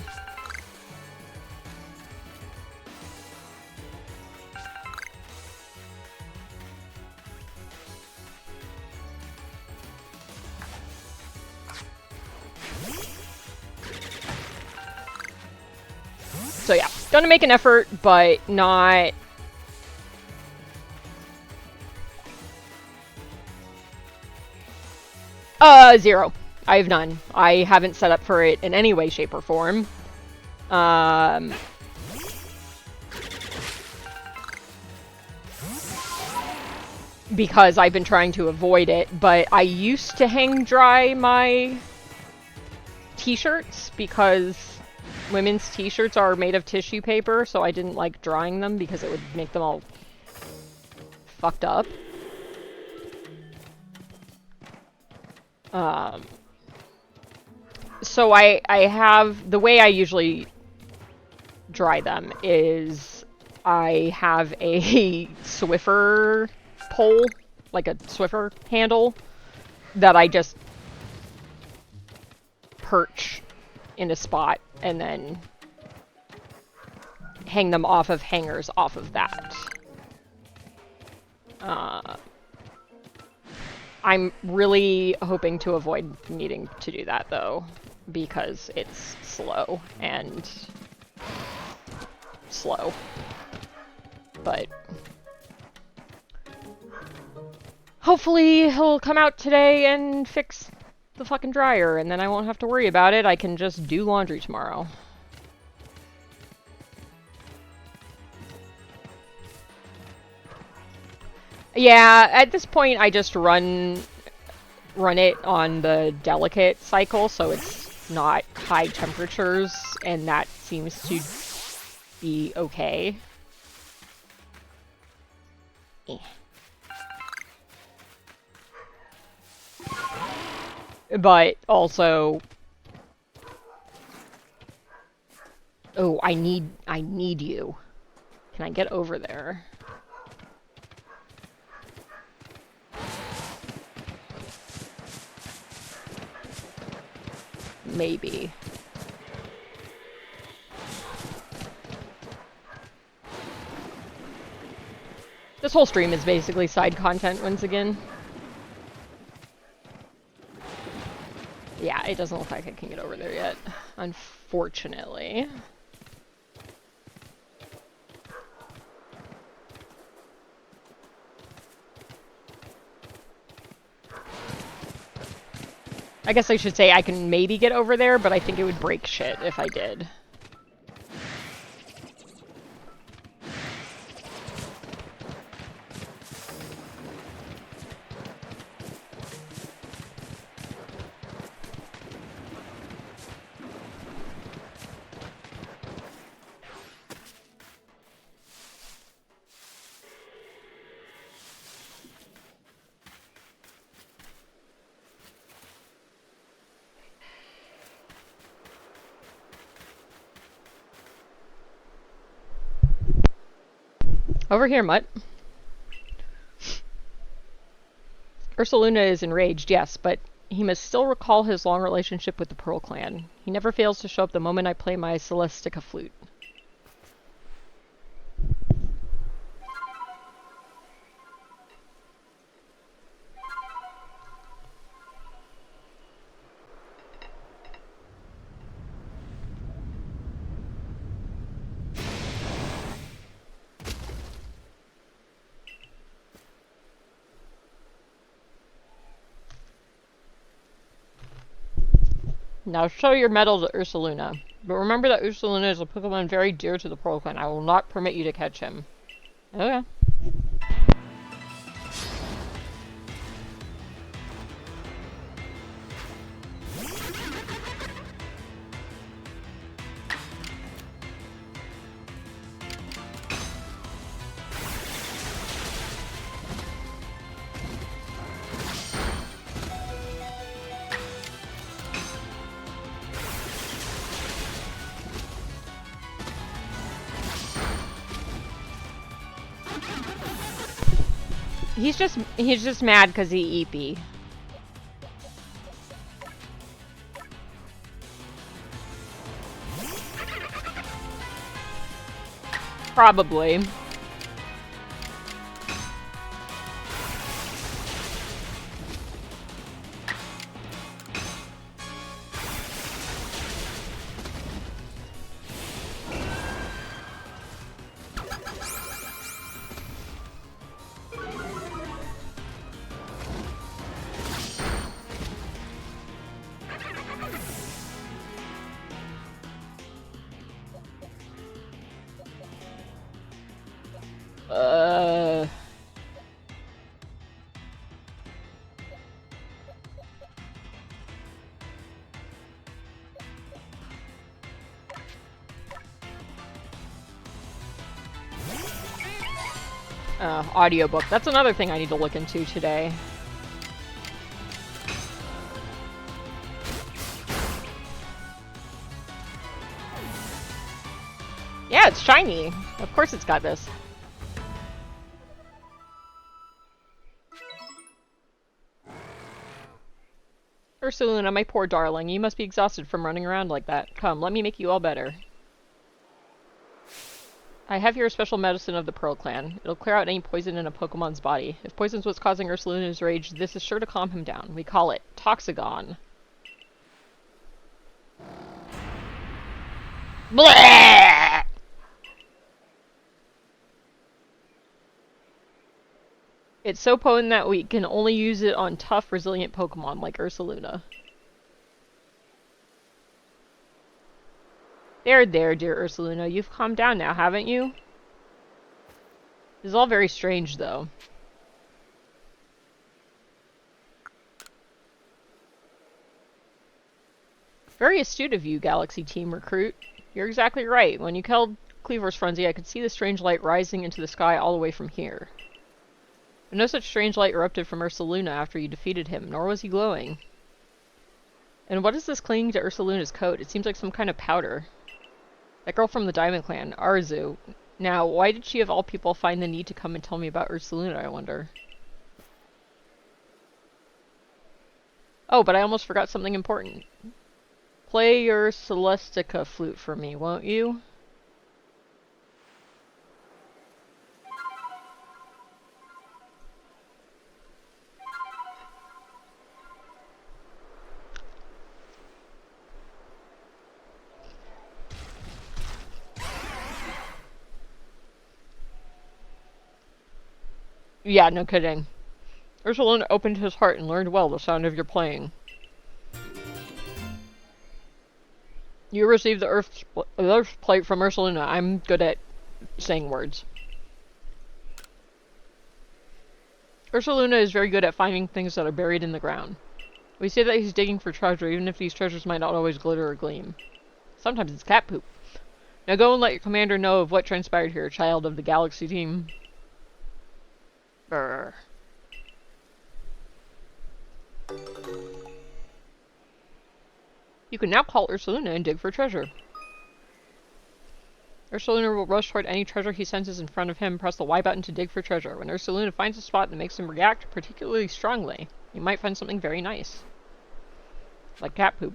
So yeah, gonna make an effort, but not... Zero. I have none. I haven't set up for it in any way, shape, or form. Because I've been trying to avoid it, but I used to hang dry my t-shirts because women's t-shirts are made of tissue paper, so I didn't like drying them because it would make them all fucked up. So I have, the way I usually dry them is I have a Swiffer pole, like a Swiffer handle, that I just perch in a spot and then hang them off of hangers off of that. I'm really hoping to avoid needing to do that, though, because it's slow and slow. But hopefully he'll come out today and fix the fucking dryer, and then I won't have to worry about it. I can just do laundry tomorrow. Yeah, at this point I just run it on the delicate cycle, so it's not high temperatures, and that seems to be okay. Eh. But also, oh, I need you. Can I get over there? Maybe. This whole stream is basically side content once again. Yeah, it doesn't look like I can get over there yet, unfortunately. I guess I should say I can maybe get over there, but I think it would break shit if I did. Over here, Mutt. Ursaluna is enraged, yes, but he must still recall his long relationship with the Pearl Clan. He never fails to show up the moment I play my Celestica flute. Now show your medal to Ursaluna. But remember that Ursaluna is a Pokemon very dear to the Pearl Clan. I will not permit you to catch him. Okay. He's just mad because he EP. Probably. Audiobook. That's another thing I need to look into today. Yeah, it's shiny. Of course it's got this. Ursaluna, my poor darling, you must be exhausted from running around like that. Come, let me make you all better. I have here a special medicine of the Pearl Clan. It'll clear out any poison in a Pokemon's body. If poison's what's causing Ursaluna's rage, this is sure to calm him down. We call it Toxagon. Blah! It's so potent that we can only use it on tough, resilient Pokemon like Ursaluna. There, dear Ursaluna. You've calmed down now, haven't you? This is all very strange, though. Very astute of you, Galaxy Team Recruit. You're exactly right. When you killed Cleaver's Frenzy, I could see the strange light rising into the sky all the way from here. But no such strange light erupted from Ursa Luna after you defeated him, nor was he glowing. And what is this clinging to Ursa Luna's coat? It seems like some kind of powder. That girl from the Diamond Clan, Arzu. Now, why did she of all people find the need to come and tell me about Ursa Luna, I wonder? Oh, but I almost forgot something important. Play your Celestica flute for me, won't you? Yeah, no kidding. Ursa Luna opened his heart and learned well the sound of your playing. You received the Earth Plate from Ursa Luna. I'm good at saying words. Ursa Luna is very good at finding things that are buried in the ground. We say that he's digging for treasure, even if these treasures might not always glitter or gleam. Sometimes it's cat poop. Now go and let your commander know of what transpired here, child of the Galaxy Team. Brr. You can now call Ursa Luna and dig for treasure. Ursa Luna will rush toward any treasure he senses in front of him. Press the Y button to dig for treasure. When Ursa Luna finds a spot that makes him react particularly strongly, you might find something very nice. Like cat poop.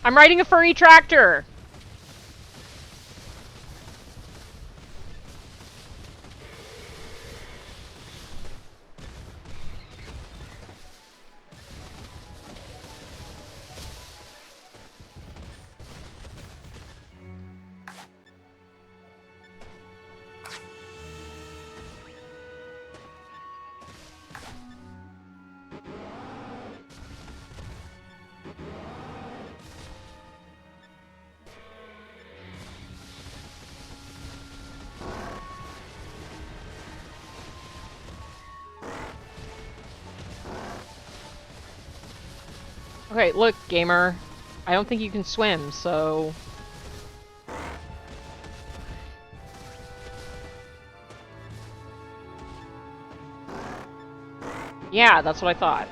I'm riding a furry tractor! Okay, look, gamer. I don't think you can swim, so... Yeah, that's what I thought.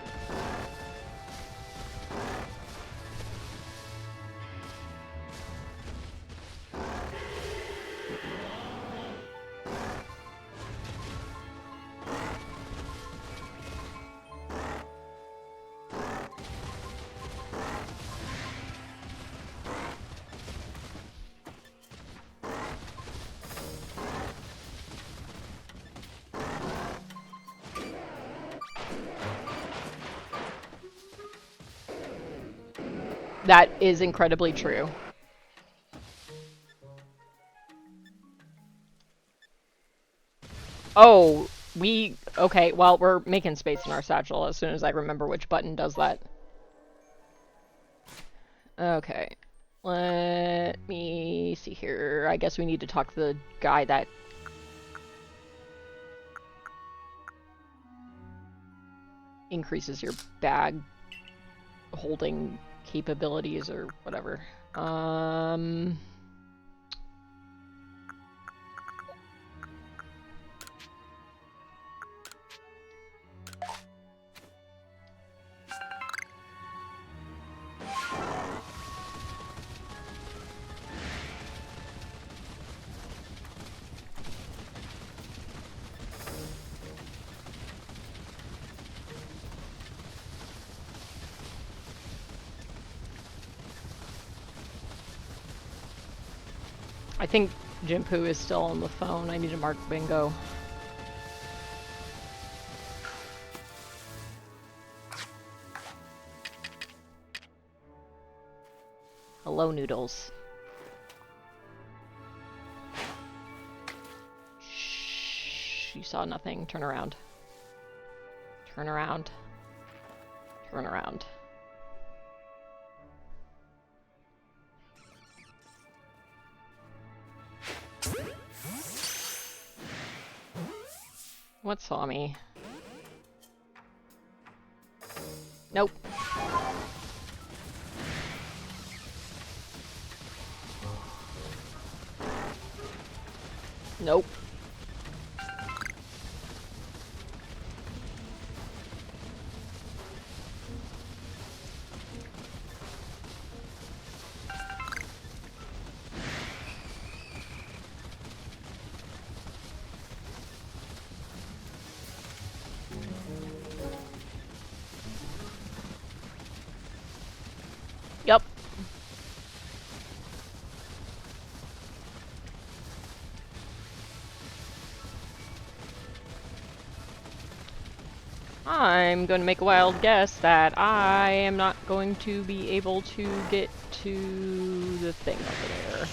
That is incredibly true. Oh, okay, well, we're making space in our satchel as soon as I remember which button does that. Okay. Let me see here. I guess we need to talk to the guy that... increases your bag holding capabilities or whatever. I think Jimpu is still on the phone. I need to mark bingo. Hello, Noodles. Shh, you saw nothing. Turn around. Turn around. Turn around. What saw me? Nope. Nope. Yep. I'm going to make a wild guess that I am not going to be able to get to the thing over there.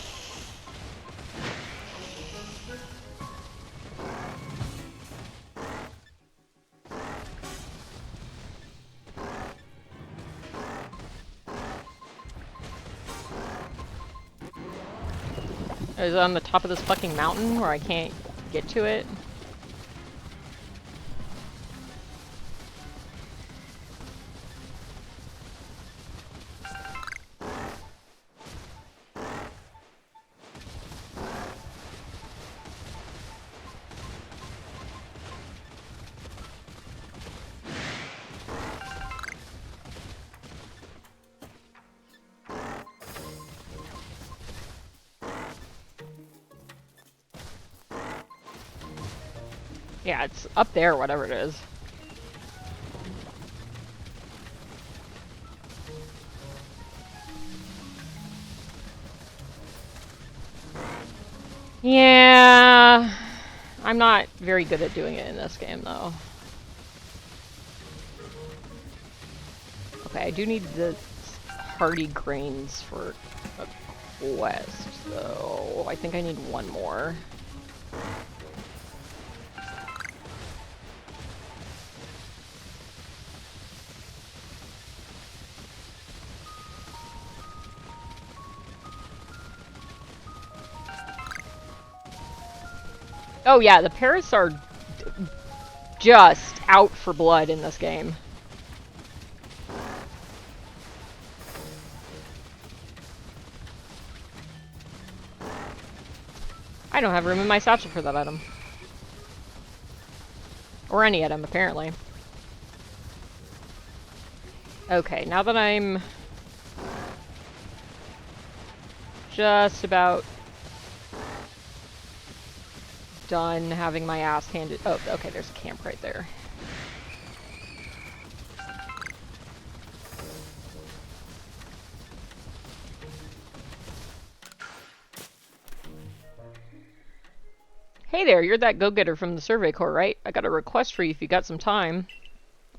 Is it on the top of this fucking mountain where I can't get to it? Yeah, it's up there, whatever it is. Yeah, I'm not very good at doing it in this game, though. Okay, I do need the hardy grains for a quest, though. I think I need one more. Oh yeah, the parrots are just out for blood in this game. I don't have room in my satchel for that item. Or any item, apparently. Okay, now that I'm just about done having my ass handed— oh, okay, there's a camp right there. Hey there, you're that go-getter from the Survey Corps, right? I got a request for you if you got some time.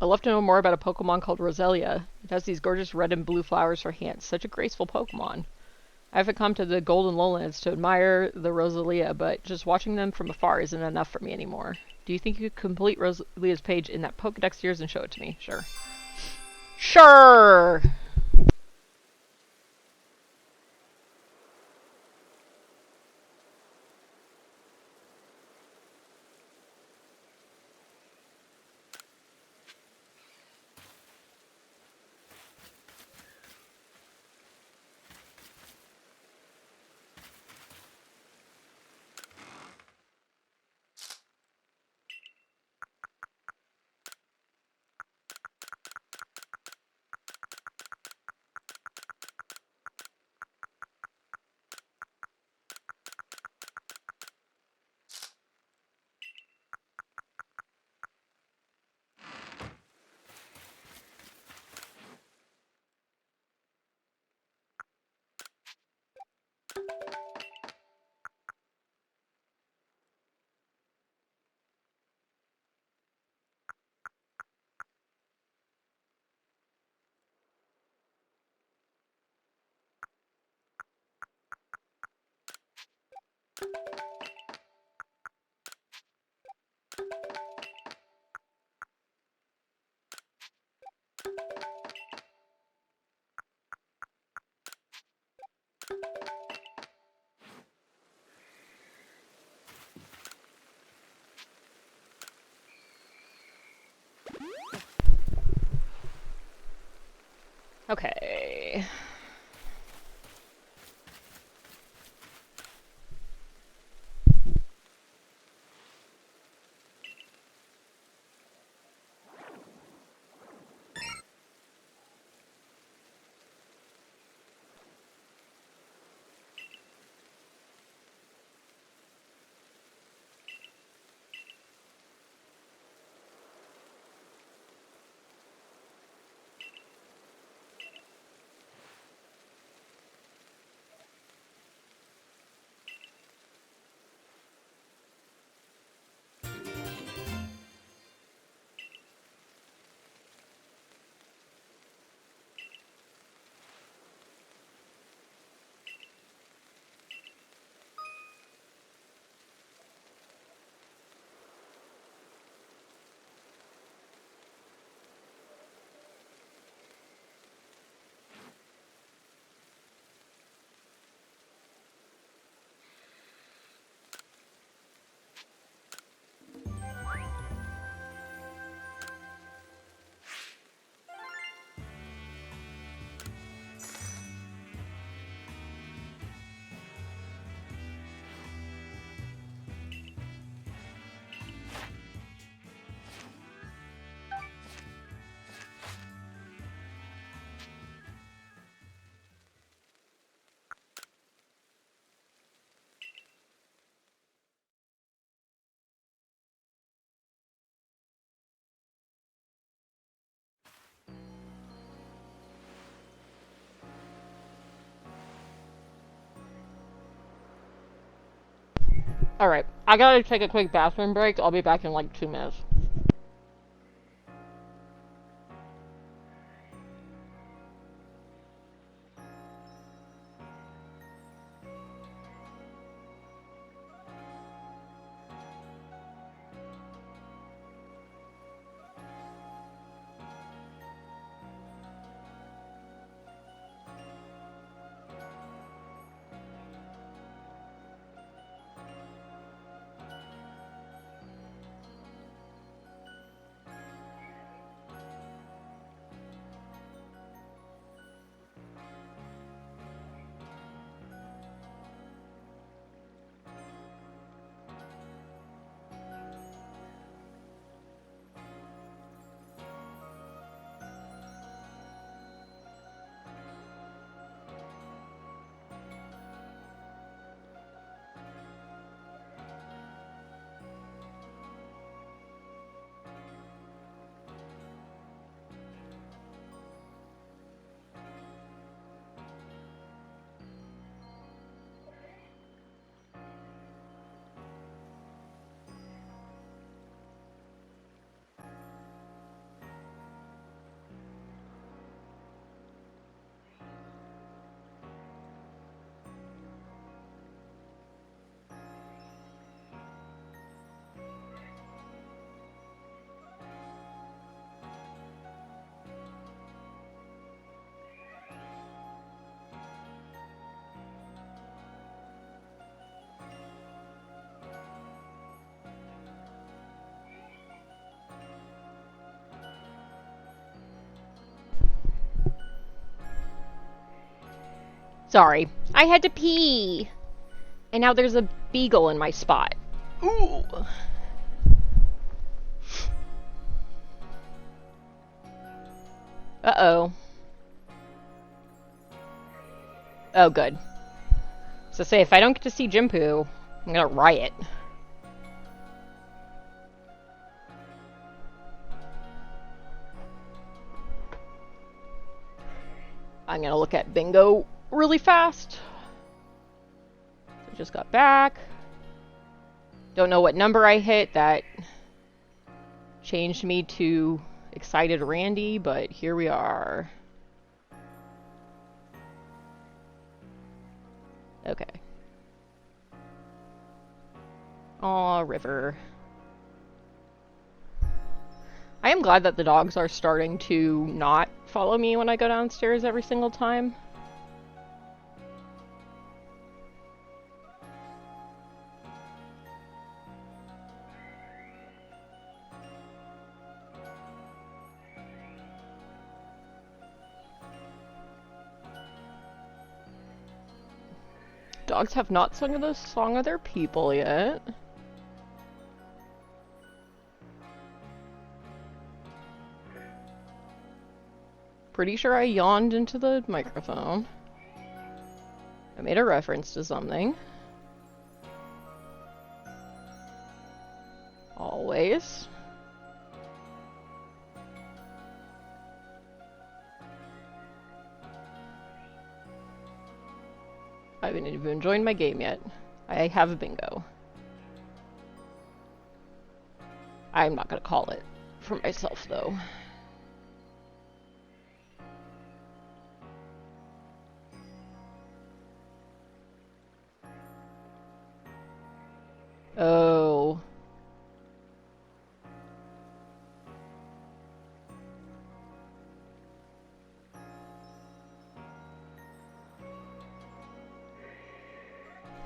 I'd love to know more about a Pokemon called Roselia. It has these gorgeous red and blue flowers for hands. Such a graceful Pokemon. I haven't come to the Golden Lowlands to admire the Roselia, but just watching them from afar isn't enough for me anymore. Do you think you could complete Roselia's page in that Pokedex of yours and show it to me? Sure. Sure! Okay. Alright, I gotta take a quick bathroom break. I'll be back in like 2 minutes. Sorry, I had to pee! And now there's a beagle in my spot. Ooh! Uh-oh. Oh, good. So say, if I don't get to see Jimpu, I'm gonna riot. I'm gonna look at bingo really fast. I just got back. Don't know what number I hit. That changed me to excited Randy, but here we are. Okay. Aw, river. I am glad that the dogs are starting to not follow me when I go downstairs every single time. dogs have not sung the song of their people yet. Pretty sure I yawned into the microphone. I made a reference to something. Always. I haven't even joined my game yet. I have a bingo. I'm not gonna call it for myself though. Oh.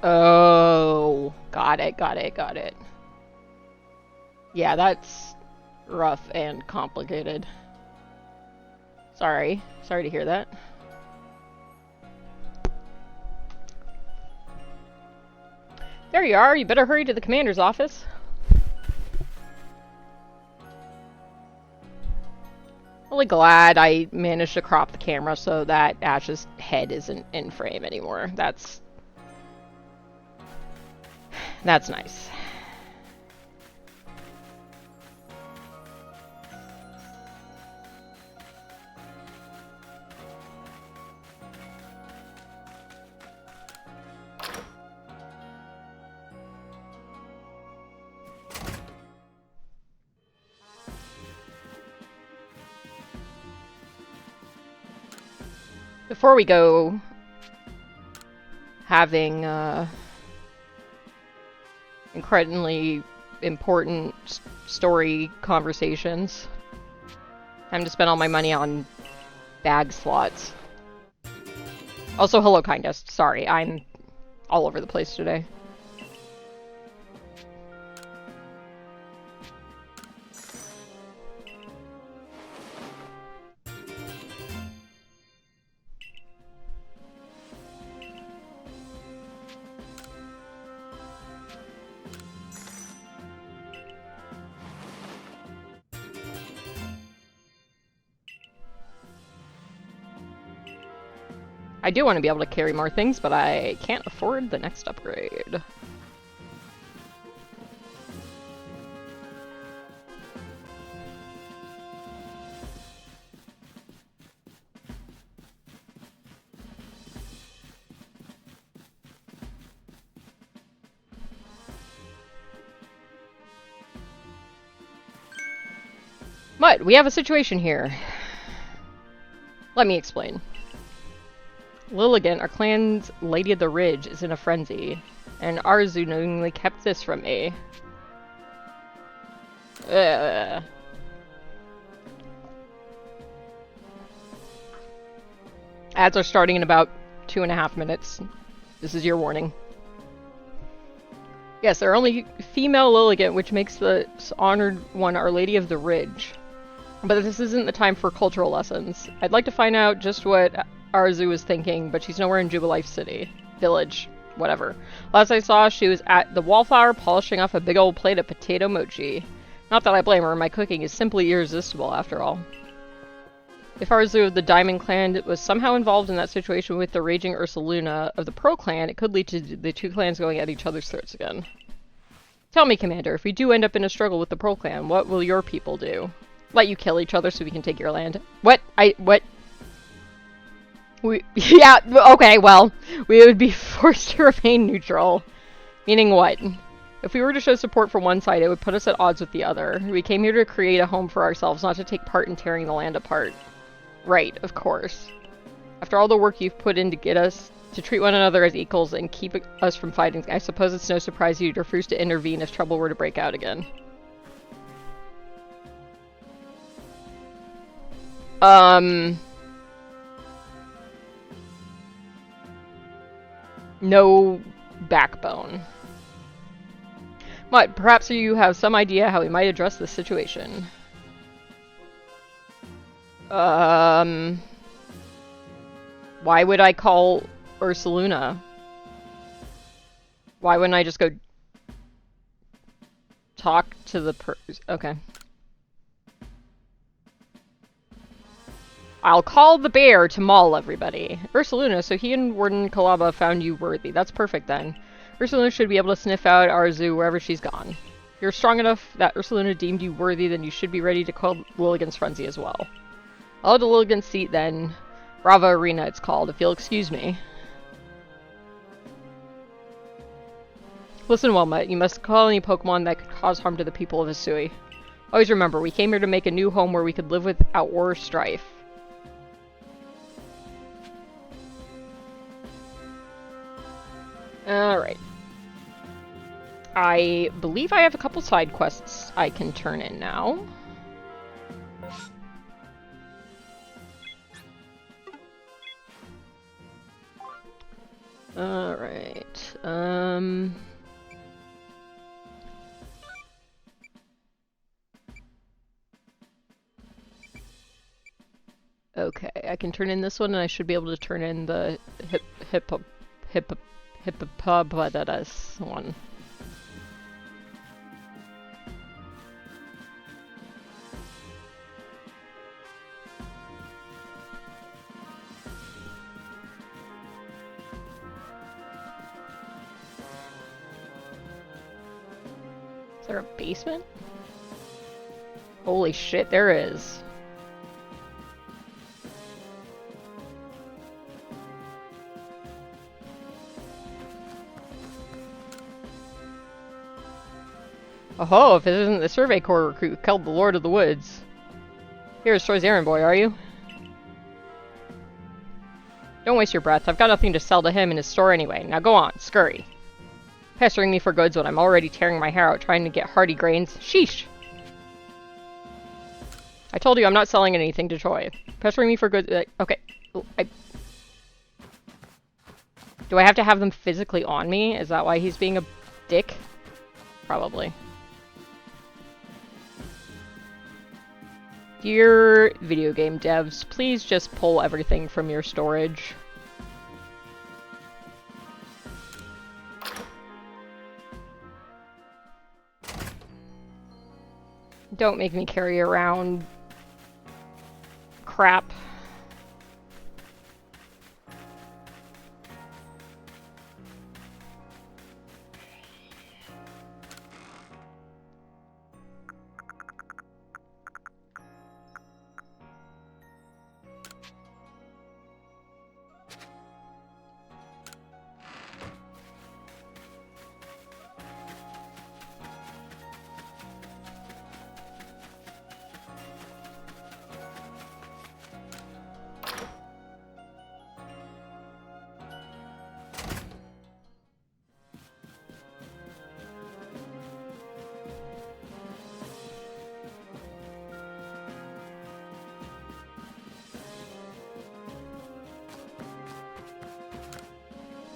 Oh. Got it. Yeah, that's rough and complicated. Sorry to hear that. There you are, you better hurry to the commander's office. Really glad I managed to crop the camera so that Ash's head isn't in frame anymore. That's nice. Before we go having incredibly important story conversations, time to spend all my money on bag slots. Also, hello, Kindest. Sorry, I'm all over the place today. I do want to be able to carry more things, but I can't afford the next upgrade. But we have a situation here. Let me explain. Lilligant, our clan's Lady of the Ridge, is in a frenzy, and Arzu knowingly kept this from me. Ads are starting in about 2.5 minutes. This is your warning. Yes, there are only female Lilligant, which makes the honored one Our Lady of the Ridge. But this isn't the time for cultural lessons. I'd like to find out just what Arzu was thinking, but she's nowhere in Jubilife City. Village. Whatever. Last I saw, she was at the Wallflower polishing off a big old plate of potato mochi. Not that I blame her, my cooking is simply irresistible after all. If Arzu of the Diamond Clan was somehow involved in that situation with the raging Ursaluna of the Pro Clan, it could lead to the two clans going at each other's throats again. Tell me, Commander, if we do end up in a struggle with the Pro Clan, what will your people do? Let you kill each other so we can take your land? What? Yeah, okay, well, we would be forced to remain neutral. Meaning what? If we were to show support for one side, it would put us at odds with the other. We came here to create a home for ourselves, not to take part in tearing the land apart. Right, of course. After all the work you've put in to get us to treat one another as equals and keep us from fighting, I suppose it's no surprise you'd refuse to intervene if trouble were to break out again. No backbone. But perhaps you have some idea how we might address this situation. Why would I call Ursaluna? Why wouldn't I just go talk to the okay. I'll call the bear to maul everybody. Ursaluna, so he and Warden Kalaba found you worthy. That's perfect then. Ursaluna should be able to sniff out Arzu wherever she's gone. If you're strong enough that Ursaluna deemed you worthy, then you should be ready to call Lilligan's frenzy as well. I'll head to Lilligan's seat then. Brava Arena it's called, if you'll excuse me. Listen, Wilmot, you must call any Pokemon that could cause harm to the people of Hisui. Always remember, we came here to make a new home where we could live without war or strife. Alright. I believe I have a couple side quests I can turn in now. Alright. Okay, I can turn in this one, and I should be able to turn in the hippopotamus one. Is there a basement? Holy shit, there is. Oh, if it isn't the Survey Corps recruit who killed the Lord of the Woods. Here's Troy's errand boy, are you? Don't waste your breath. I've got nothing to sell to him in his store anyway. Now go on, scurry. Pestering me for goods when I'm already tearing my hair out trying to get hearty grains. Sheesh! I told you I'm not selling anything to Troy. Pestering me for goods... okay. Do I have to have them physically on me? Is that why he's being a dick? Probably. Dear video game devs, please just pull everything from your storage. Don't make me carry around crap.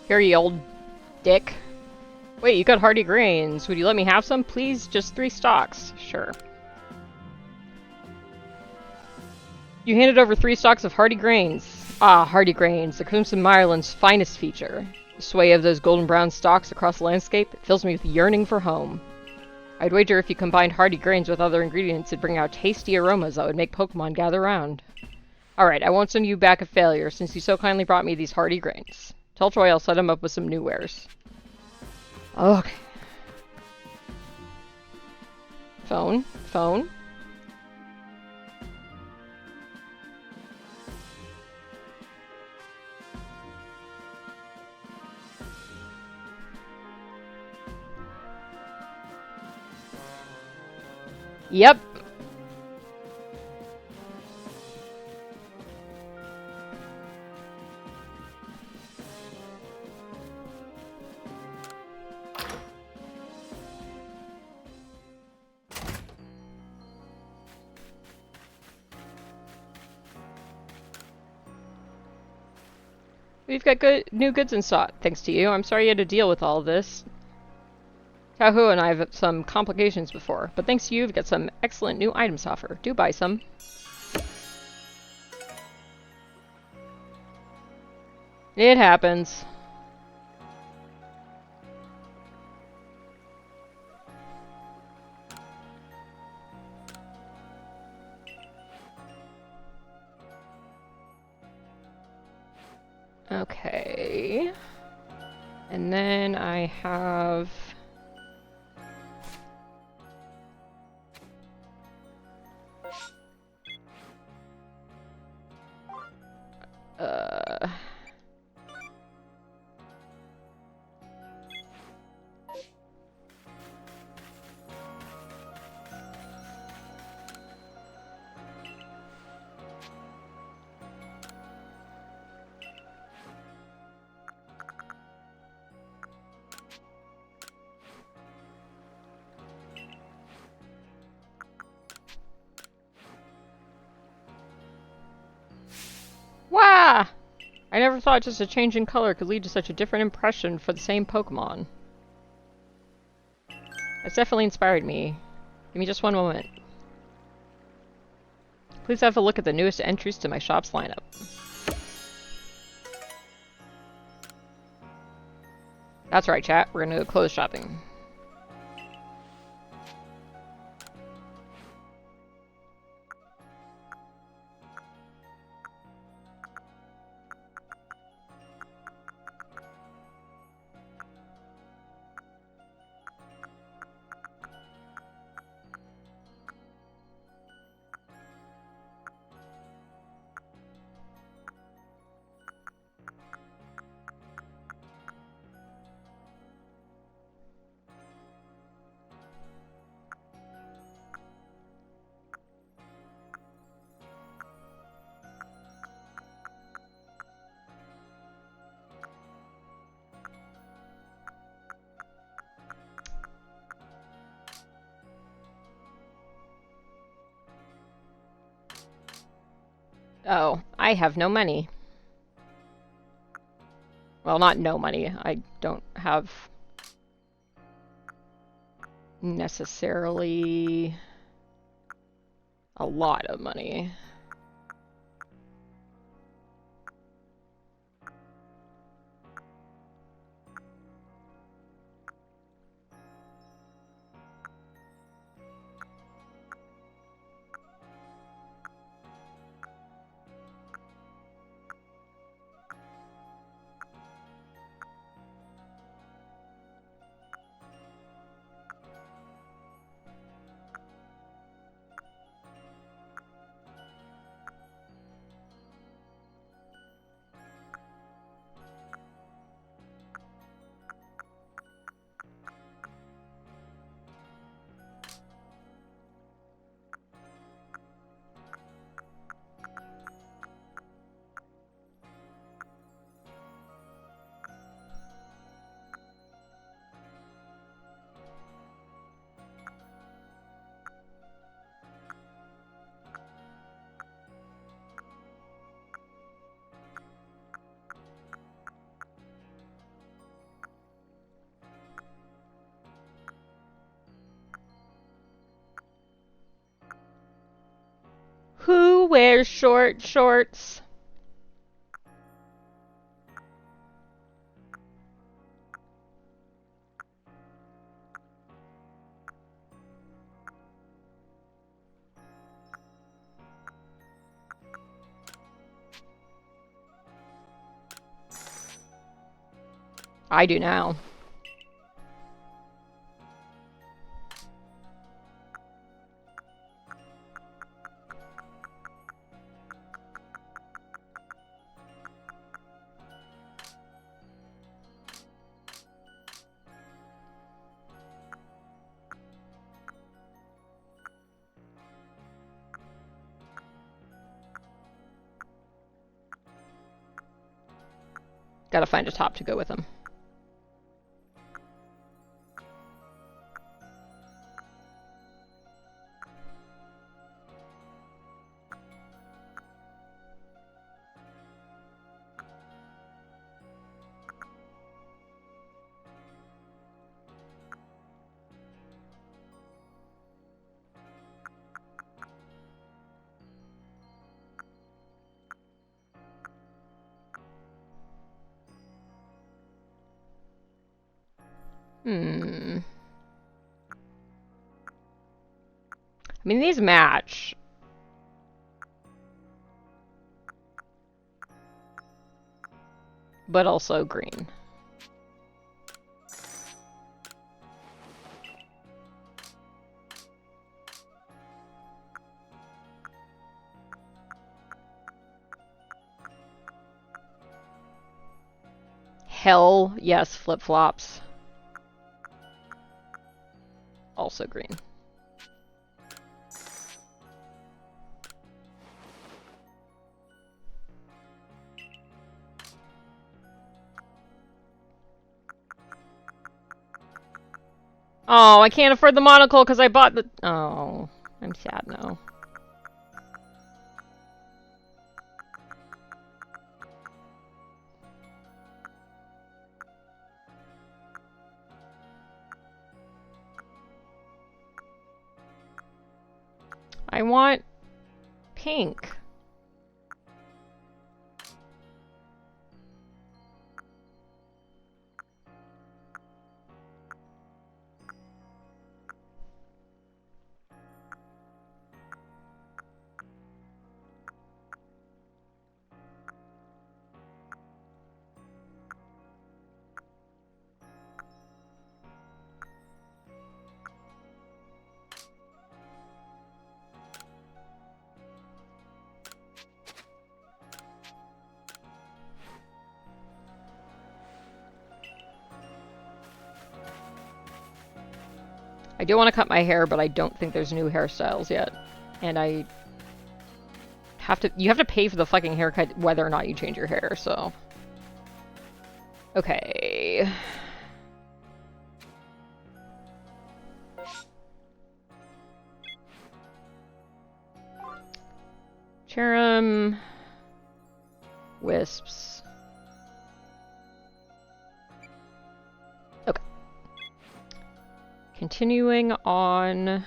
Here, you old dick. Wait, you got hearty grains. Would you let me have some, please? Just 3 stalks. Sure. You handed over 3 stalks of hearty grains. Ah, hearty grains, the Crimson Mireland's finest feature. The sway of those golden brown stalks across the landscape, it fills me with yearning for home. I'd wager if you combined hearty grains with other ingredients, it'd bring out tasty aromas that would make Pokemon gather round. Alright, I won't send you back a failure, since you so kindly brought me these hearty grains. Tell Troy I'll set him up with some new wares. Okay. Phone? Phone? Yep. We've got new goods in stock, thanks to you. I'm sorry you had to deal with all of this. Tahu and I have some complications before, but thanks to you, we've got some excellent new items to offer. Do buy some. It happens. Okay. And then I have... Uh... Wah! I never thought just a change in color could lead to such a different impression for the same Pokemon. That's definitely inspired me. Give me just one moment. Please have a look at the newest entries to my shop's lineup. That's right, chat. We're gonna go clothes shopping. Oh, I have no money. Well, not no money. I don't have necessarily a lot of money. Who wears short shorts? I do now. Gotta find a top to go with them. I mean, these match. but also green. Hell yes, flip-flops. Also green. Oh, I can't afford the monocle because I bought the... Oh, I'm sad now. I want pink. I do want to cut my hair, but I don't think there's new hairstyles yet. And I have to... You have to pay for the fucking haircut whether or not you change your hair, so... Okay... Cherrim... Wisps... Okay. Continuing on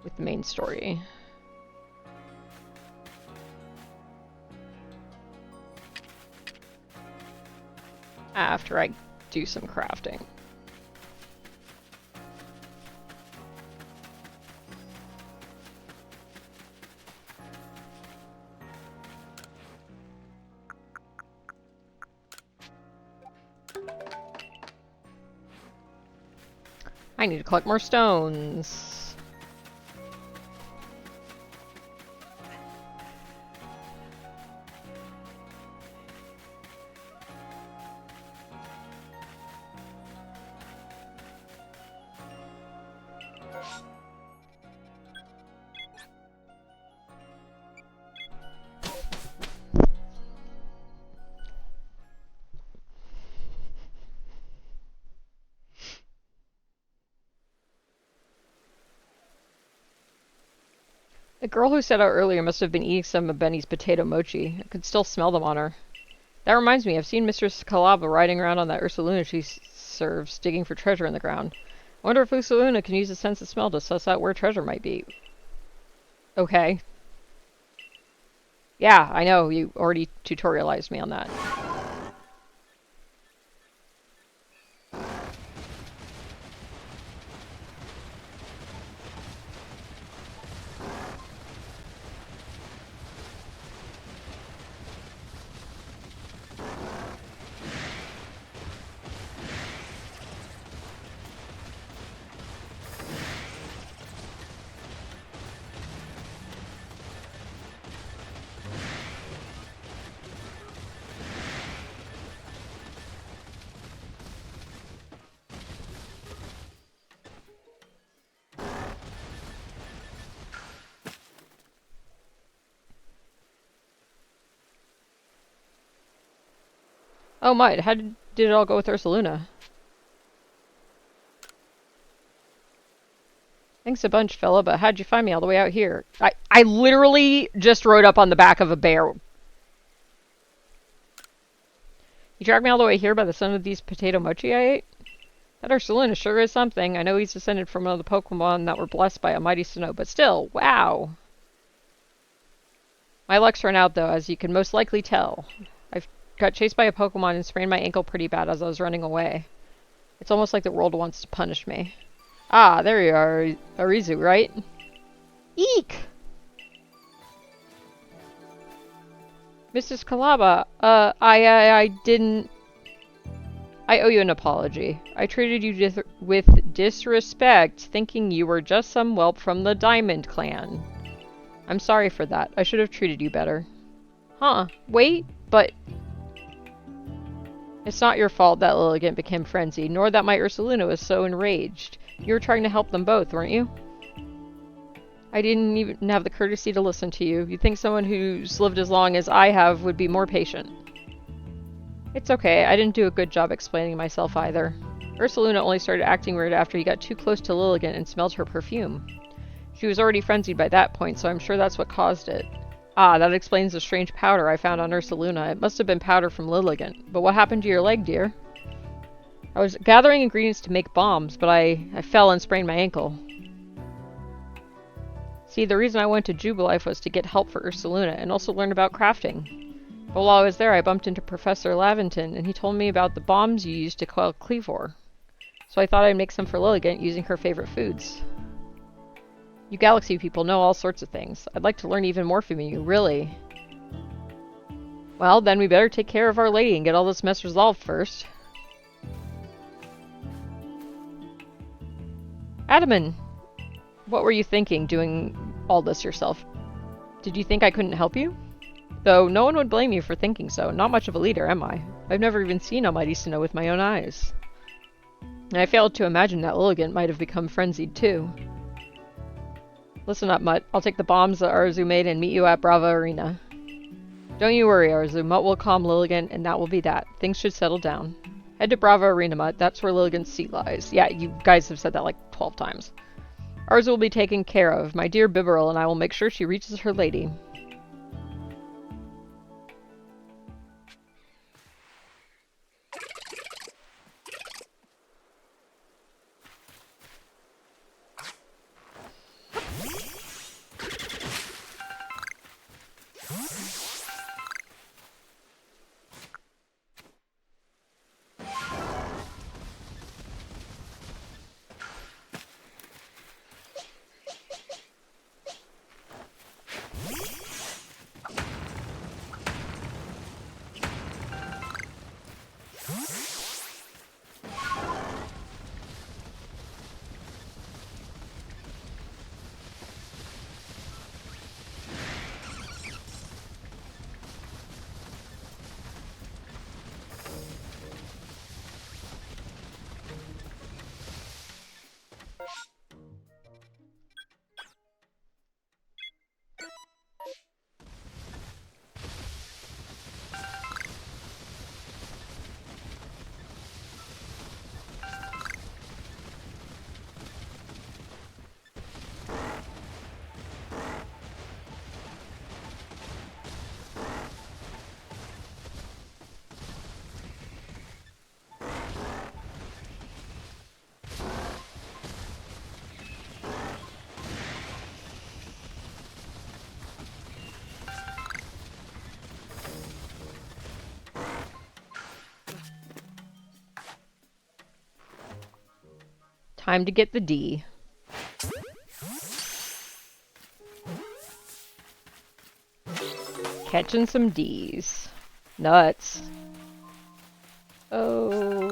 with the main story. After I do some crafting. I need to collect more stones. The girl who set out earlier must have been eating some of Benny's potato mochi. I could still smell them on her. That reminds me, I've seen Mistress Kalaba riding around on that Ursaluna she serves, digging for treasure in the ground. I wonder if Ursaluna can use a sense of smell to suss out where treasure might be. Okay. Yeah, I know, you already tutorialized me on that. Oh, Mud, how did it all go with Ursaluna? Thanks a bunch, fella, but how'd you find me all the way out here? I literally just rode up on the back of a bear. You dragged me all the way here by the son of these potato mochi I ate? That Ursaluna sure is something. I know he's descended from one of the Pokemon that were blessed by a mighty Sinnoh, but still, wow. My luck's run out, though, as you can most likely tell. I've got chased by a Pokemon and sprained my ankle pretty bad as I was running away. It's almost like the world wants to punish me. Ah, there you are, Arizu, right? Eek! Mrs. Kalaba, I didn't... I owe you an apology. I treated you with disrespect, thinking you were just some whelp from the Diamond Clan. I'm sorry for that. I should have treated you better. Huh. Wait, but... It's not your fault that Lilligant became frenzied, nor that my Ursuluna was so enraged. You were trying to help them both, weren't you? I didn't even have the courtesy to listen to you. You'd think someone who's lived as long as I have would be more patient. It's okay, I didn't do a good job explaining myself either. Ursuluna only started acting weird after he got too close to Lilligant and smelled her perfume. She was already frenzied by that point, so I'm sure that's what caused it. Ah, that explains the strange powder I found on Ursuluna. It must have been powder from Lilligant. But what happened to your leg, dear? I was gathering ingredients to make bombs, but I fell and sprained my ankle. See, the reason I went to Jubilife was to get help for Ursuluna and also learn about crafting. But while I was there, I bumped into Professor Laventon, and he told me about the bombs you used to quell Cleavor. So I thought I'd make some for Lilligant using her favorite foods. You Galaxy people know all sorts of things. I'd like to learn even more from you, really. Well, then we better take care of Our Lady and get all this mess resolved first. Adaman, what were you thinking, doing all this yourself? Did you think I couldn't help you? Though no one would blame you for thinking so. Not much of a leader, am I? I've never even seen Almighty Snow with my own eyes. And I failed to imagine that Lilligant might have become frenzied too. Listen up, Mutt. I'll take the bombs that Arzu made and meet you at Brava Arena. Don't you worry, Arzu. Mutt will calm Lilligant, and that will be that. Things should settle down. Head to Brava Arena, Mutt. That's where Lilligant's seat lies. Yeah, you guys have said that like 12 times. Arzu will be taken care of. My dear Bibarel and I will make sure she reaches her lady. Time to get the D. Catching some D's. Nuts. Oh.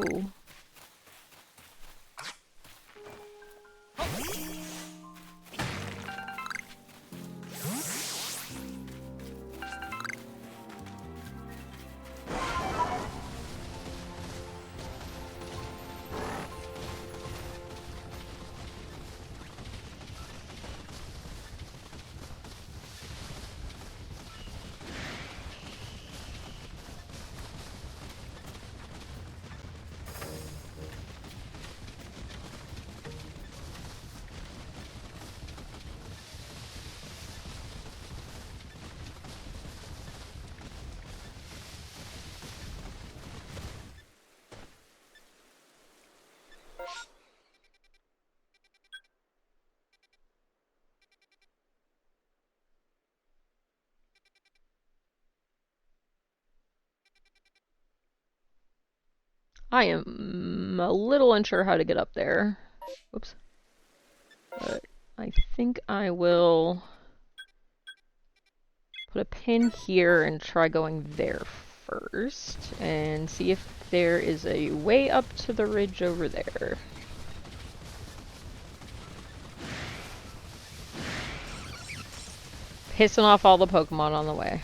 I am a little unsure how to get up there. Whoops. But I think I will Put a pin here and try going there first and see if there is a way up to the ridge over there. Pissing off all the Pokemon on the way.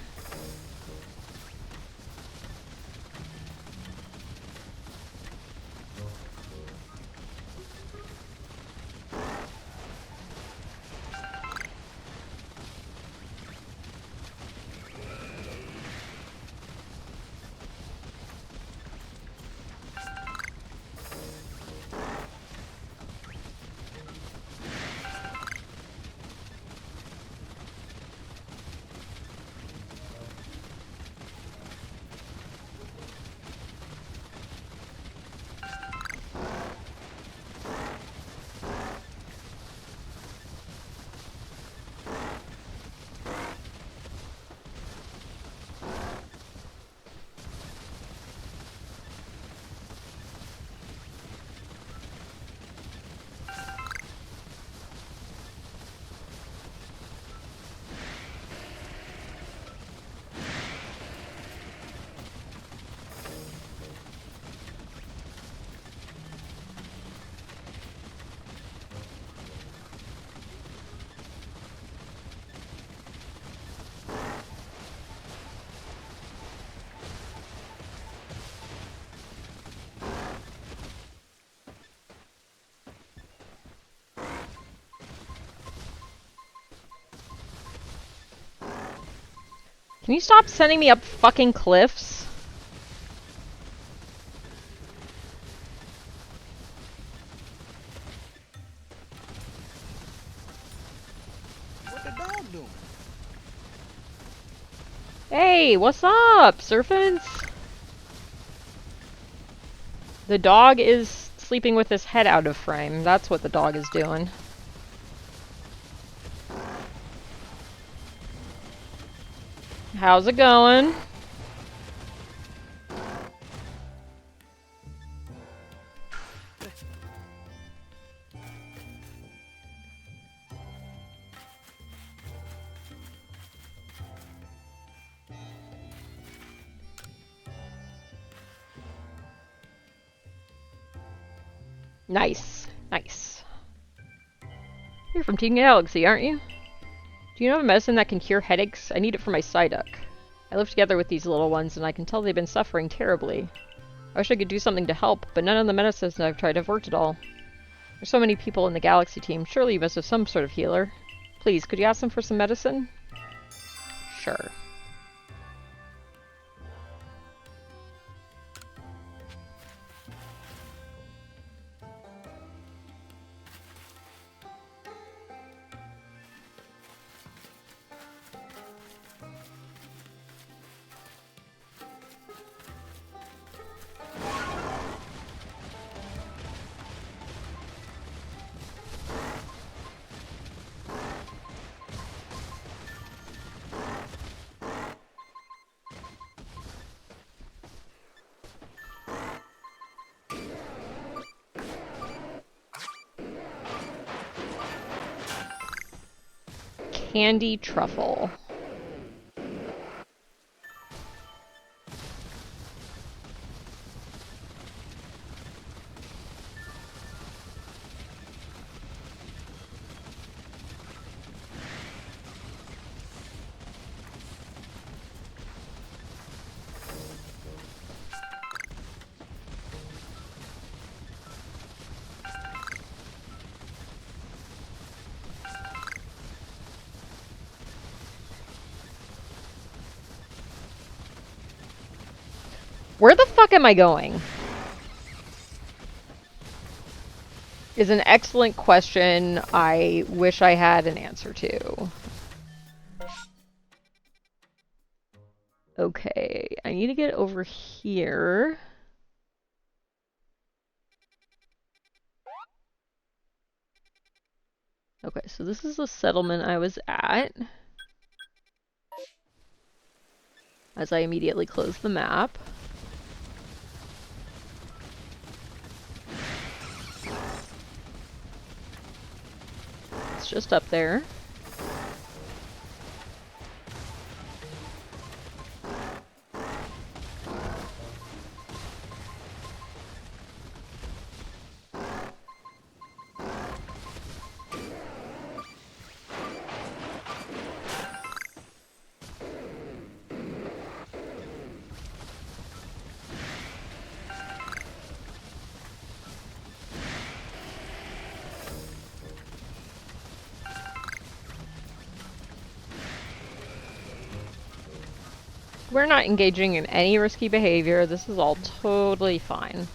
Can you stop sending me up fucking cliffs? What the dog doing? Hey, what's up, Surfins? The dog is sleeping with his head out of frame. That's what the dog is doing. How's it going? Nice. Nice. You're from Team Galaxy, aren't you? Do you know of a medicine that can cure headaches? I need it for my Psyduck. I live together with these little ones, and I can tell they've been suffering terribly. I wish I could do something to help, but none of the medicines I've tried have worked at all. There's so many people in the Galaxy team. Surely you must have some sort of healer. Please, could you ask them for some medicine? Sure. Candy truffle. Where the fuck am I going? Is an excellent question I wish I had an answer to. Okay, I need to get over here. Okay, so this is the settlement I was at. As I immediately close the map. It's just up there. We're not engaging in any risky behavior. This is all totally fine.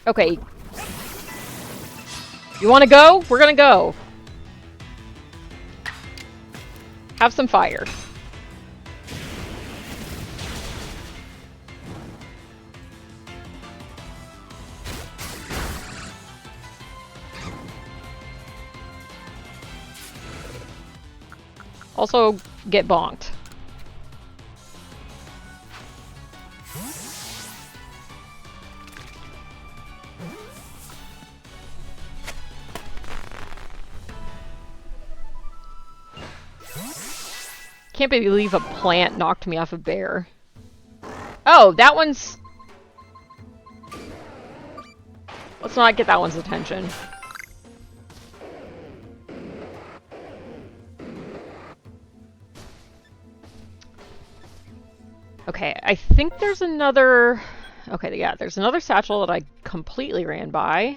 Okay. You want to go? We're gonna go. Have some fire. Also, get bonked. Can't believe a plant knocked me off a bear. Oh, that one's... Let's not get that one's attention. Okay, I think there's another... Okay, yeah, there's another satchel that I completely ran by.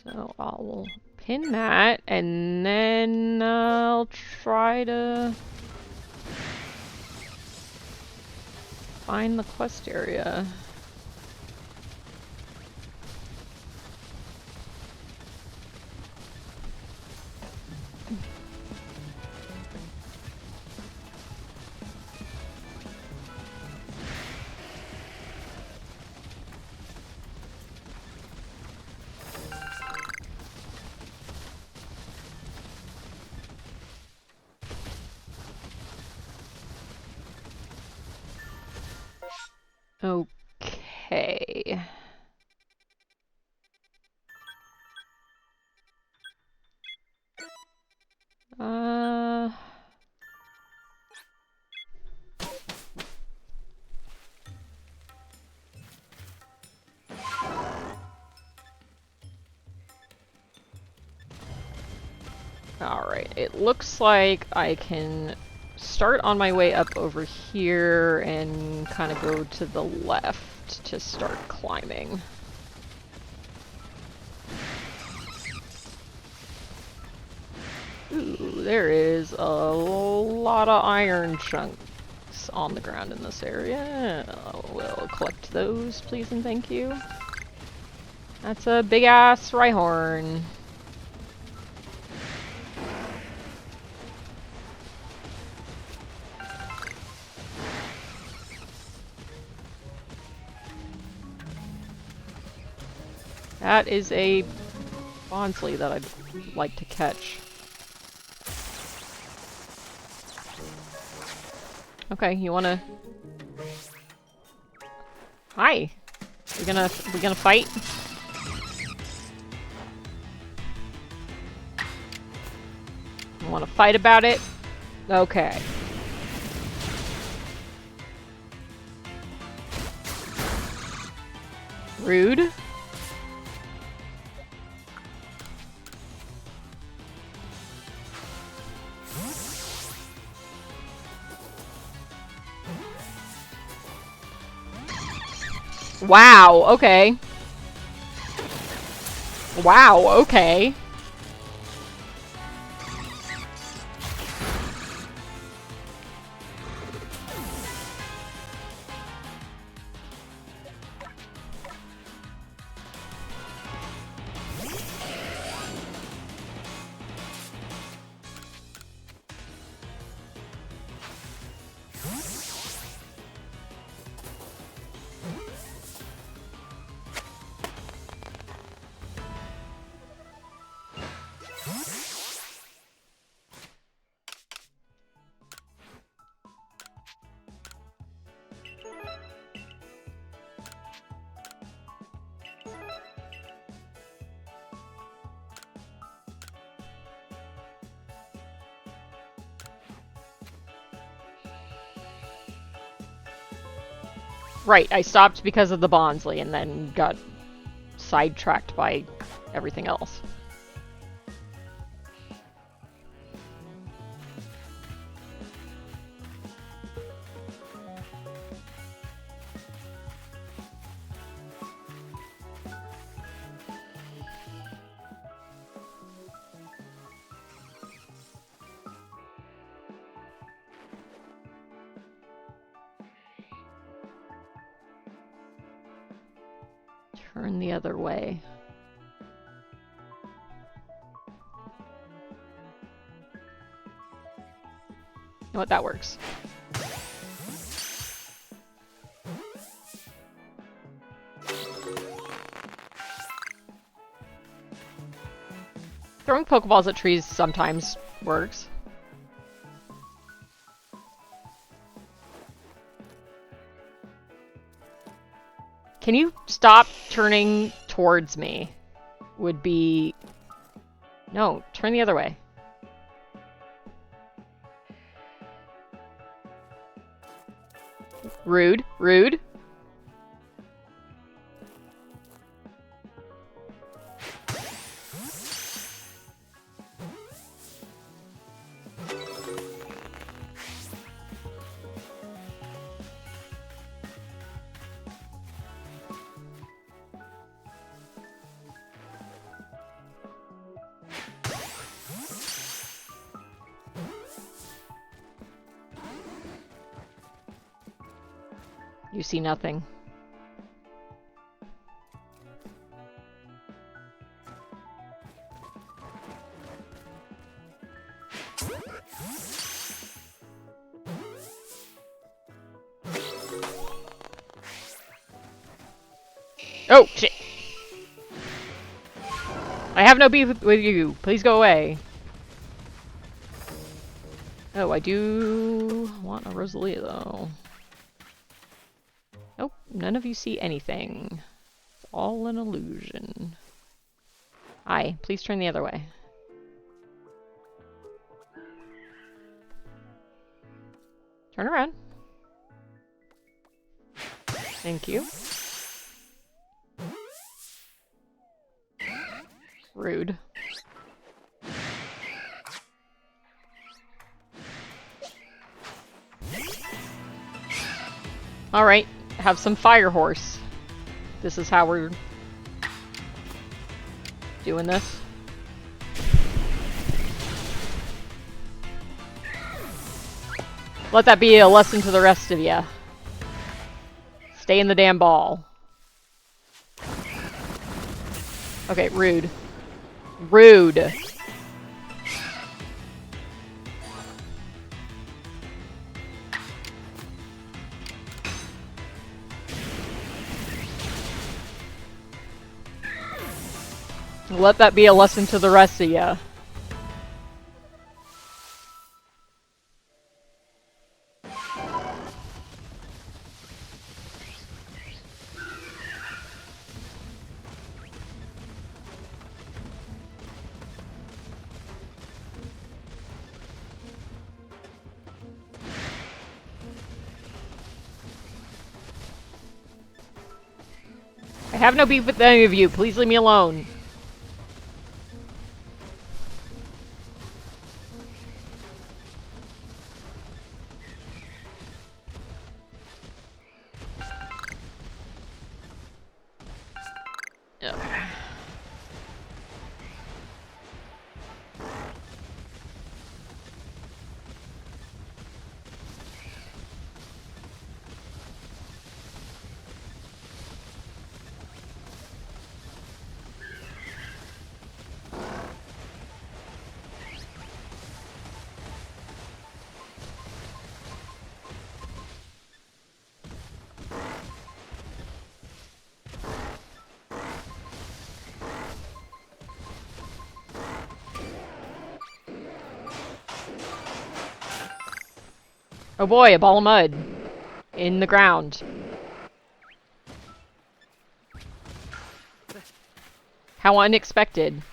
So I'll pin that, and then I'll try to find the quest area. Okay. Alright, it looks like I can start on my way up over here and kind of go to the left to start climbing. Ooh, there is a lot of iron chunks on the ground in this area. We'll collect those, please and thank you. That's a big-ass Rhyhorn. That is a Bonsly that I'd like to catch. Okay, you wanna... Hi! We gonna fight? You wanna fight about it? Okay. Rude. Wow, okay. Wow, okay. Right, I stopped because of the Bonsly and then got sidetracked by everything else. Turn the other way. You know what, that works. Throwing Pokeballs at trees sometimes works. Can you stop turning towards me? Would be... No, turn the other way. Rude, rude. You see nothing. Oh, shit! I have no beef with you. Please go away. Oh, I do want a Rosalia, though. Nope, none of you see anything. It's all an illusion. Hi, please turn the other way. Turn around. Thank you. Rude. Alright, have some Fire Horse. This is how we're doing this. Let that be a lesson to the rest of ya. Stay in the damn ball. Okay, rude. Rude. Let that be a lesson to the rest of ya. I have no beef with any of you. Please leave me alone. Ugh. Oh boy, a ball of mud. In the ground. How unexpected.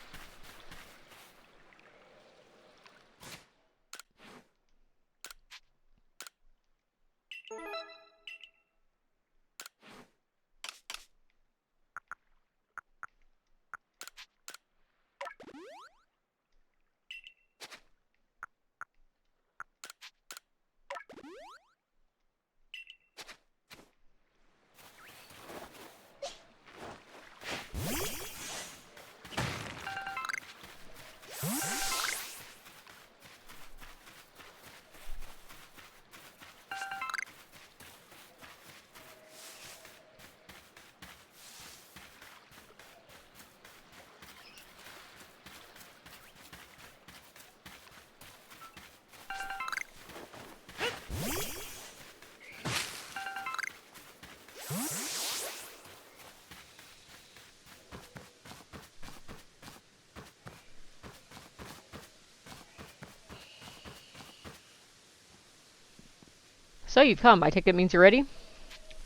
So you've come. I take it means you're ready?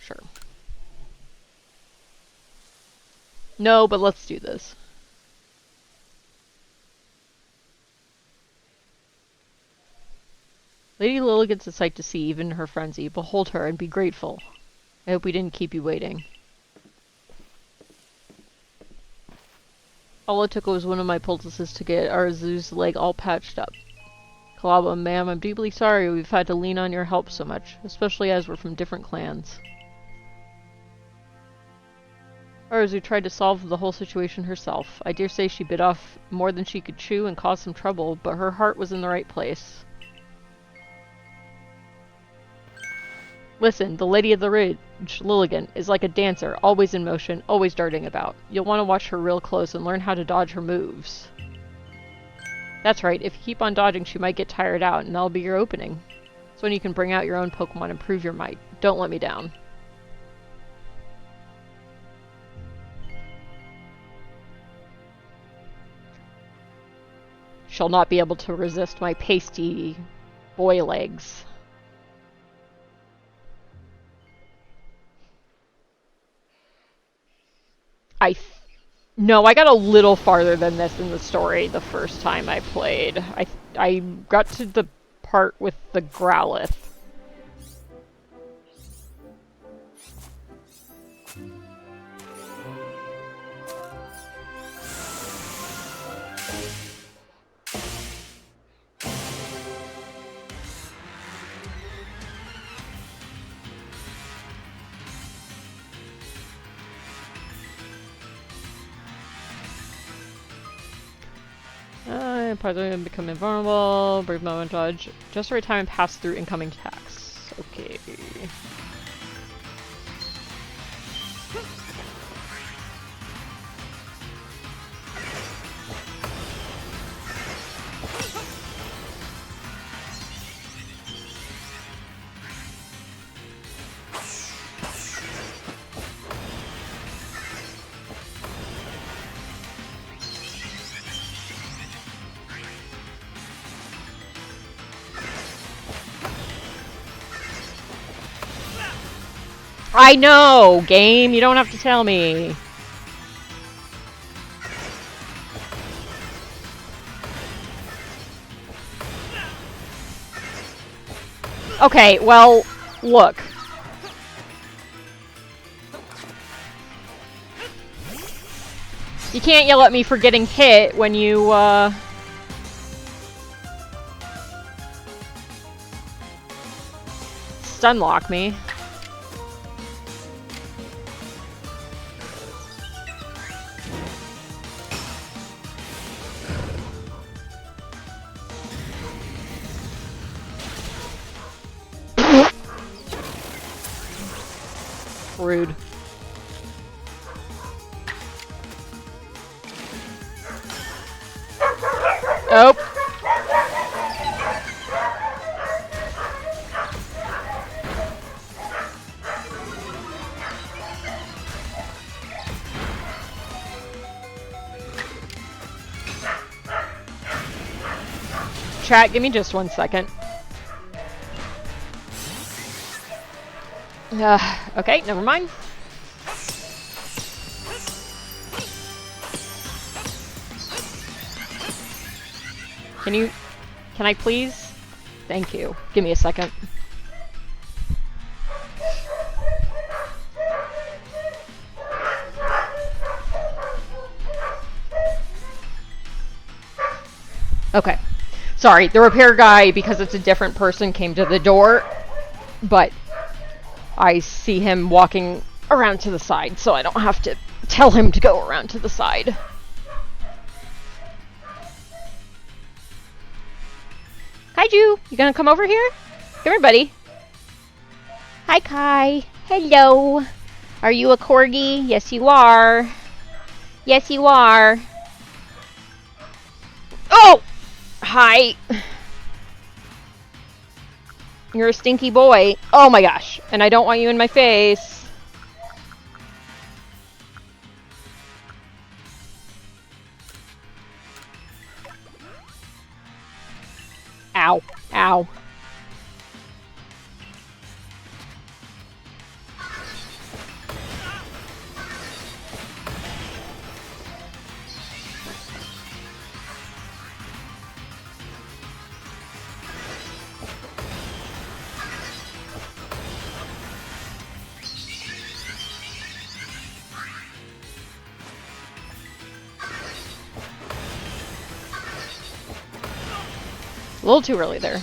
Sure. No, but let's do this. Lady Lilligant's a sight to see, even in her frenzy. Behold her and be grateful. I hope we didn't keep you waiting. All it took was one of my poultices to get Arzu's leg all patched up. Kalaba, ma'am, I'm deeply sorry we've had to lean on your help so much, especially as we're from different clans. Arzu tried to solve the whole situation herself. I dare say she bit off more than she could chew and caused some trouble, but her heart was in the right place. Listen, the Lady of the Ridge, Lilligant, is like a dancer, always in motion, always darting about. You'll want to watch her real close and learn how to dodge her moves. That's right, if you keep on dodging, she might get tired out, and that'll be your opening. It's when you can bring out your own Pokemon and prove your might. Don't let me down. She'll not be able to resist my pasty boy legs. No, I got a little farther than this in the story the first time I played. I got to the part with the Growlithe. Probably gonna become invulnerable. Brave moment dodge. Just the right time and pass through incoming attacks. Okay. I know, game. You don't have to tell me. Okay, well, look. You can't yell at me for getting hit when you, stunlock me. Rude. Oh. Chat, give me just 1 second. Okay, never mind. Can I please? Thank you. Give me a second. Okay. Sorry, the repair guy, because it's a different person, came to the door, but I see him walking around to the side, so I don't have to tell him to go around to the side. Kaiju, you gonna come over here? Come here, buddy. Hi, Kai. Hello. Are you a corgi? Yes, you are. Yes, you are. Oh! Hi. You're a stinky boy. Oh my gosh. And I don't want you in my face. Ow. Ow. A little too early there.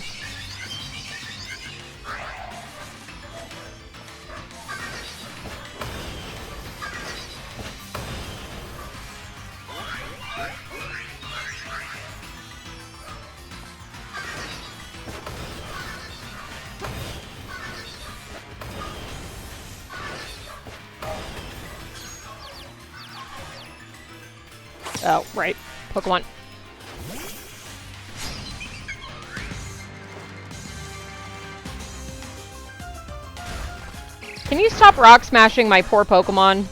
Oh, right. Pokemon. Can you stop rock smashing my poor Pokemon?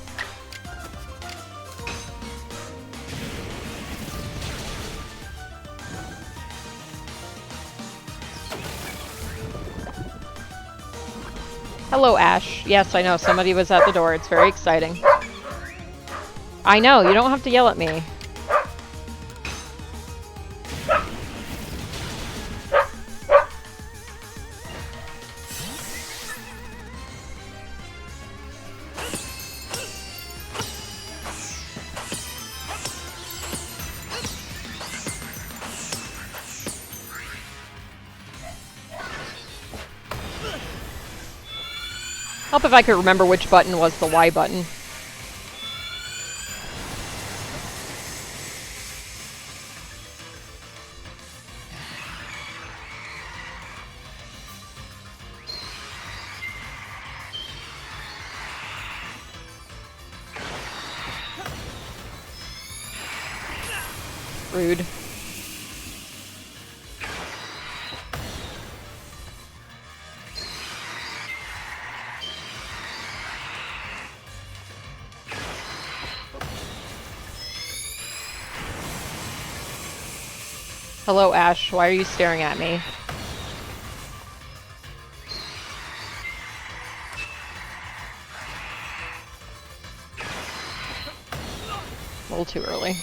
Hello, Ash. Yes, I know. Somebody was at the door. It's very exciting. I know. You don't have to yell at me. Help if I could remember which button was the Y button. Rude. Hello, Ash. Why are you staring at me? A little too early.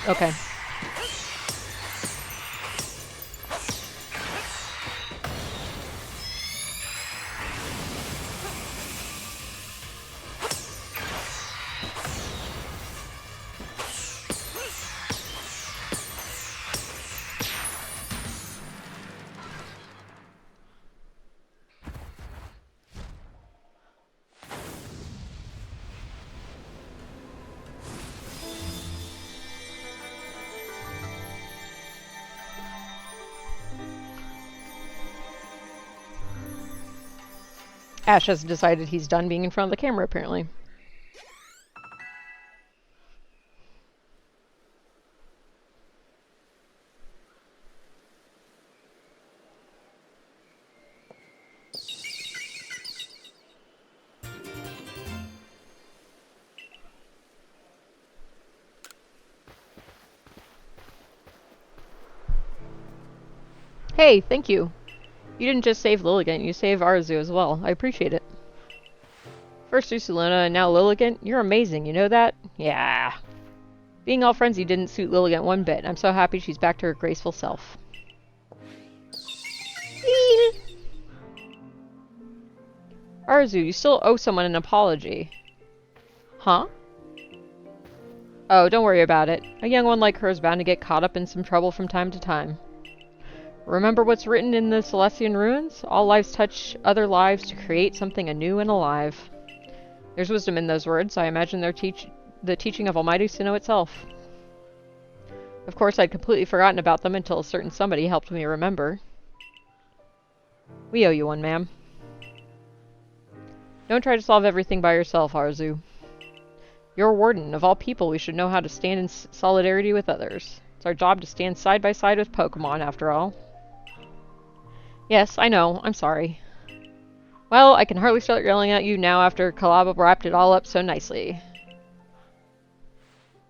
Okay. Ash has decided he's done being in front of the camera, apparently. Hey, thank you. You didn't just save Lilligant, you saved Arzu as well. I appreciate it. First Ursulina and now Lilligant? You're amazing, you know that? Yeah. Being all frenzied didn't suit Lilligant one bit. I'm so happy she's back to her graceful self. Arzu, you still owe someone an apology. Huh? Oh, don't worry about it. A young one like her is bound to get caught up in some trouble from time to time. Remember what's written in the Celestian runes? All lives touch other lives to create something anew and alive. There's wisdom in those words. I imagine they're the teaching of Almighty Sinnoh itself. Of course, I'd completely forgotten about them until a certain somebody helped me remember. We owe you one, ma'am. Don't try to solve everything by yourself, Arzu. You're a warden. Of all people, we should know how to stand in solidarity with others. It's our job to stand side by side with Pokemon, after all. Yes, I know. I'm sorry. Well, I can hardly start yelling at you now after Kalaba wrapped it all up so nicely.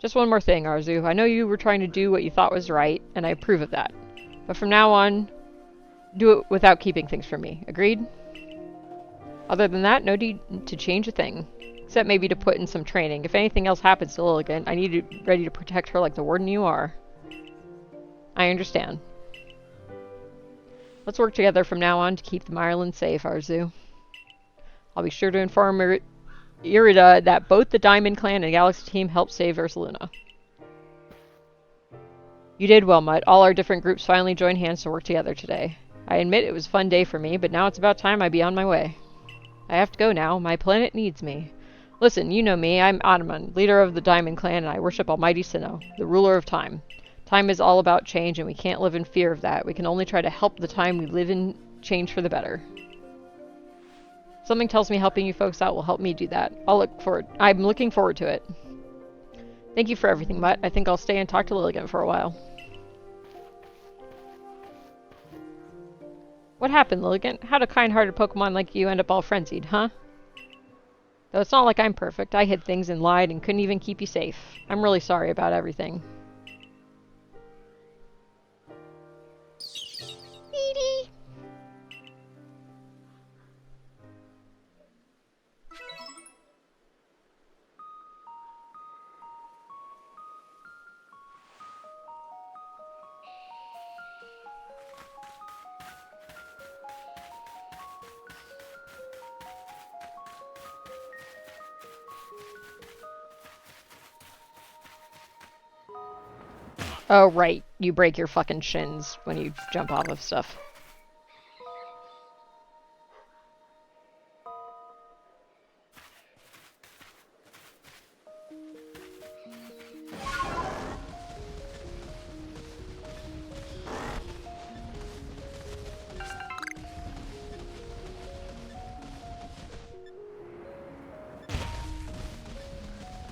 Just one more thing, Arzu. I know you were trying to do what you thought was right, and I approve of that. But from now on, do it without keeping things from me. Agreed? Other than that, no need to change a thing. Except maybe to put in some training. If anything else happens to Lilligant, I need you ready to protect her like the warden you are. I understand. Let's work together from now on to keep the Ireland safe, Arzu. I'll be sure to inform Irida that both the Diamond Clan and Galaxy Team helped save Ursaluna. You did well, Mutt. All our different groups finally joined hands to work together today. I admit it was a fun day for me, but now it's about time I be on my way. I have to go now. My planet needs me. Listen, you know me. I'm Ataman, leader of the Diamond Clan, and I worship Almighty Sinnoh, the ruler of time. Time is all about change, and we can't live in fear of that. We can only try to help the time we live in change for the better. Something tells me helping you folks out will help me do that. I'm looking forward to it. Thank you for everything, Mutt. I think I'll stay and talk to Lilligant for a while. What happened, Lilligant? How'd a kind-hearted Pokemon like you end up all frenzied, huh? Though it's not like I'm perfect. I hid things and lied and couldn't even keep you safe. I'm really sorry about everything. Edie! Oh, right. You break your fucking shins when you jump off of stuff.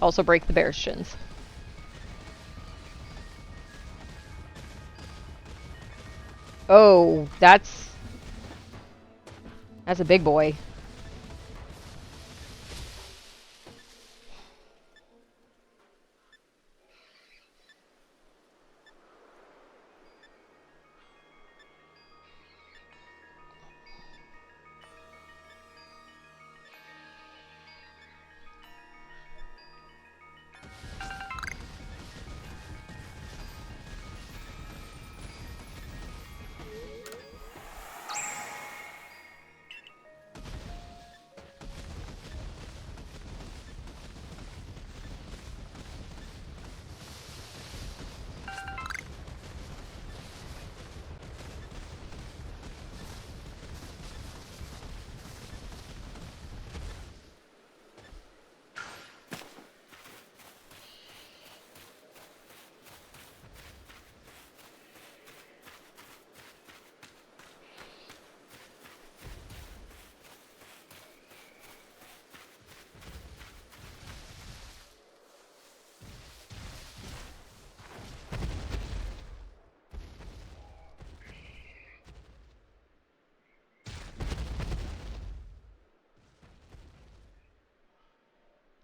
Also break the bear's shins. Oh, that's a big boy.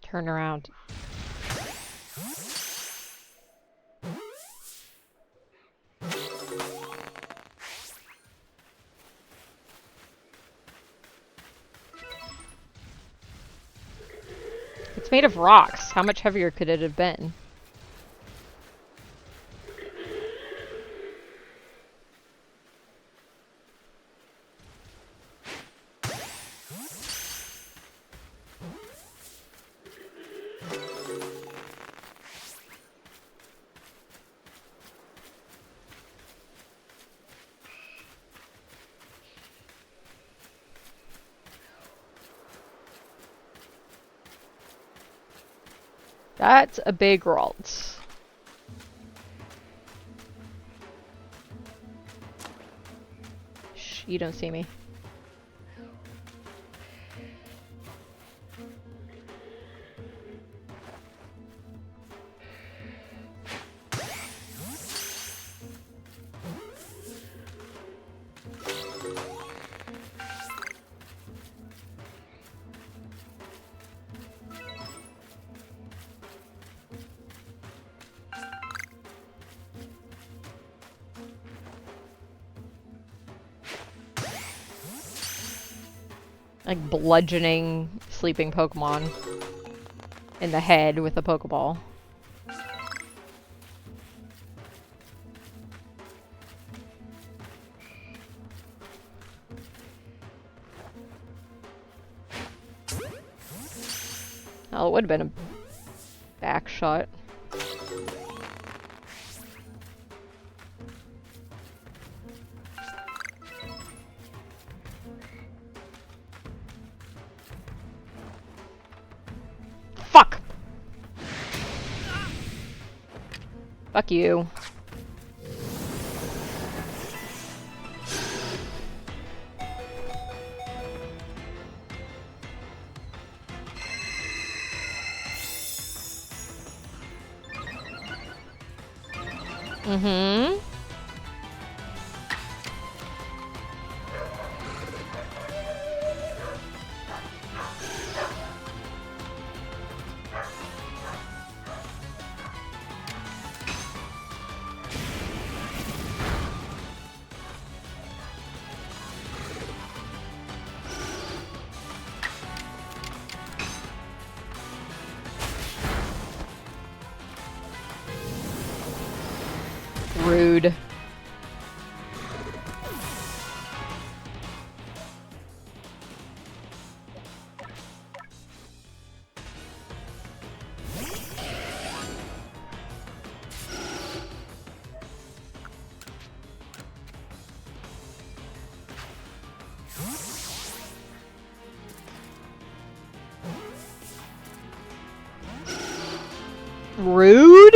Turn around. It's made of rocks. How much heavier could it have been? That's a big Ralt. Shh, you don't see me. Like bludgeoning sleeping Pokemon in the head with a Pokeball. Well, it would have been a back shot. Fuck! Fuck you. Mm-hmm. Rude. Rude?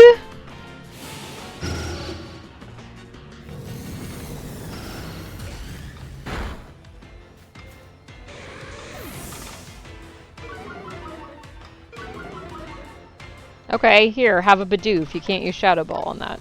Okay, here, have a Bidoof. You can't use Shadow Ball on that.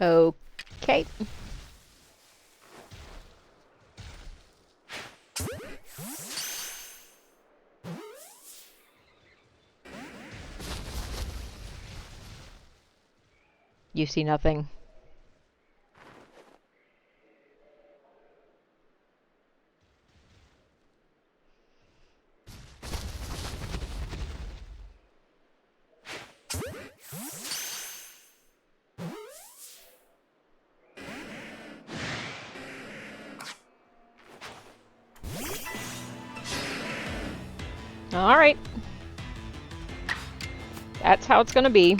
Okay. You see nothing. Alright. That's how it's gonna be.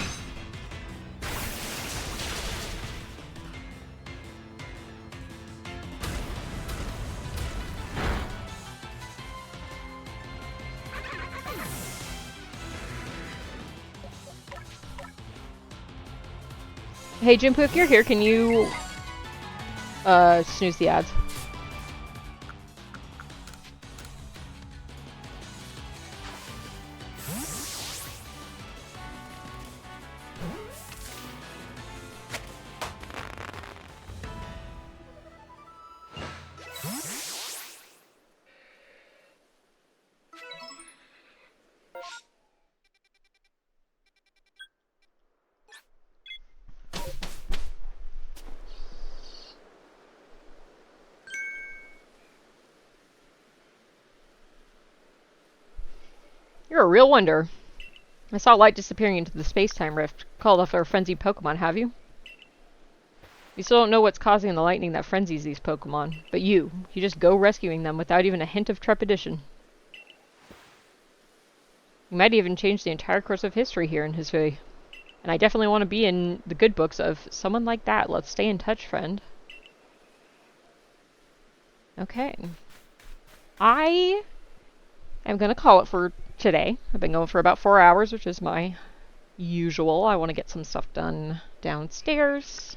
Hey Jimpu, if you're here, can you snooze the ads? You're a real wonder. I saw light disappearing into the space-time rift. Called off our frenzied Pokemon, have you? We still don't know what's causing the lightning that frenzies these Pokemon, but you just go rescuing them without even a hint of trepidation. You might even change the entire course of history here in his way. And I definitely want to be in the good books of someone like that. Let's stay in touch, friend. Okay. I am going to call it for today. I've been going for about 4 hours, which is my usual. I want to get some stuff done downstairs.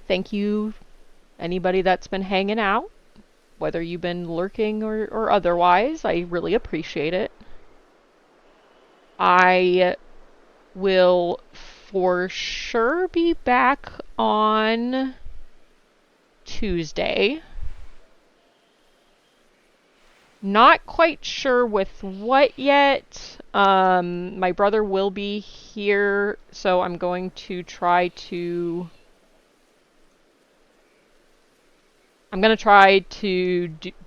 Thank you, anybody that's been hanging out, whether you've been lurking or otherwise. I really appreciate it. I will for sure be back on Tuesday. Not quite sure with what yet. My brother will be here, so I'm going to try to...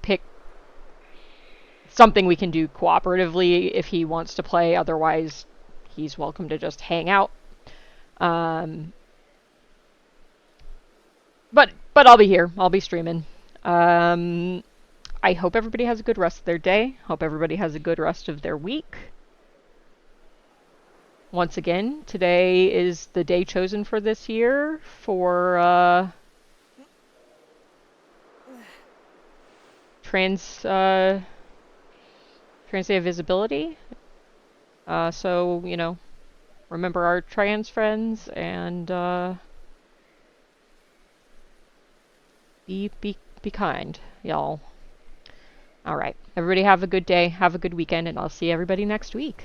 pick something we can do cooperatively if he wants to play. Otherwise, he's welcome to just hang out. But I'll be here. I'll be streaming. I hope everybody has a good rest of their day. Hope everybody has a good rest of their week. Once again, today is the day chosen for this year for Trans Day of Visibility. So, you know, remember our trans friends and be kind, y'all. All right. Everybody have a good day. Have a good weekend, and I'll see everybody next week.